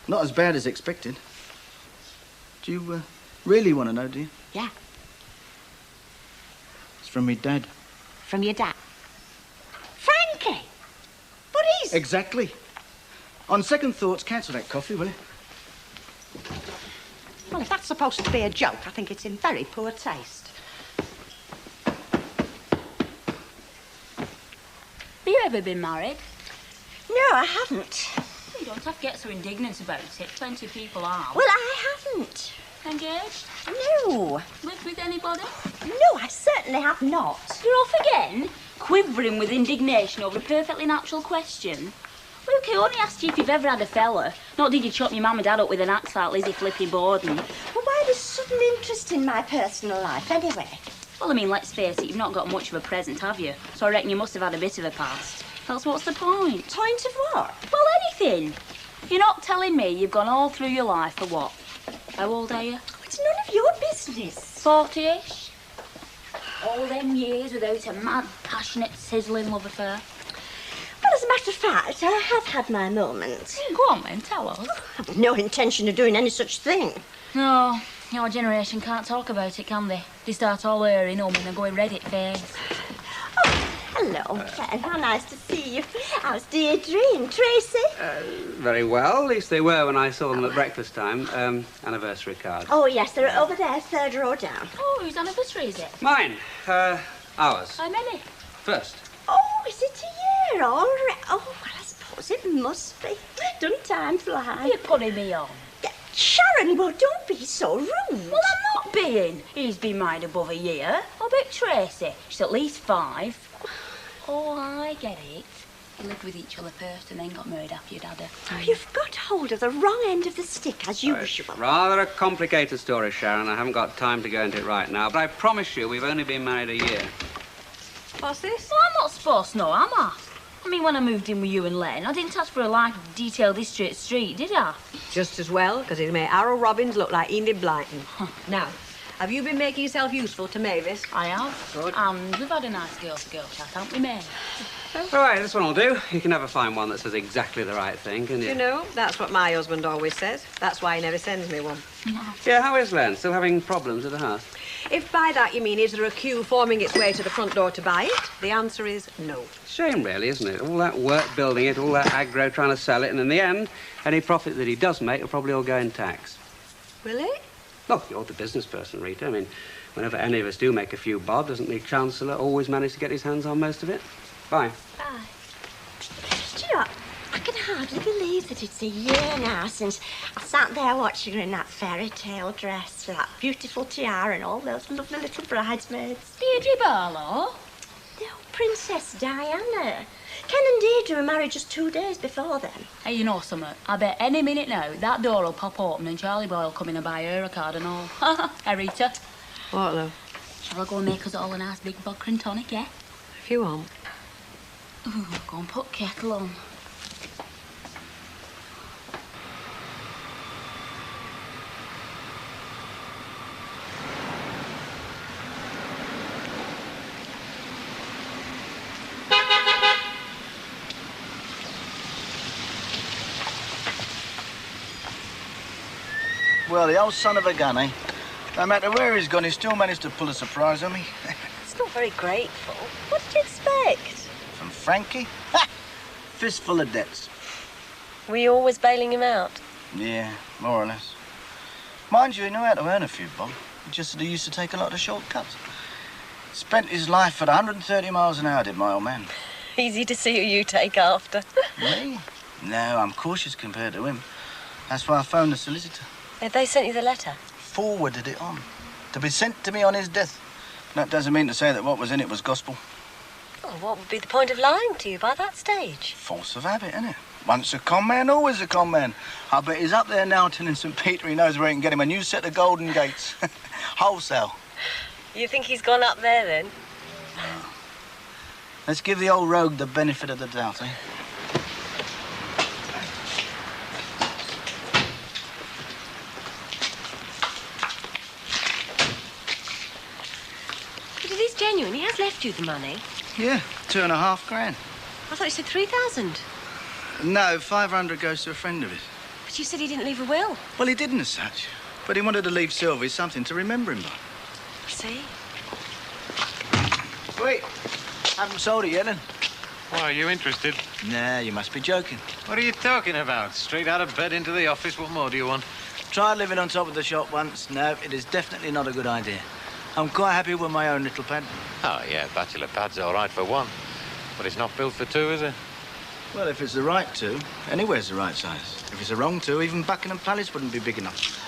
not as bad as expected. Do you really want to know, do you? Yeah. It's from me dad. From your dad? Frankie! But he's... Exactly. On second thoughts, cancel that coffee, will you? Well, if that's supposed to be a joke, I think it's in very poor taste. Have you ever been married? No, I haven't. You don't have to get so indignant about it. Plenty of people are. Well, I haven't. Engaged? No. Lived with anybody? No, I certainly have not. You're off again? Quivering with indignation over a perfectly natural question. Luke, I only asked you if you've ever had a fella. Not did you chop your mum and dad up with an axe like Lizzie Flippy Borden. Well, why this sudden interest in my personal life, anyway? Well, I mean, let's face it, you've not got much of a present, have you? So I reckon you must have had a bit of a past. Else what's the point? Point of what? Well, anything. You're not telling me you've gone all through your life for what? How old are you? It's none of your business. 40-ish? All them years without a mad, passionate, sizzling love affair? Well, as a matter of fact, I have had my moments. Go on then, tell us. I've no intention of doing any such thing. No, your generation can't talk about it, can they? They start all airing home and they're going red at face. Hello, Ken. How nice to see you. How's Deirdre and Tracy? Very well. At least they were when I saw them at breakfast time. Anniversary cards. Oh, yes, they're over there, third row down. Oh, whose anniversary is it? Mine. Ours. How many? First. Oh, is it a year already? Oh, well, I suppose it must be. Doesn't time fly? You're putting me on. Sharon, well, don't be so rude. Well, I'm not being. He's been married above a year. I bet Tracy. She's at least 5. Oh, I get it. You lived with each other first and then got married after your dad. Oh, you've got hold of the wrong end of the stick, as usual. Rather a complicated story, Sharon. I haven't got time to go into it right now, but I promise you we've only been married a year. What's this? Well, I'm not supposed to know, am I? I mean, when I moved in with you and Len, I didn't ask for a life detailed history at street, did I? Just as well, because it made Harold Robbins look like Enid Blyton. Now, have you been making yourself useful to Mavis? I have. Good. And we've had a nice girl-to-girl chat, haven't we, May? All right, this one will do. You can never find one that says exactly the right thing, can you? You know, that's what my husband always says. That's why he never sends me one. Yeah, how is Len? Still having problems at the house? If by that you mean is there a queue forming its way to the front door to buy it, the answer is no. Shame, really, isn't it? All that work building it, all that aggro trying to sell it, and in the end, any profit that he does make will probably all go in tax. Will it? Look, you're the business person, Rita. I mean, whenever any of us do make a few bob, doesn't the Chancellor always manage to get his hands on most of it? Bye. Bye. Do you know, I can hardly believe that it's a year now since I sat there watching her in that fairy tale dress with that beautiful tiara and all those lovely little bridesmaids. Deirdre Barlow? No, Princess Diana. Ken and Deirdre were married just 2 days before then. Hey, you know something? I bet any minute now that door will pop open and Charlie Boy will come in and buy her a card and all. Hey, Rita. What, love? Shall I go and make us all a nice big vodka and tonic, yeah? If you want. Ooh, go and put kettle on. Well, the old son of a gun, eh? No matter where he's gone, he still managed to pull a surprise on me. It's not very grateful. What did you expect? From Frankie? Ha! Fistful of debts. Were you always bailing him out? Yeah, more or less. Mind you, he knew how to earn a few bob. Just that he used to take a lot of shortcuts. Spent his life at 130 miles an hour, did my old man. Easy to see who you take after. Me? No, I'm cautious compared to him. That's why I phoned the solicitor. Have they sent you the letter? Forwarded it on. To be sent to me on his death. That doesn't mean to say that what was in it was gospel. Oh, what would be the point of lying to you by that stage? Force of habit, isn't it? Once a con man, always a con man. I bet he's up there now telling St. Peter he knows where he can get him a new set of golden gates. Wholesale. You think he's gone up there, then? Let's give the old rogue the benefit of the doubt, eh? But it is genuine. He has left you the money. Yeah, 2.5 grand. I thought you said 3,000. No, 500 goes to a friend of his. But you said he didn't leave a will. Well, he didn't as such. But he wanted to leave Sylvie something to remember him by. See? Wait, haven't sold it yet, then? Why, are you interested? Nah, you must be joking. What are you talking about? Straight out of bed into the office. What more do you want? Tried living on top of the shop once. No, it is definitely not a good idea. I'm quite happy with my own little pad. Oh, yeah, bachelor pad's all right for one. But it's not built for two, is it? Well, if it's the right two, anywhere's the right size. If it's the wrong two, even Buckingham Palace wouldn't be big enough.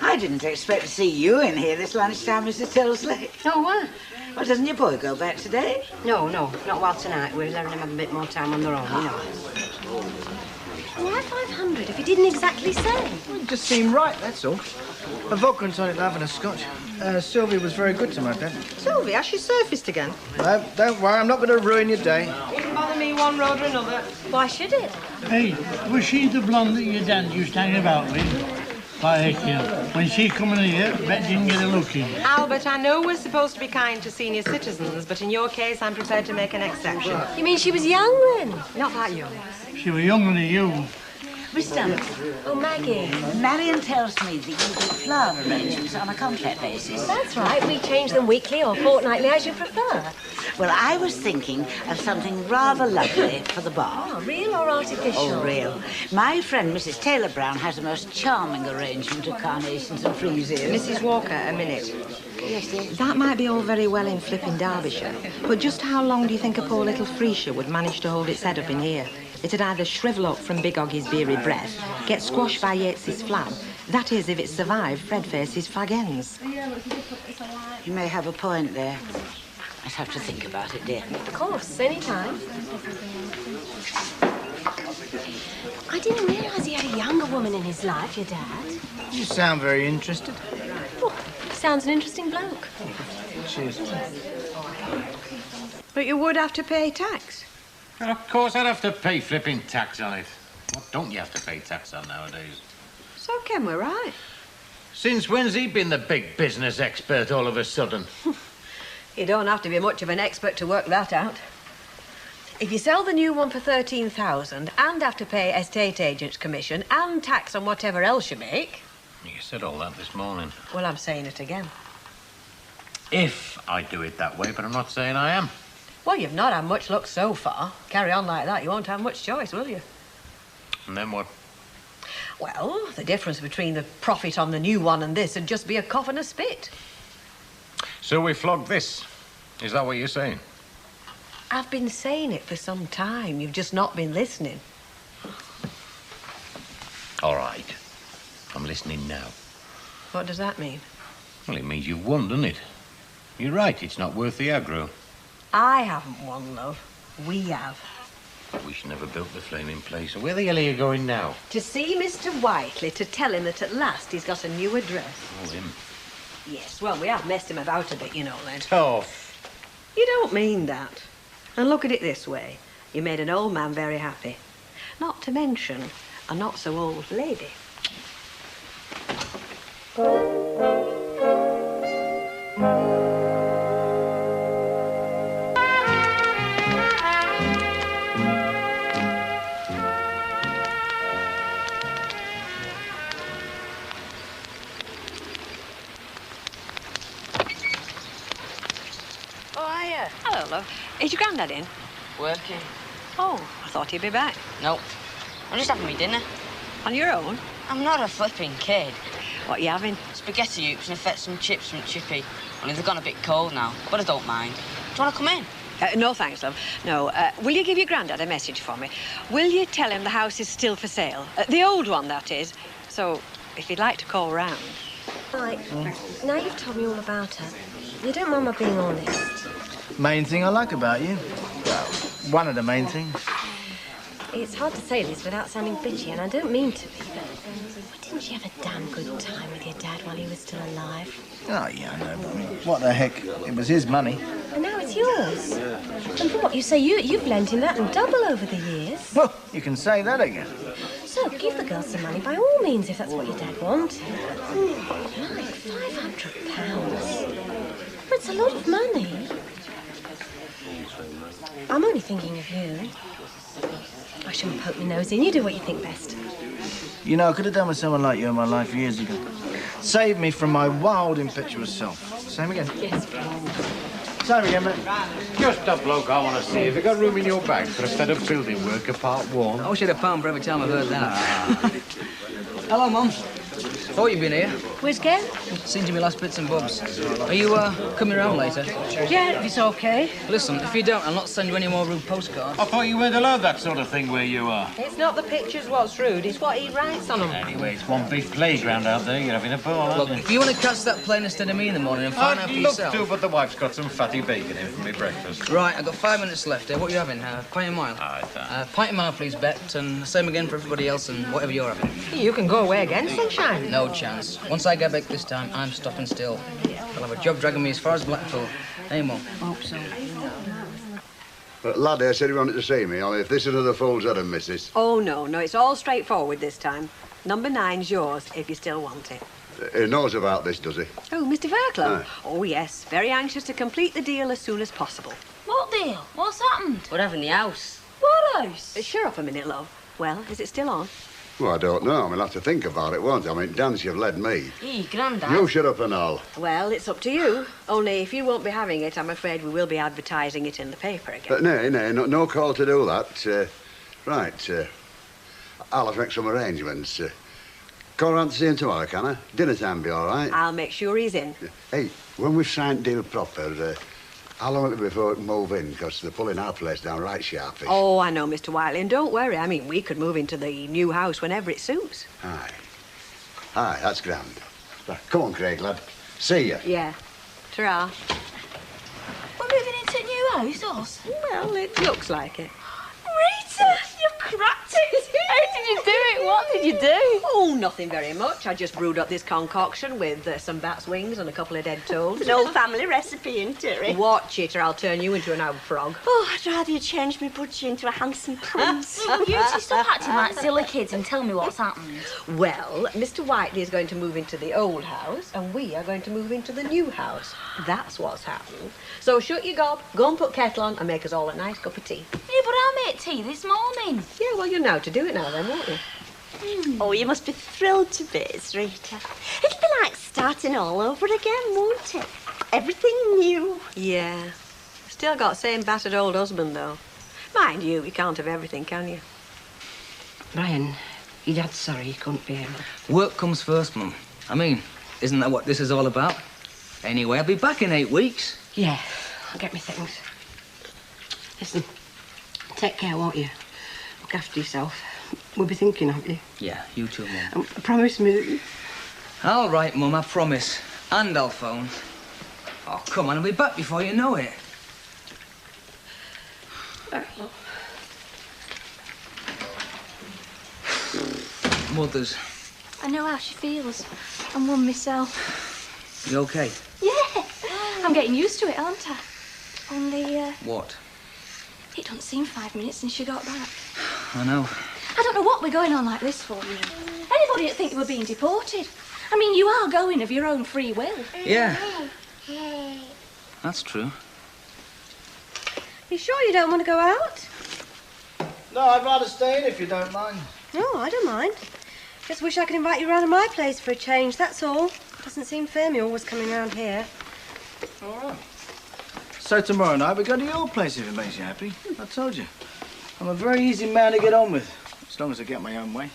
I didn't expect to see you in here this lunchtime, Mrs. Tilsley. No, what? Well, doesn't your boy go back today? No, not while tonight. We're letting him have a bit more time on their own, you know. Why 500 if he didn't exactly say? Well, it just seemed right, that's all. A vodka and tonic love and a scotch. Sylvia was very good to my dad. Sylvia, has she surfaced again? No, don't worry, I'm not going to ruin your day. It can bother me one road or another. Why should it? Hey, was she the blonde that your dad used to hang about with? By when she come in here, Bet didn't get a look in. Albert, I know we're supposed to be kind to senior citizens, but in your case, I'm prepared to make an exception. You mean she was young then? Not that young. She was younger than you. Miss Dunn. Oh, Maggie. Marion tells me that you do flower arrangements on a contract basis. That's right. We change them weekly or fortnightly as you prefer. Well, I was thinking of something rather lovely for the bar. Oh, real or artificial? Oh, real. My friend, Mrs. Taylor Brown, has a most charming arrangement of carnations and freesias. Mrs. Walker, a minute. Yes, yes. That might be all very well in flipping Derbyshire, but just how long do you think a poor little Freesia would manage to hold its head up in here? It'd either shrivel up from Big Oggy's beery breath, get squashed by Yates's flab. That is, if it survived Fred Face's fag ends. You may have a point there. I'd have to think about it, dear. Of course, any time. I didn't realise he had a younger woman in his life, your dad. You sound very interested. Oh, sounds an interesting bloke. Cheers. But you would have to pay tax. Well, of course I'd have to pay flipping tax on it. What don't you have to pay tax on nowadays? So Ken we're right. Since when's he been the big business expert all of a sudden? You don't have to be much of an expert to work that out. If you sell the new one for 13,000 and have to pay estate agent's commission and tax on whatever else you make... You said all that this morning. Well, I'm saying it again. If I do it that way, but I'm not saying I am. Well, you've not had much luck so far. Carry on like that, you won't have much choice, will you? And then what? Well, the difference between the profit on the new one and this would just be a cough and a spit. So we flogged this. Is that what you're saying? I've been saying it for some time. You've just not been listening. All right. I'm listening now. What does that mean? Well, it means you've won, doesn't it? You're right, it's not worth the aggro. I haven't won, love. We have. We should never built the flaming place. So where the hell are you going now? To see Mr. Whiteley, to tell him that at last he's got a new address. Oh, him. Yes, well, we have messed him about a bit, you know, then. Tough. You don't mean that. And look at it this way. You made an old man very happy. Not to mention a not-so-old lady. Hello, love. Is your granddad in? Working. Oh, I thought he'd be back. No. I'm just having my dinner. On your own? I'm not a flipping kid. What are you having? Spaghetti hoops and fed some chips from Chippy. Only they've gone a bit cold now, but I don't mind. Do you want to come in? No, thanks, love. No. Will you give your granddad a message for me? Will you tell him the house is still for sale? The old one, that is. So, if he'd like to call round. Right. Now you've told me all about her, you don't mind my being honest. Main thing I like about you? Well, one of the main things. It's hard to say this without sounding bitchy, and I don't mean to be, but didn't you have a damn good time with your dad while he was still alive? Oh, yeah, I know, but I mean, what the heck? It was his money. And now it's yours. And what, you say you've lent him that and double over the years? Well, you can say that again. So, give the girl some money by all means, if that's what your dad wanted. Like £500. But it's a lot of money. I'm only thinking of you. I shouldn't poke my nose in. You do what you think best. You know, I could have done with someone like you in my life years ago. Saved me from my wild, impetuous self. Same again? Yes. Same again, mate. Just a bloke I want to see. Have you got room in your bag for a set of building worker part one? I wish I had a pound for every time I've heard that. Hello, Mum. Thought you'd been here. Where's Gail? Seen to me last bits and bobs. Are you coming around later? Yeah, if it's okay. Listen, if you don't, I'll not send you any more rude postcards. I thought you weren't allowed that sort of thing where you are. It's not the pictures what's rude, it's what he writes on them. Anyway, it's one big playground out there. You're having a ball, aren't Look, you? if you want to catch that plane instead of me in the morning and find out for I'd love yourself... to, but the wife's got some fatty bacon in for me breakfast. Right, I've got 5 minutes left here. What are you having? Pint and mile? Pint and mile, please, Bet, and same again for everybody else and whatever you're having. You can go away again, sunshine. No chance. Once I get back this time, I'm stopping still. I'll have a job dragging me as far as Blackpool. Hey, Mum. Hope so. Lad here said he wanted to see me, only if this is another fool's head, missus. Oh, no, it's all straightforward this time. Number 9's yours, if you still want it. He knows about this, does he? Oh, Mr. Verklow? Aye. Oh, yes. Very anxious to complete the deal as soon as possible. What deal? What's happened? We're having the house. What house? Shut up a minute, love. Well, is it still on? Well, I don't know. I mean, I'll have to think about it, won't I? I mean, dance, you've led me. Hey, Grandad. You shut up and all. Well, it's up to you. Only if you won't be having it, I'm afraid we will be advertising it in the paper again. No call to do that. I'll have to make some arrangements. Call round to see him tomorrow, can I? Dinner time be all right? I'll make sure he's in. Hey, when we've signed deal proper, how long will it be before it move in? Because they're pulling our place down right sharpish. Oh, I know, Mr. Whiteley, and don't worry. I mean, we could move into the new house whenever it suits. Aye. Aye, that's grand. Right, come on, Craig, lad. See ya. Yeah. Ta-ra. We're moving into a new house, us? Well, it looks like it. Rita, you've cracked it. How did you do it? What did you do? Oh, nothing very much. I just brewed up this concoction with some bat's wings and a couple of dead toads. It's an old family recipe, isn't it, Rick? Watch it, or I'll turn you into an old frog. Oh, I'd rather you change me budgie into a handsome prince. You two stop acting like silly kids and tell me what's happened. Well, Mr. Whiteley is going to move into the old house, and we are going to move into the new house. That's what's happened. So shut your gob, go and put kettle on, and make us all a nice cup of tea. Yeah, but I made tea this morning. Yeah, well, you know to do it now then, won't you? Oh, you must be thrilled to bits, Rita. It'll be like starting all over again, won't it? Everything new. Yeah. Still got same battered old husband, though. Mind you can't have everything, can you? Brian, your dad's sorry he couldn't be here. Work comes first, Mum. I mean, isn't that what this is all about? Anyway, I'll be back in 8 weeks. Yeah, I'll get me things. Listen, take care, won't you? Look after yourself. We'll be thinking of you. Yeah, you too, Mum. Promise me that you... All right, Mum, I promise. And I'll phone. Oh, come on, I'll be back before you know it. Mothers. I know how she feels. I'm one myself. You okay? Yeah. I'm getting used to it, aren't I? Only, What? it doesn't seem 5 minutes since she got back. I know. I don't know what we're going on like this for. Anybody would think we're being deported. I mean, you are going of your own free will. Yeah. That's true. You sure you don't want to go out? No, I'd rather stay in if you don't mind. No, I don't mind. Just wish I could invite you round to my place for a change, that's all. Doesn't seem fair me always coming round here. All right. So tomorrow night we go to your place if it makes you happy. I told you. I'm a very easy man to get on with, as long as I get my own way.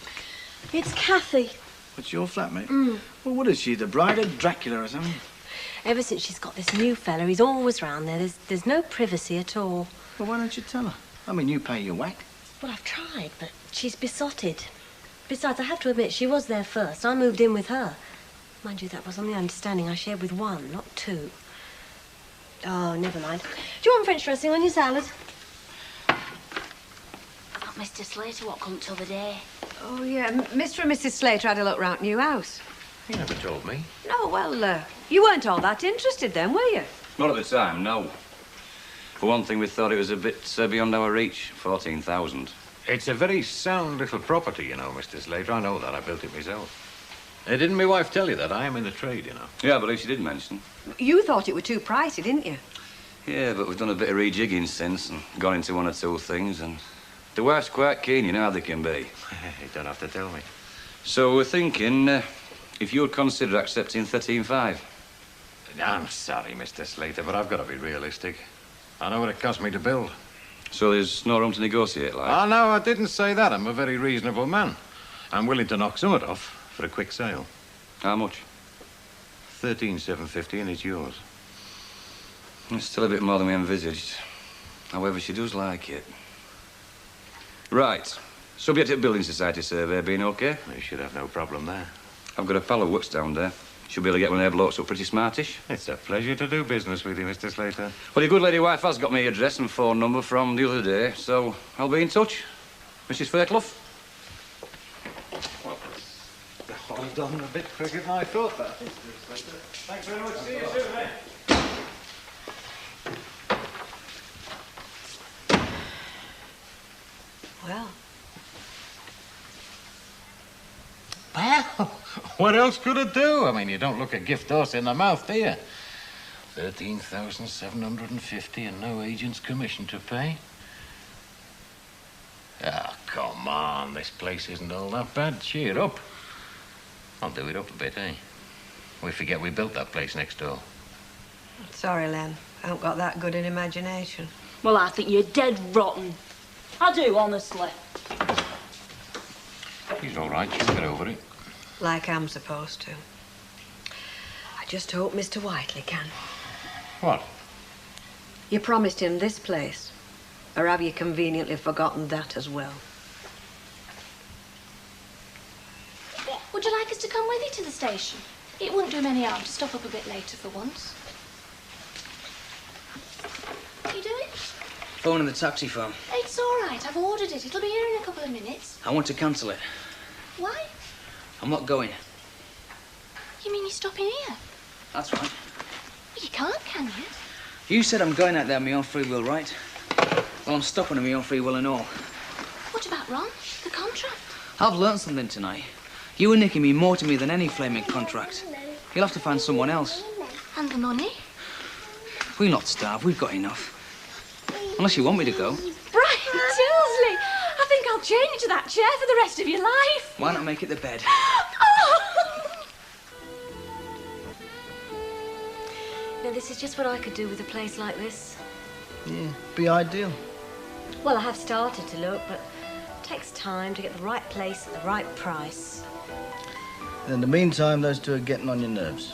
It's Kathy. What's your flatmate? Well, what is she, the bride of Dracula or something? Ever since she's got this new fella, he's always round there. There's no privacy at all. Well, why don't you tell her? I mean, you pay your whack. Well, I've tried, but she's besotted. Besides, I have to admit, she was there first. I moved in with her. Mind you, that was on the understanding I shared with one, not two. Oh, never mind. Do you want French dressing on your salad? I thought Mr. Slater what come till the day. Oh, yeah. Mr. and Mrs. Slater had a look round new house. You never told me. No, well, you weren't all that interested then, were you? Not at the time, no. For one thing, we thought it was a bit beyond our reach. 14,000. It's a very sound little property, you know, Mr. Slater. I know that. I built it myself. Didn't my wife tell you that? I am in the trade, you know. Yeah, I believe she did mention. You thought it were too pricey, didn't you? Yeah, but we've done a bit of rejigging since and gone into one or two things, and the wife's quite keen, you know how they can be. You don't have to tell me. So we're thinking if you would consider accepting 13.5. I'm sorry, Mr. Slater, but I've got to be realistic. I know what it cost me to build. So there's no room to negotiate, like? Oh, no, I didn't say that. I'm a very reasonable man. I'm willing to knock some of it off for a quick sale. How much? 13,750, and it's yours. It's still a bit more than we envisaged. However, she does like it. Right. Subject to Building Society survey being okay? You should have no problem there. I've got a pal who works down there. Should be able to get one of their blokes up pretty smartish. It's a pleasure to do business with you, Mr. Slater. Well, your good lady wife has got me address and phone number from the other day, so I'll be in touch. Mrs. Fairclough? Well, all done a bit quicker than I thought, that. Thanks very much. See you soon, eh? Well. Well, what else could it do? I mean, you don't look a gift horse in the mouth, do you? 13,750 and no agent's commission to pay. Ah, come on. This place isn't all that bad. Cheer up. I'll do it up a bit, eh? We forget we built that place next door. Sorry, Len. I haven't got that good an imagination. Well, I think you're dead rotten. I do, honestly. He's all right. She'll get over it. Like I'm supposed to. I just hope Mr. Whiteley can. What? You promised him this place. Or have you conveniently forgotten that as well? Would you like us to come with you to the station? It wouldn't do him any harm to stop up a bit later for once. You do it? Phone in the taxi phone. It's all right. I've ordered it. It'll be here in a couple of minutes. I want to cancel it. Why? I'm not going. You mean you're stopping here? That's right. You can't, can you? You said I'm going out there on my own free will, right? Well, I'm stopping on my own free will and all. What about Ron? The contract? I've learned something tonight. You and Nicky mean more to me than any flaming contract. You'll have to find someone else. And the money? We'll not starve. We've got enough. Unless you want me to go. Brian Tilsley! I think I'll chain you to that chair for the rest of your life. Why not make it the bed? No, this is just what I could do with a place like this. Yeah, be ideal. Well, I have started to look, but it takes time to get the right place at the right price. And in the meantime, those two are getting on your nerves.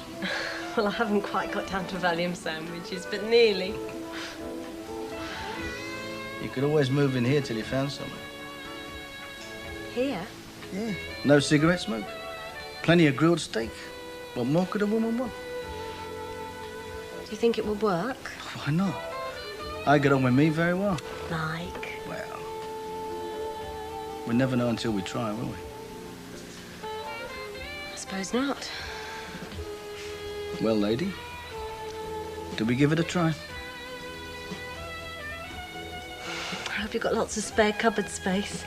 Well, I haven't quite got down to Valium sandwiches, but nearly. You could always move in here till you found somewhere. Here? Yeah. No cigarette smoke. Plenty of grilled steak. What more could a woman want? Do you think it would work? Why not? I get on with me very well. Like? Well, we never know until we try, will we? I suppose not. Well, lady, do we give it a try? I hope you've got lots of spare cupboard space.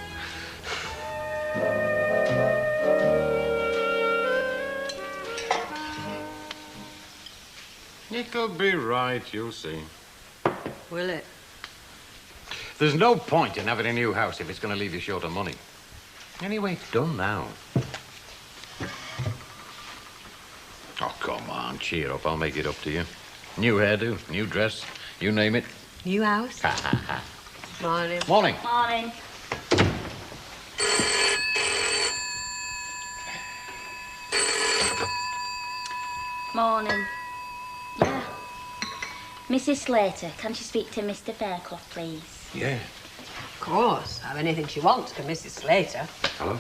It'll be right, you'll see. Will it? There's no point in having a new house if it's going to leave you short of money. Anyway, it's done now. Oh, come on, cheer up. I'll make it up to you. New hairdo, new dress, you name it. New house? Ha, ha, ha. Morning. Morning. Morning. Morning. Yeah. Mrs. Slater, can she speak to Mr. Fairclough, please? Yeah. Of course. Have anything she wants to Mrs. Slater. Hello?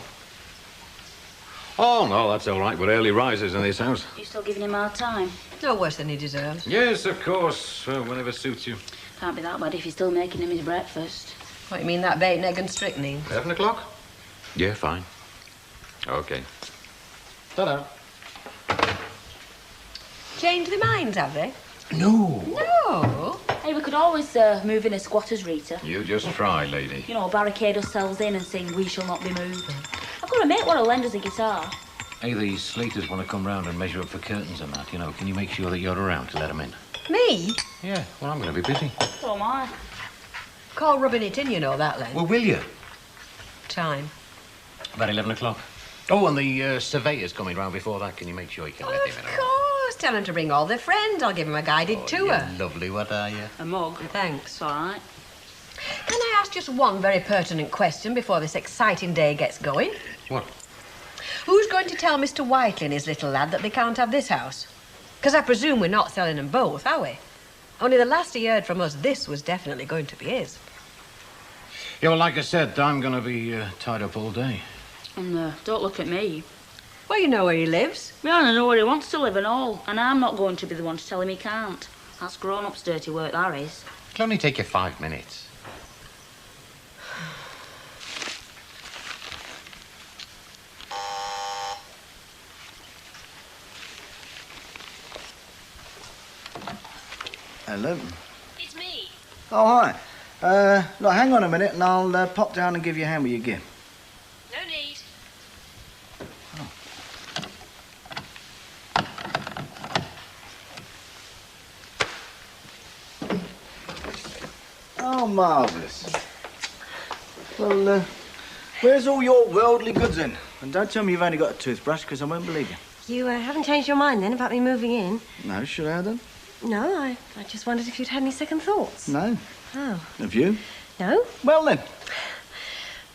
Oh, no, that's all right. We're early risers in this house. You still giving him hard time? No worse than he deserves. Yes, of course. Whenever suits you. Can't be that bad if you're still making him his breakfast. What, you mean that bacon, egg and strychnine? 11 o'clock? Yeah, fine. Okay. Ta-da. Changed their minds, have they? No. No. Hey, we could always move in a squatter's Rita. You just try, lady. You know, barricade ourselves in and sing We Shall Not Be Moved. I've got to admit, what a lend us a guitar. Hey, these Slaters want to come round and measure up for curtains and that. You know, can you make sure that you're around to let them in? Me? Yeah, well, I'm going to be busy. So am I. Call rubbing it in, you know that, Len. Well, will you? Time. About 11 o'clock. Oh, and the surveyor's coming round before that. Can you make sure you can let him in? Of course. Tell them to bring all their friends. I'll give them a guided tour. You're lovely, what are you? A mug. Thanks. All right. Can I ask just one very pertinent question before this exciting day gets going? What? Who's going to tell Mr. Whiteley and his little lad that they can't have this house? Because I presume we're not selling them both, are we? Only the last he heard from us, this was definitely going to be his. Yeah, well, like I said, I'm going to be tied up all day. And don't look at me. Well, you know where he lives. Yeah, and I know where he wants to live and all. And I'm not going to be the one to tell him he can't. That's grown-up's dirty work, that is. It'll only take you 5 minutes. Hello. It's me. Oh, hi. Look, hang on a minute and I'll pop down and give you a hand with your gear. No need. Oh, marvellous. Well, where's all your worldly goods in? And don't tell me you've only got a toothbrush, because I won't believe you. You haven't changed your mind then about me moving in? No, should I then? No, I just wondered if you'd had any second thoughts. No. Oh. Have you? No? Well then.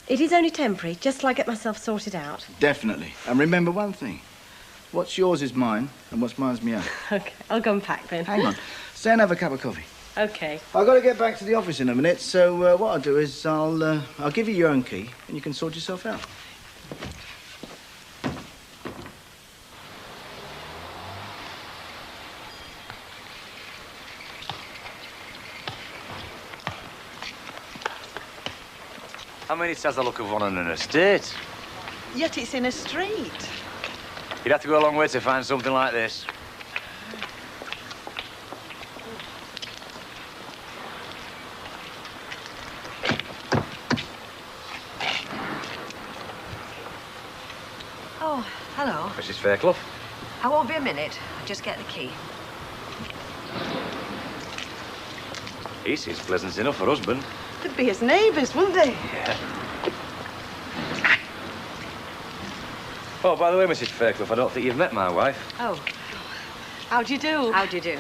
It is only temporary, just till I get myself sorted out. Definitely. And remember one thing. What's yours is mine, and what's mine's my own. OK, I'll go and pack then. Hang on. Stay and have a cup of coffee. OK. I've got to get back to the office in a minute, so what I'll do is I'll give you your own key, and you can sort yourself out. I mean, it has the look of one on an estate. Yet it's in a street. You'd have to go a long way to find something like this. Oh, hello. Mrs. Fairclough. I won't be a minute. I'll just get the key. He seems pleasant enough for husband. They'd be his neighbours, wouldn't they? Yeah. Oh, by the way, Mrs. Fairclough, I don't think you've met my wife. Oh. How do you do? How do you do?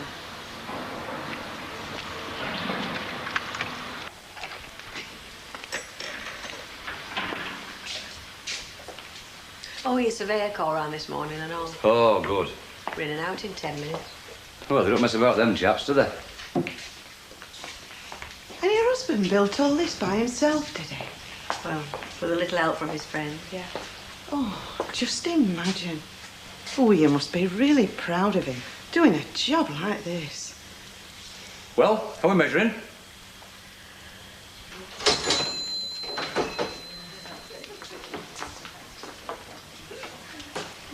Oh, your surveyor called round this morning and all. Oh, good. We're in and out in 10 minutes. Well, they don't mess about them chaps, do they? And your husband built all this by himself, did he? Well, with a little help from his friend, yeah. Oh, just imagine. Oh, you must be really proud of him, doing a job like this. Well, how are we measuring?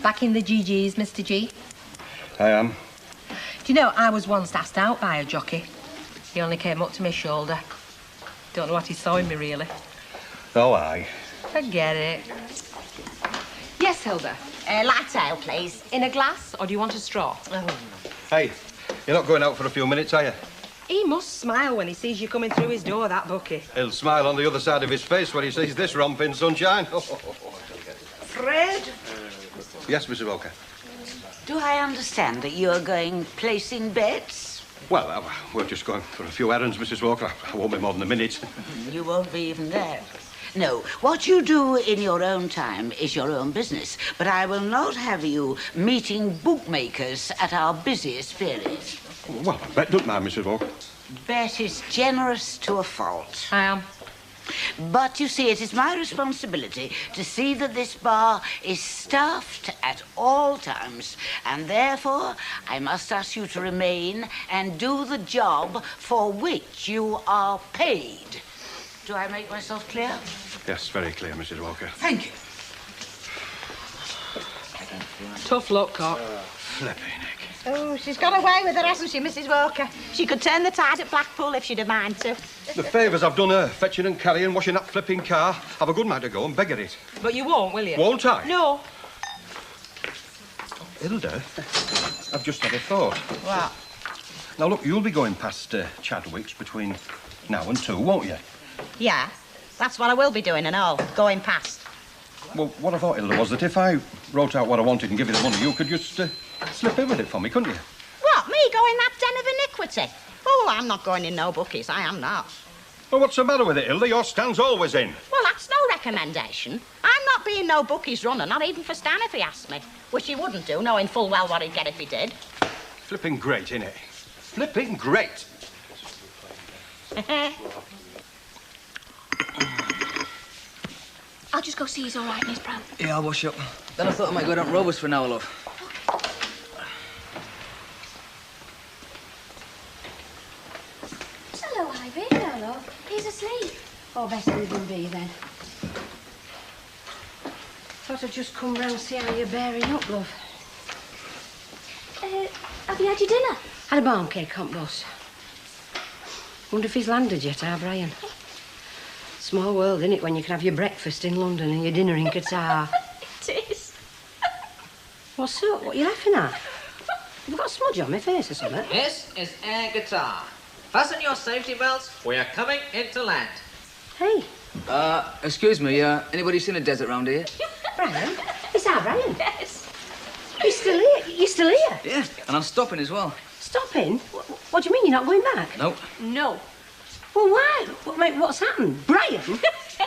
Back in the GGs, Mr. G? I am. Do you know, I was once asked out by a jockey. He only came up to my shoulder. Don't know what he saw in me, really. Oh, aye. Forget it. Yes, Hilda? Light ale, please. In a glass, or do you want a straw? Oh, no. Hey, you're not going out for a few minutes, are you? He must smile when he sees you coming through his door, that bookie. He'll smile on the other side of his face when he sees this romping sunshine. Fred, Yes, Mr. Walker. do I understand that you're going placing bets? Well, we're just going for a few errands, Mrs. Walker. I won't be more than a minute. You won't be even there. No, what you do in your own time is your own business, but I will not have you meeting bookmakers at our busiest period. Well, I bet don't mind, Mrs. Walker. Bet is generous to a fault. I am. But you see, it is my responsibility to see that this bar is staffed at all times, and therefore I must ask you to remain and do the job for which you are paid. Do I make myself clear? Yes, very clear, Mrs. Walker. Thank you. Tough luck, Cock. Flipping heck. Oh, she's got away with her, hasn't she, Mrs. Walker? She could turn the tide at Blackpool if she'd a mind to. The favours I've done her, fetching and carrying, washing that flipping car, have a good mind to go and beggar it. But you won't, will you? Won't I? No. Hilda, I've just had a thought. What? Now, look, you'll be going past Chadwick's between now and 2, won't you? Yeah, that's what I will be doing and all, going past. Well, what I thought, Hilda, was that if I wrote out what I wanted and give you the money, you could just slip in with it for me, couldn't you? What, me go in that den of iniquity? Oh, I'm not going in no bookies, I am not. Well, what's the matter with it, Hilda? Your stand's always in. Well, that's no recommendation. I'm not being no bookies runner, not even for Stan if he asked me. Which he wouldn't do, knowing full well what he'd get if he did. Flipping great, innit? Flipping great. I'll just go see he's all right, Miss Brown. Yeah, I'll wash up. Then I thought I might go down to Rover's for an hour, love. Hello, Ivy. Hello. He's asleep. Oh, better leave him be then. Thought I'd just come round and see how you're bearing up, love. Have you had your dinner? Had a barm cake on bus. Wonder if he's landed yet, Brian? Small world, innit, when you can have your breakfast in London and your dinner in Qatar. It is. What's up? What are you laughing at? Have you got a smudge on my face or something? This is Air Qatar. Fasten your safety belts. We are coming into land. Hey. Excuse me, anybody seen a desert round here? Brian? It's Brian. Yes. You're still here? You're still here? Yeah, and I'm stopping as well. Stopping? What do you mean you're not going back? Nope. No. Well, why? What's happened? Brian?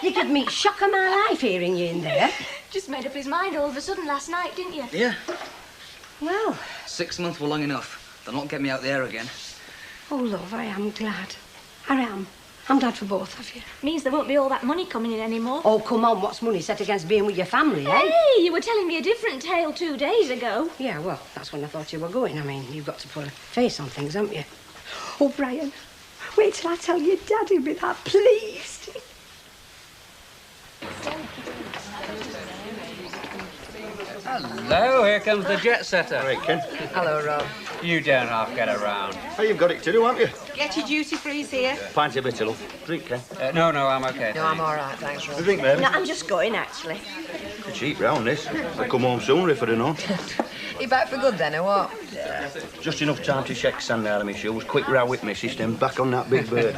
You could meet shock of my life hearing you in there. Just made up his mind all of a sudden last night, didn't you? Yeah. Well. 6 months were long enough. They'll not get me out there again. Oh, love, I am glad. I am. I'm glad for both of you. Means there won't be all that money coming in anymore. Oh, come on, what's money set against being with your family, eh? Hey, you were telling me a different tale 2 days ago. Yeah, well, that's when I thought you were going. I mean, you've got to put a face on things, haven't you? Oh, Brian, wait till I tell your Dad he'll be that pleased. Hello, here comes the jet setter. All right, Ken. Hello, Rob. You don't half get around. Oh, you've got it to do, haven't you? Get your duty freeze here. Fancy a bit of love. Drink, Ken. No, I'm okay. No, I'm all right, thanks, Rob. A drink, baby. No, I'm just going, actually. It's cheap round, this. I'd come home sooner if I'd have known. You back for good then, or what? Just enough time to shake sand out of my shoes, quick row with missus, then back on that big bird.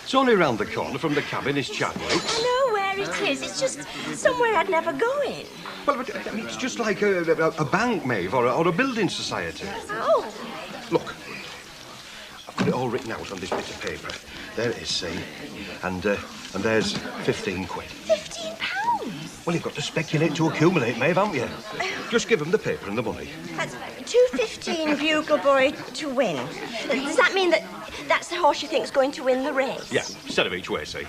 It's only round the corner from the cabin is Chadwick's. I know where it is. It's just somewhere I'd never go in. Well, but, I mean, it's just like a bank, Maeve, or a building society. Oh. Look, I've got it all written out on this bit of paper. There it is, see? And there's 15 quid. £15? Well, you've got to speculate to accumulate, Maeve, haven't you? Just give them the paper and the money. That's 2.15 Bugle Boy to win. Does that mean that that's the horse you think's going to win the race? Yeah, instead of each way, see?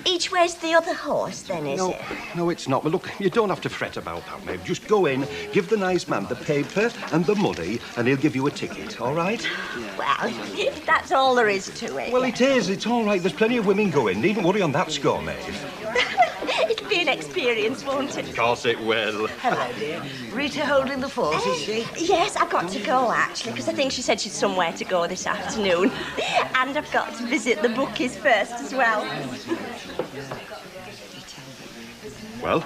Each way's the other horse, then, is it? No, it's not. But look, you don't have to fret about that, Maeve. Just go in, give the nice man the paper and the money, and he'll give you a ticket, all right? Well, that's all there is to it. Well, it is. It's all right. There's plenty of women going. Needn't worry on that score, Maeve. It'll be an experience, won't it? Of course it will. Hello, dear. Rita holding the fort, is she? Yes, I've got to go, actually, because I think she said she's somewhere to go this afternoon. And I've got to visit the bookies first as well. Well?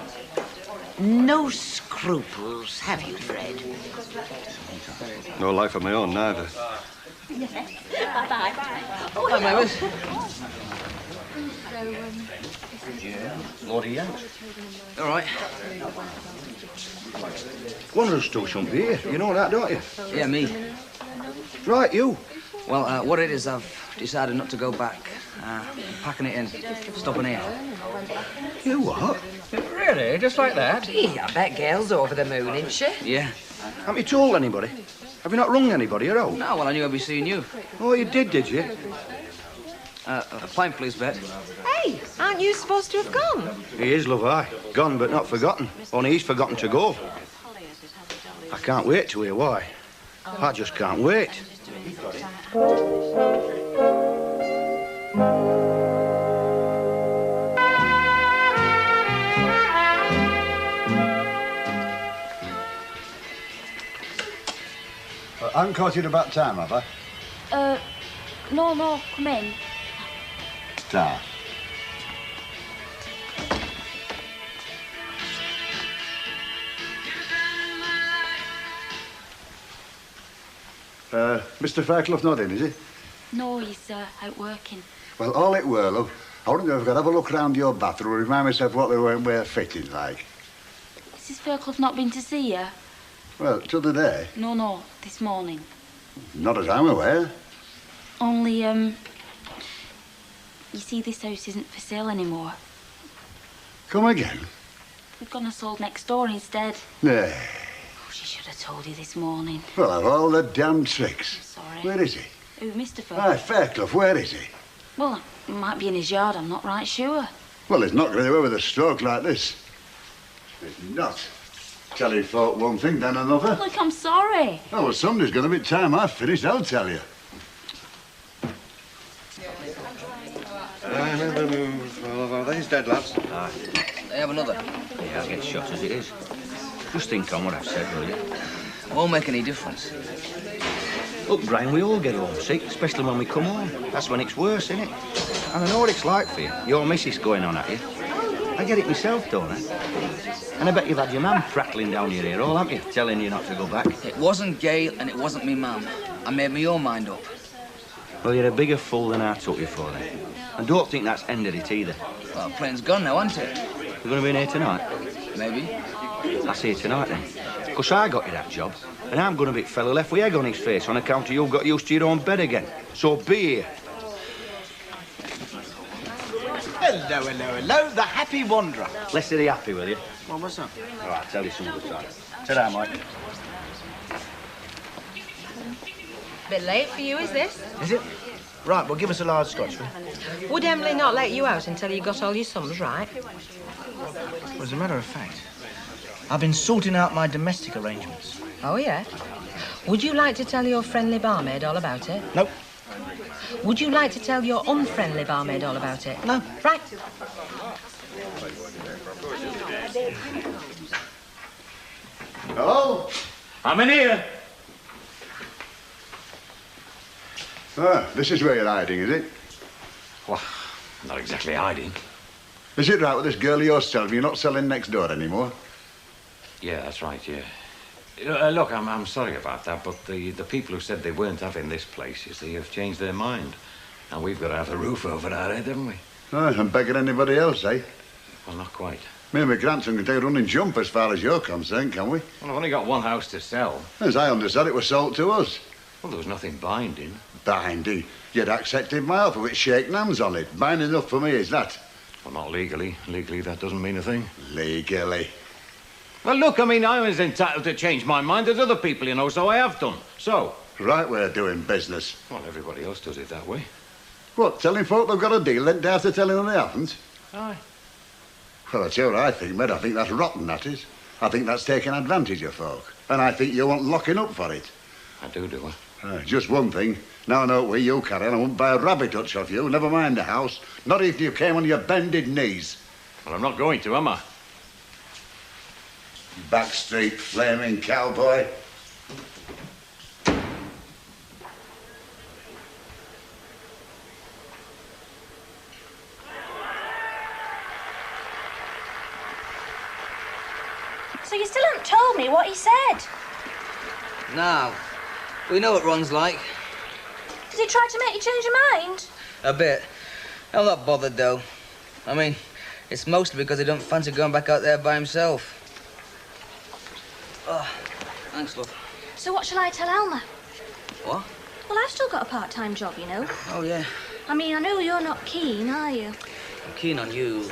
No scruples, have you, Fred? No life of my own, neither. Yes. Bye-bye. Oh, Hi, Mavis. Bloody hell. All right. One of us two shouldn't be here. You know that, don't you? Yeah, me. Right, you. Well, what it is, I've decided not to go back. I'm packing it in. Stopping here. You what? Really? Just like that? Gee, I bet Gail's over the moon, isn't she? Yeah. Haven't you told anybody? Have you not rung anybody at all? No, well, I knew I'd be seeing you. Oh, you did you? A pint, please, Bet. Hey, aren't you supposed to have gone? He is, love, aye. Gone but not forgotten. Only he's forgotten to go. I can't wait to hear why. I just can't wait. I haven't caught you at a bad time, have I? No, come in. Ta. Mr. Fairclough not in, is he? No, he's out working. Well, all it were, love. I wouldn't go if I could have a look round your bathroom and remind myself what they were fitting like. Mrs. Fairclough not been to see you? Well, t'other day. No, this morning. Not as I'm aware. Only, you see, this house isn't for sale anymore. Come again? We've gone and sold next door instead. Nah. Oh, she should have told you this morning. Well, of all the damn tricks. Sorry. Where is he? Who, Mr. Phil? Aye, Fairclough, where is he? Well, he might be in his yard, I'm not right sure. Well, he's not going away with a stroke like this. He's not. Telling folk one thing, then another. Look, I'm sorry. Oh, well, somebody's going to be time I've finished, I'll tell you. I never move. Well, are these dead, lads? Aye. They have another. Yeah, I'll get shot as it is. Just think on what I've said, will you? Won't make any difference. Look, Brian, we all get homesick, especially when we come home. That's when it's worse, isn't it? And I know what it's like for you. Your missus going on at you. I get it myself, don't I? And I bet you've had your mum prattling down your ear all, haven't you? Telling you not to go back. It wasn't Gail and it wasn't me mum. I made my own mind up. Well, you're a bigger fool than I took you for, then. And don't think that's ended it either. Well, the plane's gone now, hasn't it? You're going to be in here tonight? Maybe. I'll see you tonight, then. Because I got you that job. And I'm going to be a fella left with egg on his face on account of you've got used to your own bed again. So be here. Hello, hello, hello, the happy wanderer. Let's say happy, will you? Well, what's up? All right, I'll tell you some good time. Ta-da, Mike. Bit late for you, is this? Is it? Right, well, give us a large Scotch, will you? Would Emily not let you out until you got all your sums right? Well, as a matter of fact, I've been sorting out my domestic arrangements. Oh, yeah? Would you like to tell your friendly barmaid all about it? Nope. Would you like to tell your unfriendly barmaid all about it? No. Right. Hello? I'm in here. Ah, this is where you're hiding, is it? Well, not exactly hiding. Is it right with this girl of yours telling me you're not selling next door anymore? Yeah, that's right, yeah. Look, I'm sorry about that, but the people who said they weren't having this place, you see, have changed their mind. And we've got to have a roof over our head, haven't we? Ah, I'm begging anybody else, eh? Well, not quite. Me and my grandson can take a running jump as far as you're concerned, can we? Well, I've only got one house to sell. As I understood, it was sold to us. Well, there was nothing binding. Binding? You'd accepted my offer with shaking hands on it. Binding enough for me, is that? Well, not legally. Legally, that doesn't mean a thing. Legally? Well, look, I mean, I was entitled to change my mind as other people, you know, so I have done. So? Right way of doing business. Well, everybody else does it that way. What, telling folk they've got a deal, then after telling them they haven't? Aye. Well, that's what I think, mate. I think that's rotten, that is. I think that's taking advantage of folk. And I think you want locking up for it. I do it. Just one thing. Now I know where you carry on. I won't buy a rabbit hutch off you, never mind the house. Not if you came on your bended knees. Well, I'm not going to, am I? Backstreet flaming cowboy. So you still haven't told me what he said. No. We know what Ron's like. Did he try to make you change your mind? A bit. I'm not bothered, though. I mean, it's mostly because he don't fancy going back out there by himself. Oh, thanks, love. So what shall I tell Elmer? What? Well, I've still got a part-time job, you know. Oh, yeah. I mean, I know you're not keen, are you? I'm keen on you.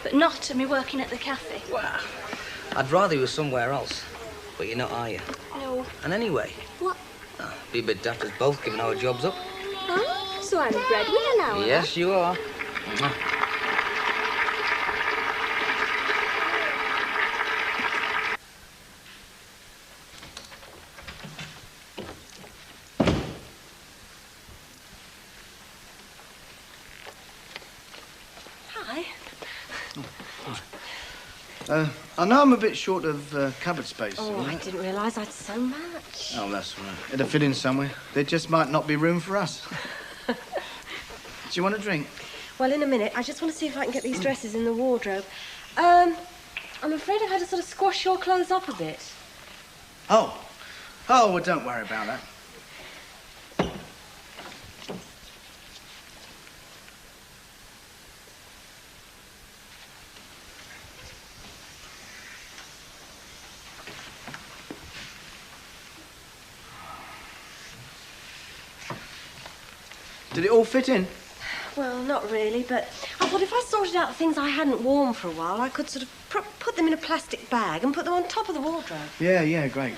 But not to me working at the cafe. Well, I'd rather you were somewhere else. But you're not, are you? No. And anyway... What? Be a bit daft us both giving our jobs up. Huh? So I'm a breadwinner now, Yes, you are. Hi. I know I'm a bit short of cupboard space. Oh, I didn't realise I'd so much. Oh, that's all right. It'll fit in somewhere. There just might not be room for us. Do you want a drink? Well, in a minute. I just want to see if I can get these dresses in the wardrobe. I'm afraid I've had to sort of squash your clothes up a bit. Oh. Oh, well, don't worry about that. Did it all fit in? Well, not really, but I thought if I sorted out the things I hadn't worn for a while, I could sort of put them in a plastic bag and put them on top of the wardrobe. Yeah, great.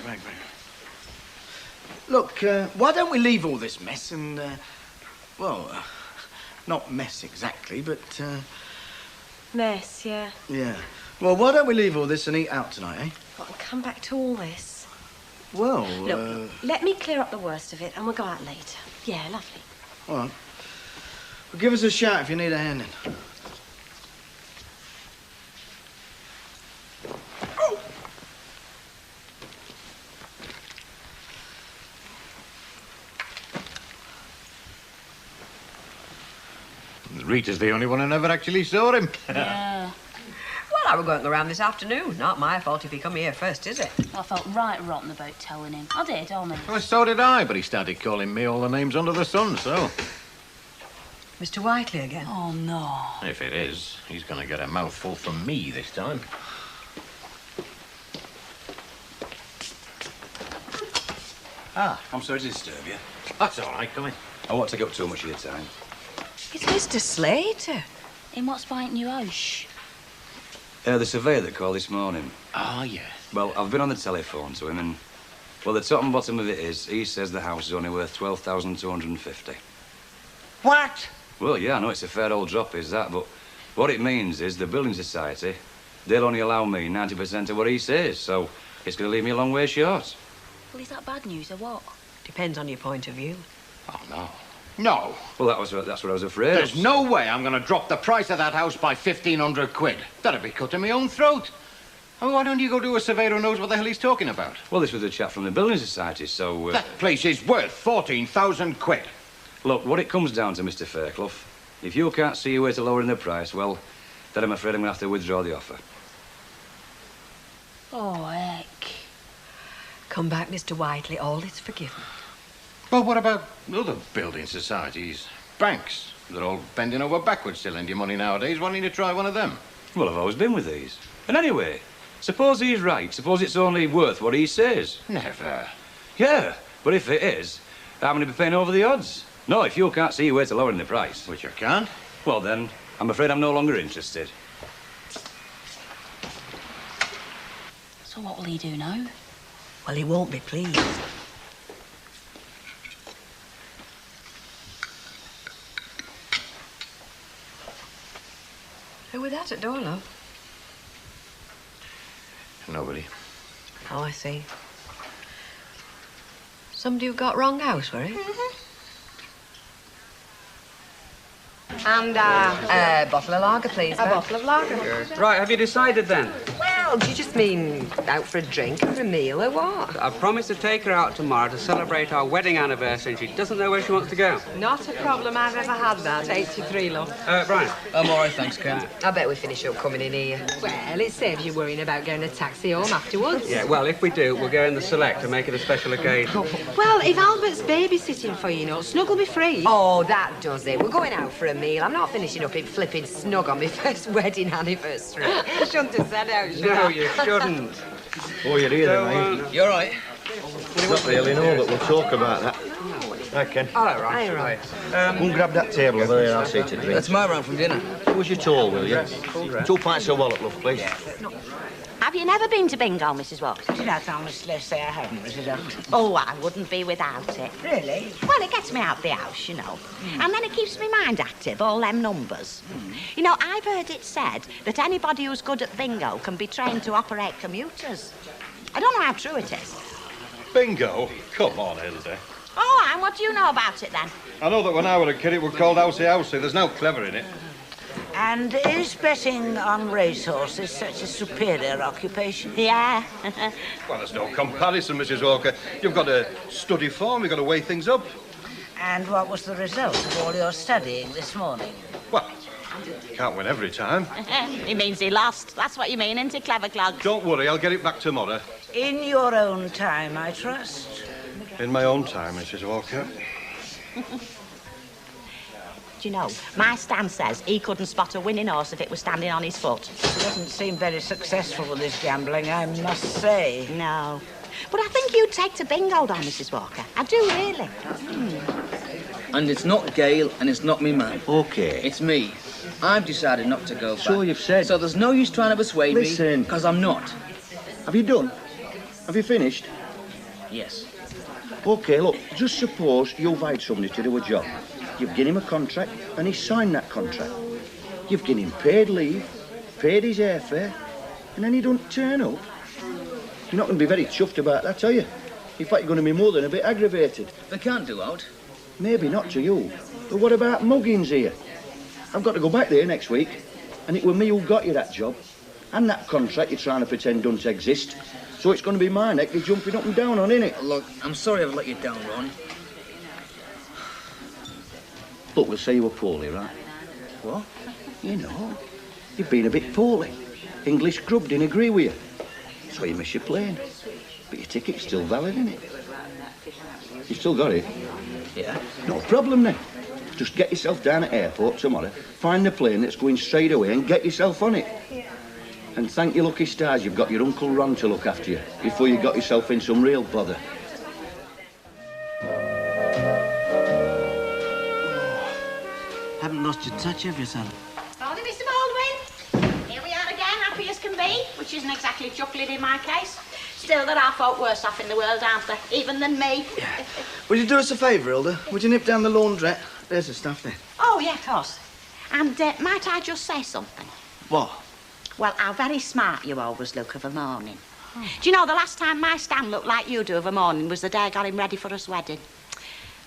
Look, why don't we leave all this mess and, not mess exactly, but, Mess, yeah. yeah. Well, why don't we leave all this and eat out tonight, eh? What, and come back to all this? Well, Look, let me clear up the worst of it and we'll go out later. Yeah, lovely. all right. Well, give us a shout if you need a hand in. Rita's the only one who never actually saw him. Yeah. Well, I were going around this afternoon. Not my fault if he come here first, is it? I felt right rotten about telling him. I did, honest. Well, so did I, but he started calling me all the names under the sun, so... Mr. Whiteley again? Oh, no. If it is, he's going to get a mouthful from me this time. Ah, I'm sorry to disturb you. That's all right, come in. I won't take up too much of your time. It's Mr. Slater. In what's buying new house? The surveyor that called this morning. Oh, yeah. Well, I've been on the telephone to him and... Well, the top and bottom of it is, he says the house is only worth 12,250. What? Well, yeah, I know it's a fair old drop, is that, but what it means is the building society, they'll only allow me 90% of what he says, so it's going to leave me a long way short. Well, is that bad news or what? Depends on your point of view. Oh, no. No. Well, that's what I was afraid of. There's no way I'm going to drop the price of that house by 1,500 quid. That'd be cutting my own throat. I mean, why don't you go to a surveyor who knows what the hell he's talking about? Well, this was a chap from the building society, so... That place is worth 14,000 quid. Look, what it comes down to, Mr. Fairclough, if you can't see your way to lowering the price, well, then I'm afraid I'm going to have to withdraw the offer. Oh, heck. Come back, Mr. Whiteley. All is forgiven. Well, what about other building societies? Banks? They're all bending over backwards to lend you money nowadays. Why don't you try one of them? Well, I've always been with these. And anyway, suppose he's right. Suppose it's only worth what he says. Never. Yeah, but if it is, how many be paying over the odds? No, if you can't see your way to lowering the price. Which I can't. Well, then, I'm afraid I'm no longer interested. So what will he do now? Well, he won't be pleased. Who was that at door, love? Nobody. Oh, I see. Somebody who got wrong house, were it? And, a bottle of lager, please. a bottle of lager. Right, have you decided then? Well, do you just mean out for a drink or a meal or what? I've promised to take her out tomorrow to celebrate our wedding anniversary, and she doesn't know where she wants to go. Not a problem. I've ever had that. 83, love. Brian? I'm all right, thanks, Ken. I bet we finish up coming in here. Well, it saves you worrying about getting a taxi home afterwards. Yeah, well, if we do, we'll go in the Select and make it a special occasion. Well, if Albert's babysitting for you, Snug will be free. Oh, that does it. We're going out for a meal. I'm not finishing up in flipping Snug on my first wedding anniversary. I shouldn't have said out, should I? No, you shouldn't. Oh, you're here, then, mate. You all right? Not really, no, but we'll talk about that. Right, Ken. All right. Right. Go and grab that table over there, I'll see to drink. That's my round from dinner. Was your tall, will you? 2 pints of wallop, love, please. Have you never been to bingo, Mrs. Walker? Did I honestly say I haven't, Mrs. Hunt? Oh, I wouldn't be without it. Really? Well, it gets me out the house, you know. And then it keeps my mind active, all them numbers. You know, I've heard it said that anybody who's good at bingo can be trained to operate computers. I don't know how true it is. Bingo? Come on, Hilda. Oh, and what do you know about it, then? I know that when I was a kid it was called housey-housey. There's no clever in it. And is betting on racehorses such a superior occupation? Yeah. Well, there's no comparison, Mrs. Walker. You've got to study form, you've got to weigh things up. And what was the result of all your studying this morning? Well, can't win every time. He means he lost. That's what you mean, isn't it, clever clog? Don't worry, I'll get it back tomorrow. In your own time, I trust. In my own time, Mrs. Walker. Do you know, my Stan says he couldn't spot a winning horse if it was standing on his foot. He doesn't seem very successful with his gambling, I must say. No. But I think you'd take to bingo, though, Mrs. Walker. I do, really. And it's not Gail, and it's not me man. OK. It's me. I've decided not to go back. So you've said. So there's no use trying to persuade me. Listen. Because I'm not. Have you done? Have you finished? Yes. OK, look, just suppose you've hired somebody to do a job. You've given him a contract and he's signed that contract. You've given him paid leave, paid his airfare, and then he don't turn up. You're not going to be very chuffed about that, are you? In fact, you're going to be more than a bit aggravated. They can't do out. Maybe not to you, but what about Muggins here? I've got to go back there next week, and it was me who got you that job. And that contract you're trying to pretend doesn't exist. So it's going to be my neck you're jumping up and down on, innit? Look, I'm sorry I've let you down, Ron. Look, we'll say you were poorly, right? What? You know, you've been a bit poorly. English grub didn't agree with you. So you miss your plane. But your ticket's still valid, isn't it? You've still got it? Yeah. No problem then. Just get yourself down at airport tomorrow, find the plane that's going straight away and get yourself on it. And thank your lucky stars you've got your Uncle Ron to look after you before you got yourself in some real bother. Haven't lost your touch, have you, son? Morning, Mr. Baldwin. Here we are again, happy as can be, which isn't exactly chuckling in my case. Still, there are folk worse off in the world, aren't there? Even than me. Yeah. Would you do us a favour, Hilda? Would you nip down the laundrette? There's the stuff there. Oh, yeah, of course. And might I just say something? What? Well, how very smart you always look of a morning. Do you know, the last time my Stan looked like you do of a morning was the day I got him ready for his wedding.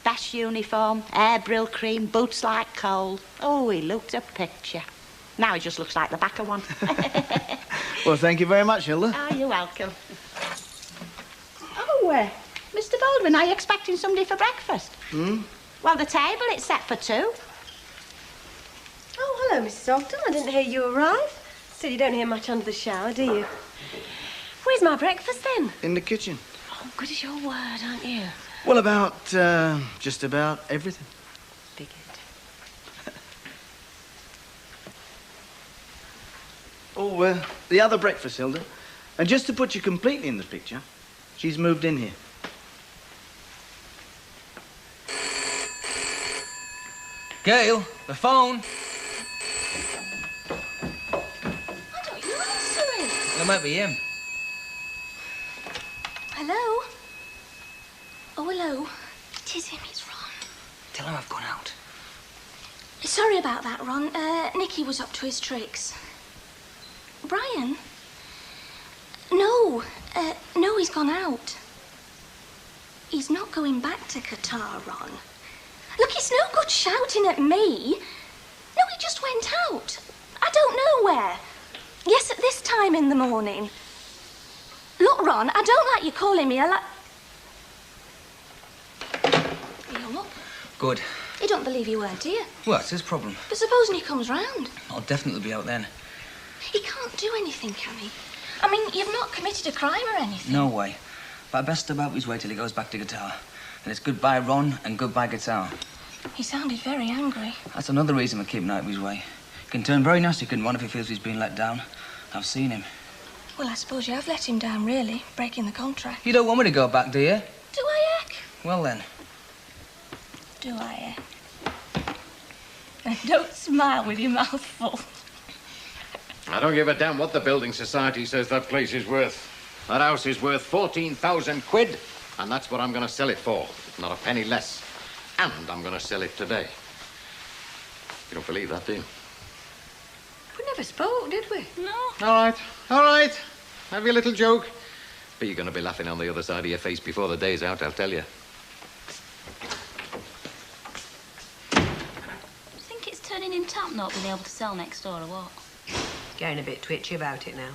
Best uniform, hair brill cream, boots like coal. Oh, he looked a picture. Now he just looks like the back of one. Well, thank you very much, Hilda. Oh, you're welcome. Oh, Mr. Baldwin, are you expecting somebody for breakfast? Hmm? Well, the table, it's set for 2. Oh, hello, Mrs. Ogden. I didn't hear you arrive. Still, you don't hear much under the shower, do you? Where's my breakfast, then? In the kitchen. Oh, good as your word, aren't you? Well, about, just about everything. Figured. Oh, the other breakfast, Hilda. And just to put you completely in the picture, she's moved in here. Gail, the phone. Why don't you answer it? It might be him. Hello? Oh, hello. It is him, it's Ron. Tell him I've gone out. Sorry about that, Ron. Nicky was up to his tricks. Brian? No. No, he's gone out. He's not going back to Qatar, Ron. Look, it's no good shouting at me. No, he just went out. I don't know where. Yes, at this time in the morning. Look, Ron, I don't like you calling me. I like... You look. Good. You don't believe you weren't here. Well, it's his problem. But supposing he comes round? I'll definitely be out then. He can't do anything, can he? I mean, you've not committed a crime or anything. No way. But I best step out his way till he goes back to guitar. And it's goodbye Ron and goodbye guitar. He sounded very angry. That's another reason for keeping out of his way. He can turn very nasty, can Ron, if he feels he's been let down. I've seen him. Well, I suppose you have let him down, really, breaking the contract. You don't want me to go back, do you? Do I, Eck? Well, then. Do I, And don't smile with your mouth full. I don't give a damn what the building society says that place is worth. That house is worth 14,000 quid, and that's what I'm going to sell it for. Not a penny less. And I'm going to sell it today. You don't believe that, do you? We never spoke, did we? No. All right. Have your little joke. But you're going to be laughing on the other side of your face before the day's out, I'll tell you. Think it's turning in tap not being able to sell next door or what? Getting a bit twitchy about it now.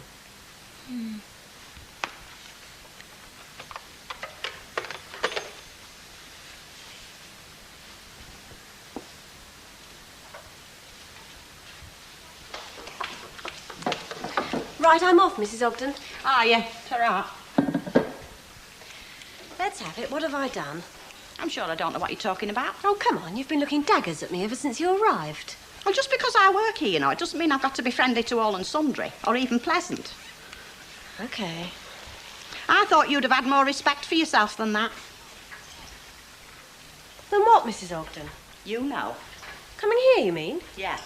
Right, I'm off, Mrs. Ogden. Are you? Ta-ra. Let's have it. What have I done? I'm sure I don't know what you're talking about. Oh, come on. You've been looking daggers at me ever since you arrived. Well, just because I work here, you know, it doesn't mean I've got to be friendly to all and sundry, or even pleasant. OK. I thought you'd have had more respect for yourself than that. Then what, Mrs. Ogden? You know. Coming here, you mean? Yeah.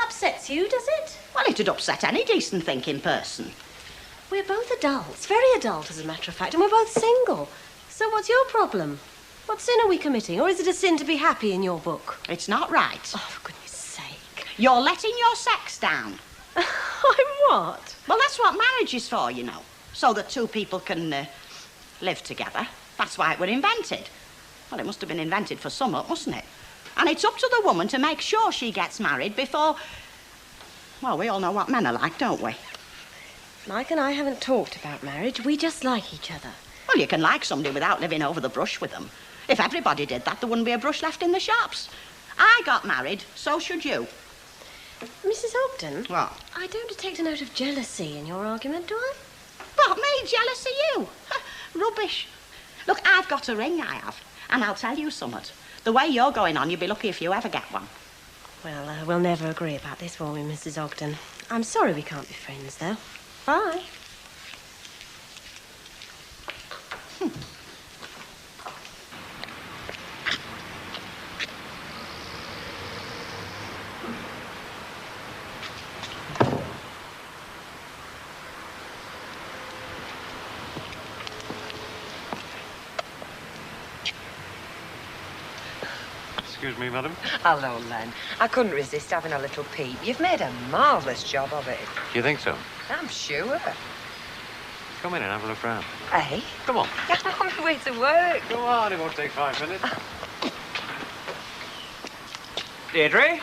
upsets you, does it? Well, it'd upset any decent thinking person. We're both adults, very adult, as a matter of fact, and we're both single. So what's your problem? What sin are we committing? Or is it a sin to be happy in your book? It's not right. Oh, for goodness sake. You're letting your sex down. I'm what? Well, that's what marriage is for, you know. So that two people can live together. That's why it were invented. Well, it must have been invented for summat, mustn't it? And it's up to the woman to make sure she gets married before... Well, we all know what men are like, don't we? Mike and I haven't talked about marriage. We just like each other. Well, you can like somebody without living over the brush with them. If everybody did that, there wouldn't be a brush left in the shops. I got married, so should you. Mrs. Ogden? What? I don't detect a note of jealousy in your argument, do I? What, me jealous of you? Rubbish. Look, I've got a ring, I have. And I'll tell you something. The way you're going on, you'll be lucky if you ever get one. Well, we'll never agree about this, will we, Mrs. Ogden? I'm sorry we can't be friends, though. Bye. Excuse me, madam. Hello, Len. I couldn't resist having a little peep. You've made a marvellous job of it. You think so? I'm sure. Come in and have a look round. Eh? Come on. I'm on my way to work. Go on, it won't take 5 minutes. Deirdre?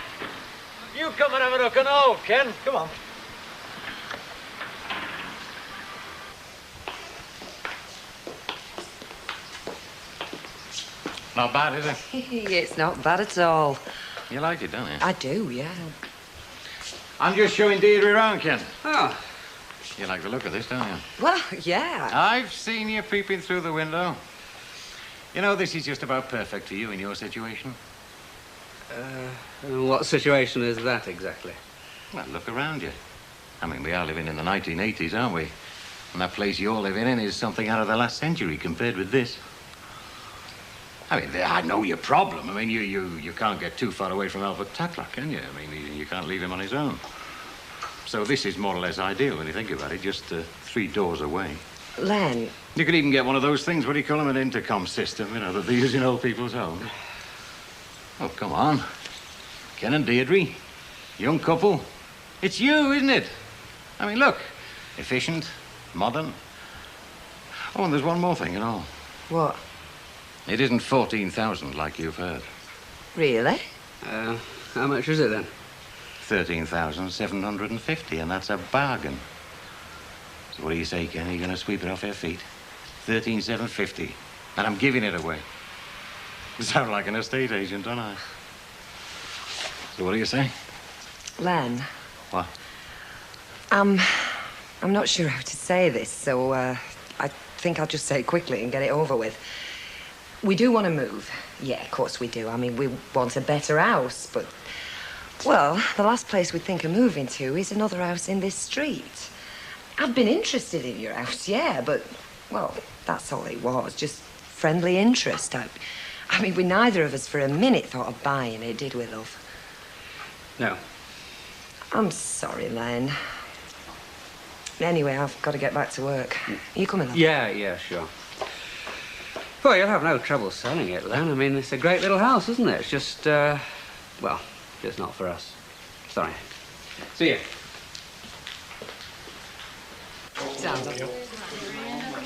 You come and have a look and all, Ken. Come on. Not bad, is it? It's not bad at all. You like it, don't you? I do, yeah. I'm just showing Deirdre around, Ken. Oh. You like the look of this, don't you? Well, yeah. I've seen you peeping through the window. You know, this is just about perfect for you in your situation. What situation is that exactly? Well, look around you. I mean, we are living in the 1980s, aren't we? And that place you're living in is something out of the last century compared with this. I mean, I know your problem. I mean, you can't get too far away from Albert Tatler, can you? I mean, you can't leave him on his own. So this is more or less ideal when you think about it, just 3 doors away. Len. You could even get one of those things, what do you call them, an intercom system, you know, that they use in old people's homes. Oh, come on. Ken and Deirdre, young couple. It's you, isn't it? I mean, look, efficient, modern. Oh, and there's one more thing, you know. What? It isn't 14,000 like you've heard. Really? How much is it then? 13,750, and that's a bargain. So what do you say, Ken? Are you going to sweep it off your feet? 13,750, and I'm giving it away. You sound like an estate agent, don't I? So what do you say? Len. What? I'm not sure how to say this, so I think I'll just say it quickly and get it over with. We do want to move. Yeah, of course we do. I mean, we want a better house, but... Well, the last place we think of moving to is another house in this street. I've been interested in your house, yeah, but, well, that's all it was, just friendly interest. I mean, we neither of us for a minute thought of buying it, did we, love? No. I'm sorry, Len. Anyway, I've got to get back to work. Are you coming, love? Yeah, sure. Well, you'll have no trouble selling it, Len. I mean, it's a great little house, isn't it? It's just, well, just not for us. Sorry. See you.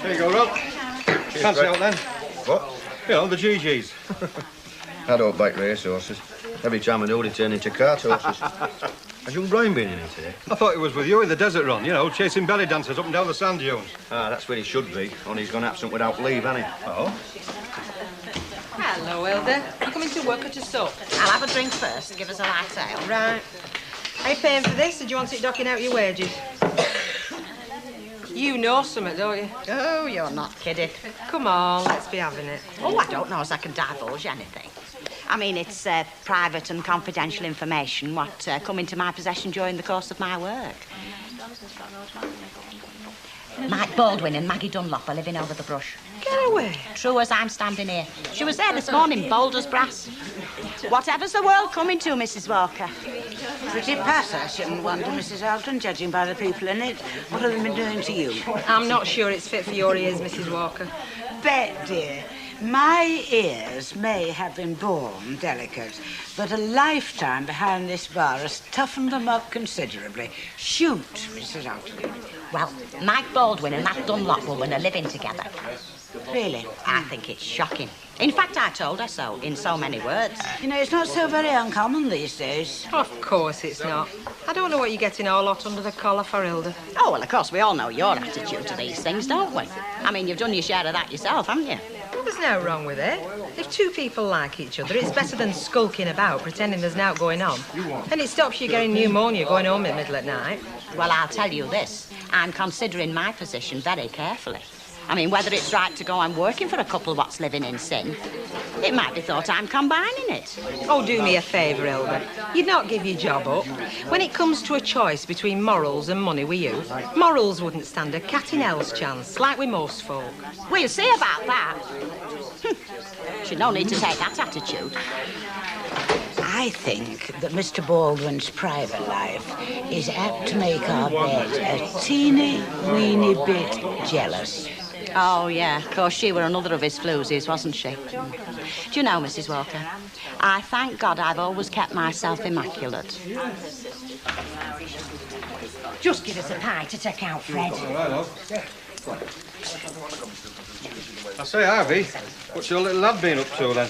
There you go, Rob. Fancy out then? What? You know, the GGs. I don't back racehorses. Every time I know they turn into cart horses. Has young Brian been in it today? I thought he was with you in the desert run, you know, chasing belly dancers up and down the sand dunes. Ah, that's where he should be. Only he's gone absent without leave, hasn't he? Oh? Hello, Hilda. You coming to work or to soap? I'll have a drink first. Give us a light ale. Right. Are you paying for this, or do you want it docking out your wages? You know something, don't you? Oh, you're not kidding. Come on, let's be having it. Oh, I don't know as I can divulge anything. I mean, it's private and confidential information what come into my possession during the course of my work. Mike Baldwin and Maggie Dunlop are living over the brush. Get away. True as I'm standing here. She was there this morning, bold as brass. Whatever's the world coming to, Mrs. Walker? Pretty pass, I shouldn't wonder, Mrs. Alton, judging by the people in it. What have they been doing to you? I'm not sure it's fit for your ears, Mrs. Walker. Bet, dear. My ears may have been born delicate, but a lifetime behind this bar has toughened them up considerably. Shoot, Mrs. Alton. Well, Mike Baldwin and that Dunlop woman are living together. Really? I think it's shocking. In fact, I told her so, in so many words. You know, it's not so very uncommon these days. Of course it's not. I don't know what you're getting all lot under the collar for, Hilda. Oh, well, of course, we all know your attitude to these things, don't we? I mean, you've done your share of that yourself, haven't you? Well, there's no wrong with it. If two people like each other, it's better than skulking about, pretending there's naught going on. And it stops you getting pneumonia going home in the middle at night. Well, I'll tell you this. I'm considering my position very carefully. I mean, whether it's right to go on working for a couple what's living in sin, it might be thought I'm combining it. Oh, do me a favour, Hilda. You'd not give your job up. When it comes to a choice between morals and money with you, morals wouldn't stand a cat in hell's chance, like with most folk. We'll see about that. Should no need to take that attitude. I think that Mr. Baldwin's private life is apt to make our bed a teeny weeny bit jealous. Oh, yeah, of course, she were another of his floozies, wasn't she? Do you know, Mrs. Walker, I thank God I've always kept myself immaculate. Just give us a pie to take out, Fred. I say, Harvey, what's your little lad been up to then?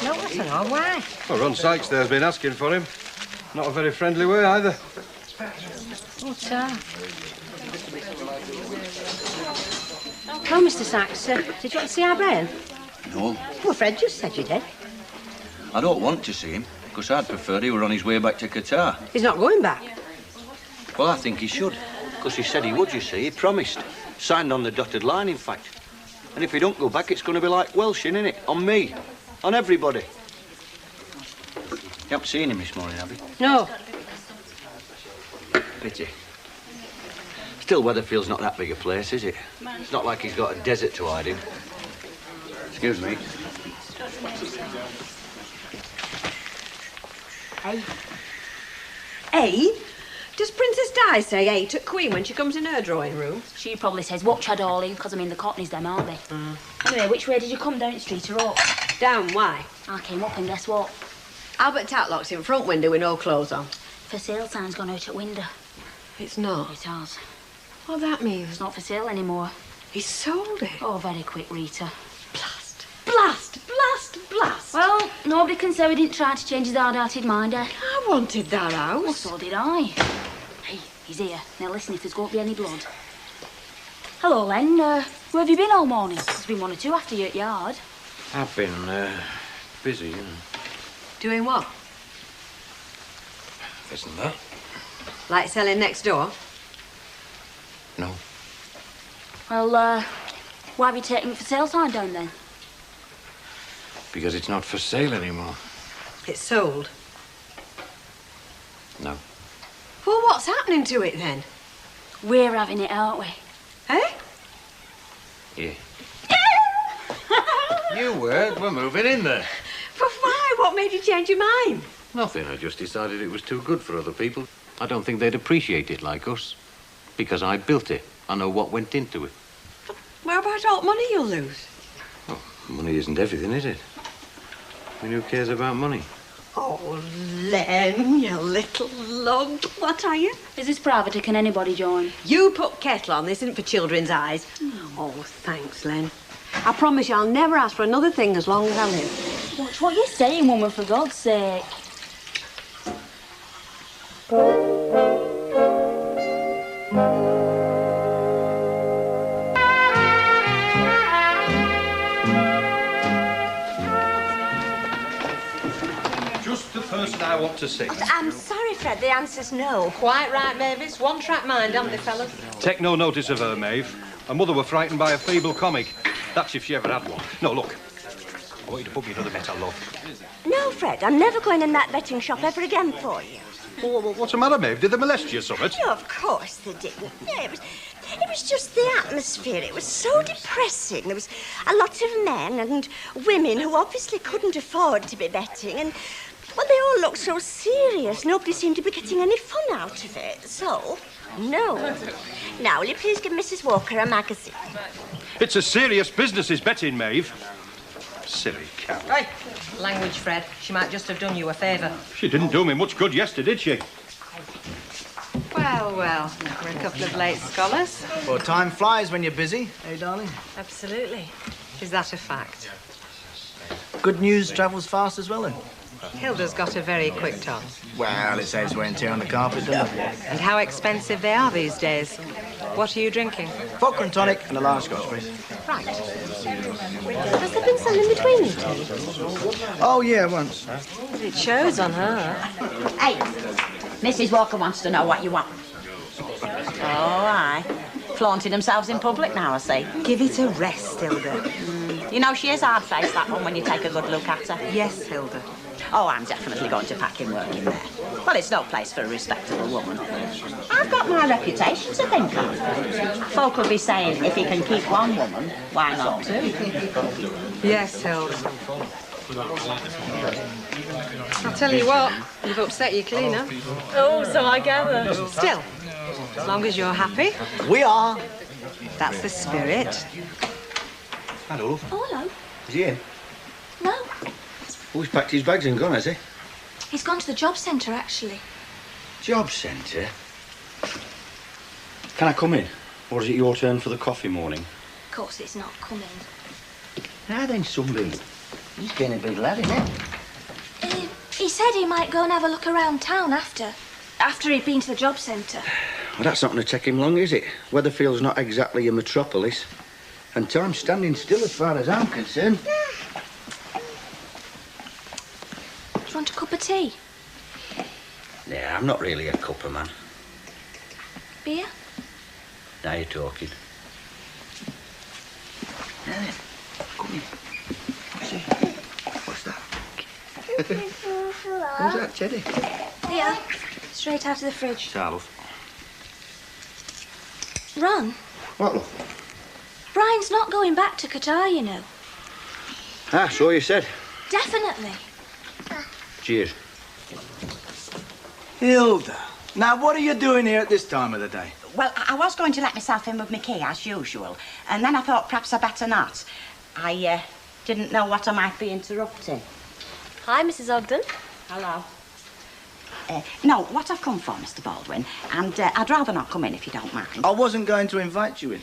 No, I don't know. Why? Well, Ron Sykes there's been asking for him. Not a very friendly way either. What, Oh, Mr. Sachs, did you want to see our Brian? No, Well, Fred just said you did. I don't want to see him, because I'd prefer he were on his way back to Qatar. He's not going back. Well, I think he should, because he said he would, you see. He promised. Signed on the dotted line, in fact. And if he don't go back, it's going to be like Welshing, innit? On me. On everybody. You haven't seen him this morning, have you? No. Pity. Still, Weatherfield's not that big a place, is it? It's not like he's got a desert to hide in. Excuse me. Hey? Does Princess Di say hey to Queen when she comes in her drawing room? She probably says, watch her, darling, because I mean, the Cockneys them, aren't they? Anyway, which way did you come, down the street or up? Down, why? I came up and guess what? Albert Tatlock's in front window with no clothes on. For sale sign's gone out at window. It's not? It has. What that means? It's not for sale anymore. He sold it? Oh, very quick, Rita. Blast, blast, blast, blast. Well, nobody can say we didn't try to change his hard-hearted mind, eh? I wanted that house. Well, so did I. Hey, he's here. Now listen, if there's going to be any blood. Hello, Len. Where have you been all morning? There's been one or two after you at yard. I've been, busy, you know. Doing what? Isn't that? Like selling next door? No. Well, why have you taken the for sale sign down then? Because it's not for sale anymore. It's sold. No. Well, what's happening to it then? We're having it, aren't we? Eh? Yeah. You were. We're moving in there. But why? What made you change your mind? Nothing. I just decided it was too good for other people. I don't think they'd appreciate it like us. Because I built it. I know what went into it. What about all the money you'll lose? Oh, money isn't everything, is it? I mean, who cares about money? Oh, Len, you little lug. What are you? Is this private or can anybody join? You put kettle on. This isn't for children's eyes. Oh, thanks, Len. I promise you I'll never ask for another thing as long as I live. Watch what you're saying, woman, for God's sake. Just the person I want to see. I'm sorry, Fred, the answer's no. Quite right, Mavis. One-track mind, haven't they, fellas? Take no notice of her, Maeve. Her mother were frightened by a feeble comic. That's if she ever had one. No, look. I want you to put me another bet I love. No, Fred, I'm never going in that betting shop ever again for you. What's the matter, Maeve? Did they molest you or something? No, of course they didn't. No, It was just the atmosphere. It was so depressing. There was a lot of men and women who obviously couldn't afford to be betting, and, well, they all looked so serious. Nobody seemed to be getting any fun out of it. So, no. Now, will you please give Mrs. Walker a magazine? It's a serious business, is betting, Maeve. Silly cow. Hey, language, Fred. She might just have done you a favour. She didn't do me much good yesterday, did she? Well, well, we're a couple of late scholars. Well, time flies when you're busy, eh, darling? Absolutely. Is that a fact? Good news travels fast as well, then. Hilda's got a very quick tongue. Well, it saves wear and tear on the carpet, doesn't it? And how expensive they are these days. What are you drinking? Vodka and tonic and a large scotch, please. Right. Has there been something between you two? Oh, yeah, once. It shows on her. Hey, Mrs. Walker wants to know what you want. Oh, aye. Flaunting themselves in public now, I see. Give it a rest, Hilda. You know, she is hard-faced, that one, when you take a good look at her. Yes, Hilda. Oh, I'm definitely going to pack in work in there. Well, it's no place for a respectable woman. I've got my reputation to think of. Folk will be saying, if he can keep one woman, why not two? Yes, Hilda. I'll tell you what, you've upset your cleaner. Oh, so I gather. Still, as long as you're happy. We are. That's the spirit. Hello. Oh, hello. Is he in? No, Oh, he's packed his bags and gone, has he? he's gone to the job centre, actually. Job centre? Can I come in? Or is it your turn for the coffee morning? Of course, it's not coming. Now then, Sunbeam. He's getting a big lad, isn't he? He said he might go and have a look around town after he'd been to the job centre. Well, that's not going to take him long, is it? Weatherfield's not exactly a metropolis. And time's standing still as far as I'm concerned. Do you want a cup of tea? Yeah, I'm not really a cuppa man. Beer? Now you're talking. Now then, come in. See? What's that? Who's that, Teddy? Here, straight out of the fridge. Charles. Ron, What, love? Brian's not going back to Qatar, you know. Ah, so you said. Definitely. Cheers. Hilda, now what are you doing here at this time of the day? Well, I was going to let myself in with my key, as usual, and then I thought perhaps I'd better not. I didn't know what I might be interrupting. Hi, Mrs. Ogden. Hello. No, what I've come for, Mr. Baldwin, and I'd rather not come in if you don't mind. I wasn't going to invite you in.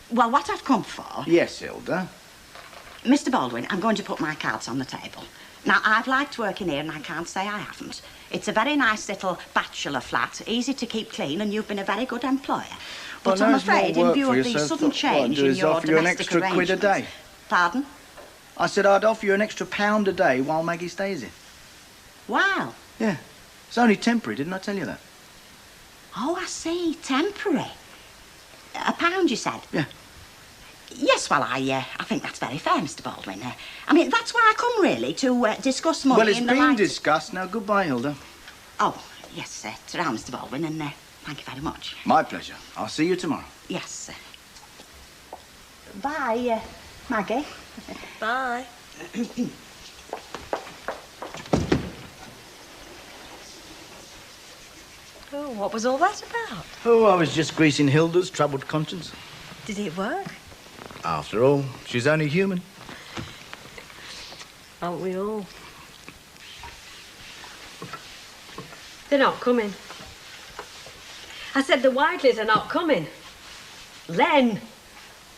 Well, what I've come for... Yes, Hilda. Mr. Baldwin, I'm going to put my cards on the table. Now, I've liked working here, and I can't say I haven't. It's a very nice little bachelor flat, easy to keep clean, and you've been a very good employer. But Well, I'm there's more afraid, in work view for of you, the so sudden what I'd change do in is your offer you an domestic extra quid a day. arrangements... Pardon? I said I'd offer you an extra £1 a day while Maggie stays here. Wow. Yeah. It's only temporary, didn't I tell you that? Oh, I see. Temporary. £1, you said? Yeah. Yes, well, I think that's very fair, Mr. Baldwin. I mean, that's why I come, really, to discuss money Well, it's in the been light... discussed. Now, goodbye, Hilda. Oh, yes, ta-ra, Mr. Baldwin, and thank you very much. My pleasure. I'll see you tomorrow. Yes. Bye, Maggie. Bye. Oh, what was all that about? Oh, I was just greasing Hilda's troubled conscience. Did it work? After all, she's only human. Aren't we all? They're not coming. I said the Whiteleys are not coming. Len,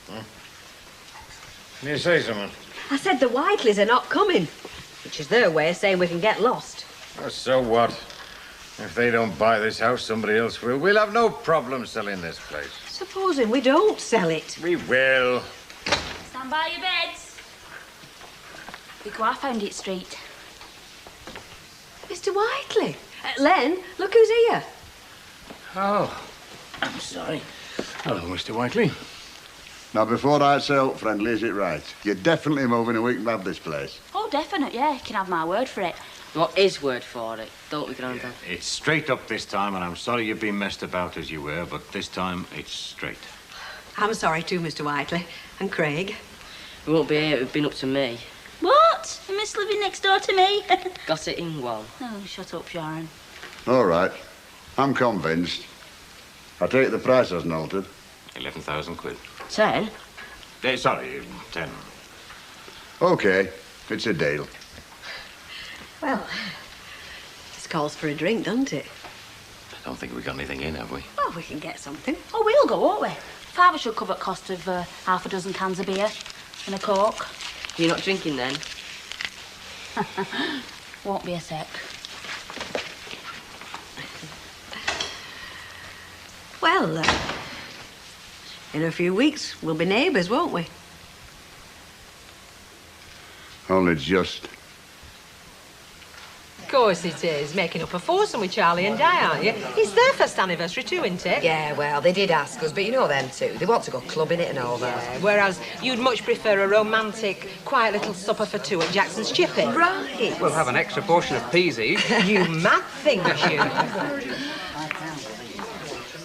Can you say something? I said the Whiteleys are not coming, which is their way of saying we can get lost. Oh, so what? If they don't buy this house, somebody else will. We'll have no problem selling this place. Supposing we don't sell it. We will. Stand by your beds. Look, I found it straight. Mr. Whiteley. Len, look who's here. Oh, I'm sorry. Hello, Mr. Whiteley. Now, before I say up friendly, is it right? You're definitely moving a week and have this place. Oh, definite, yeah. You can have my word for it. What is word for it? Don't we, Grandad? It's straight up this time, and I'm sorry you've been messed about as you were, but this time it's straight. I'm sorry too, Mr. Whiteley. And Craig. We won't be here, it'd been up to me. What? A miss living next door to me? Got it in one. Oh, shut up, Sharon. All right. I'm convinced. I take it the price hasn't altered. 11,000 quid. 10? Sorry, 10. OK. It's a deal. Well, this calls for a drink, doesn't it? I don't think we got anything in, have we? Oh, we can get something. Oh, we'll go, won't we? Father should cover the cost of half a dozen cans of beer and a Coke. You're not drinking then? Won't be a sec. Well, in a few weeks, we'll be neighbours, won't we? Only just. Of course it is. Making up a foursome with Charlie and Di, aren't you? It's their first anniversary too, isn't it? Yeah, well, they did ask us, but you know them two. They want to go clubbing it and all that. Yeah, whereas you'd much prefer a romantic, quiet little supper for two at Jackson's Chippy. Right. We'll have an extra portion of peas each. You mad things, you.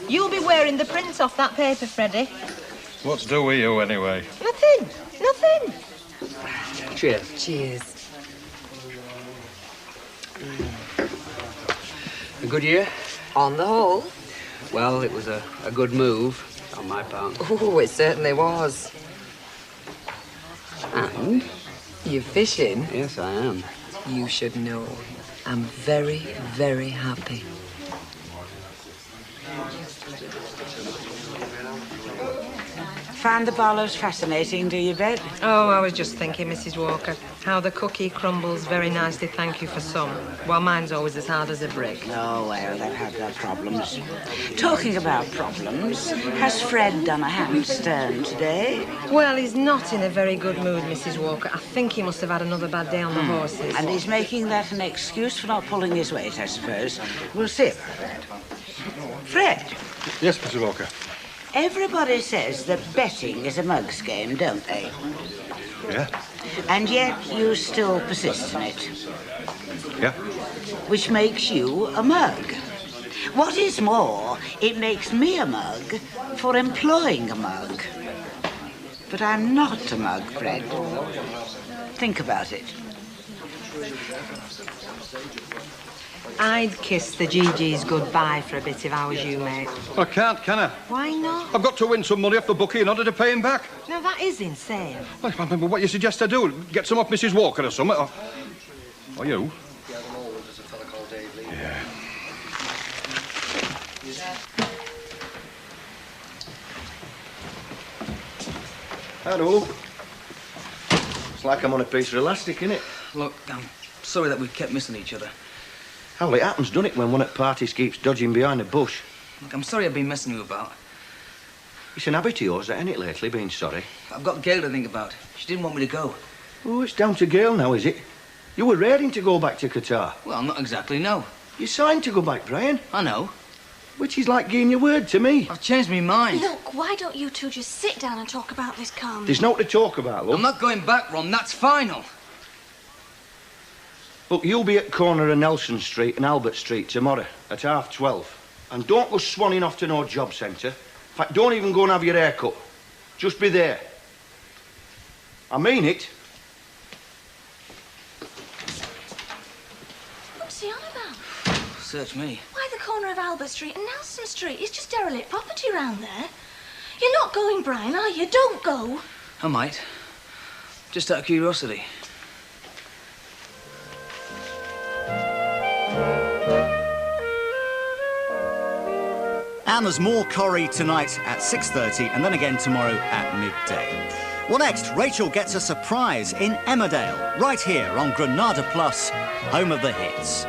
You'll be wearing the print off that paper, Freddie. What's do with you, anyway? Nothing. Nothing. Cheers. Cheers. A good year? On the whole. Well, it was a good move on my part. Oh, it certainly was. And? You fishing? Yes, I am. You should know. I'm very, very happy. Find the Barlows fascinating, do you, Bet? Oh, I was just thinking, Mrs. Walker, how the cookie crumbles very nicely, thank you for some, while mine's always as hard as a brick. Oh, well, they've had their problems. Talking about problems, has Fred done a handstand today? Well, he's not in a very good mood, Mrs. Walker. I think he must have had another bad day on the horses. And he's making that an excuse for not pulling his weight, I suppose. We'll see about that. Fred, Yes, Mr. Walker. everybody says that betting is a mug's game, don't they? Yeah? And yet you still persist in it, Yeah? which makes you a mug. What is more, it makes me a mug for employing a mug. But I'm not a mug, Fred. Think about it. I'd kiss the GG's goodbye for a bit if I was you, mate. I can't, can I? Why not? I've got to win some money off the bookie in order to pay him back. Now, that is insane. Well, what you suggest I do? Get some off Mrs. Walker or something? Or you? Yeah. Hello. It's like I'm on a piece of elastic, innit? Look, I'm sorry that we've kept missing each other. Hell, it happens, doesn't it, when one at parties keeps dodging behind a bush? Look, I'm sorry I've been messing you about. It's an habit of yours, ain't it, lately, being sorry? I've got Gail to think about. She didn't want me to go. Oh, it's down to Gail now, is it? You were raring to go back to Qatar. Well, not exactly, no. You signed to go back, Brian. I know. Which is like giving your word to me. I've changed my mind. Look, why don't you two just sit down and talk about this calmly? There's no to talk about, love. I'm not going back, Ron. That's final. Look, you'll be at corner of Nelson Street and Albert Street tomorrow at 12:30. And don't go swanning off to no job centre. In fact, don't even go and have your hair cut. Just be there. I mean it. What's he on about? Search me. Why the corner of Albert Street and Nelson Street? It's just derelict property round there. You're not going, Brian, are you? Don't go. I might. Just out of curiosity. And there's more Corrie tonight at 6:30 and then again tomorrow at midday. Well, next, Rachel gets a surprise in Emmerdale, right here on Granada Plus, home of the hits.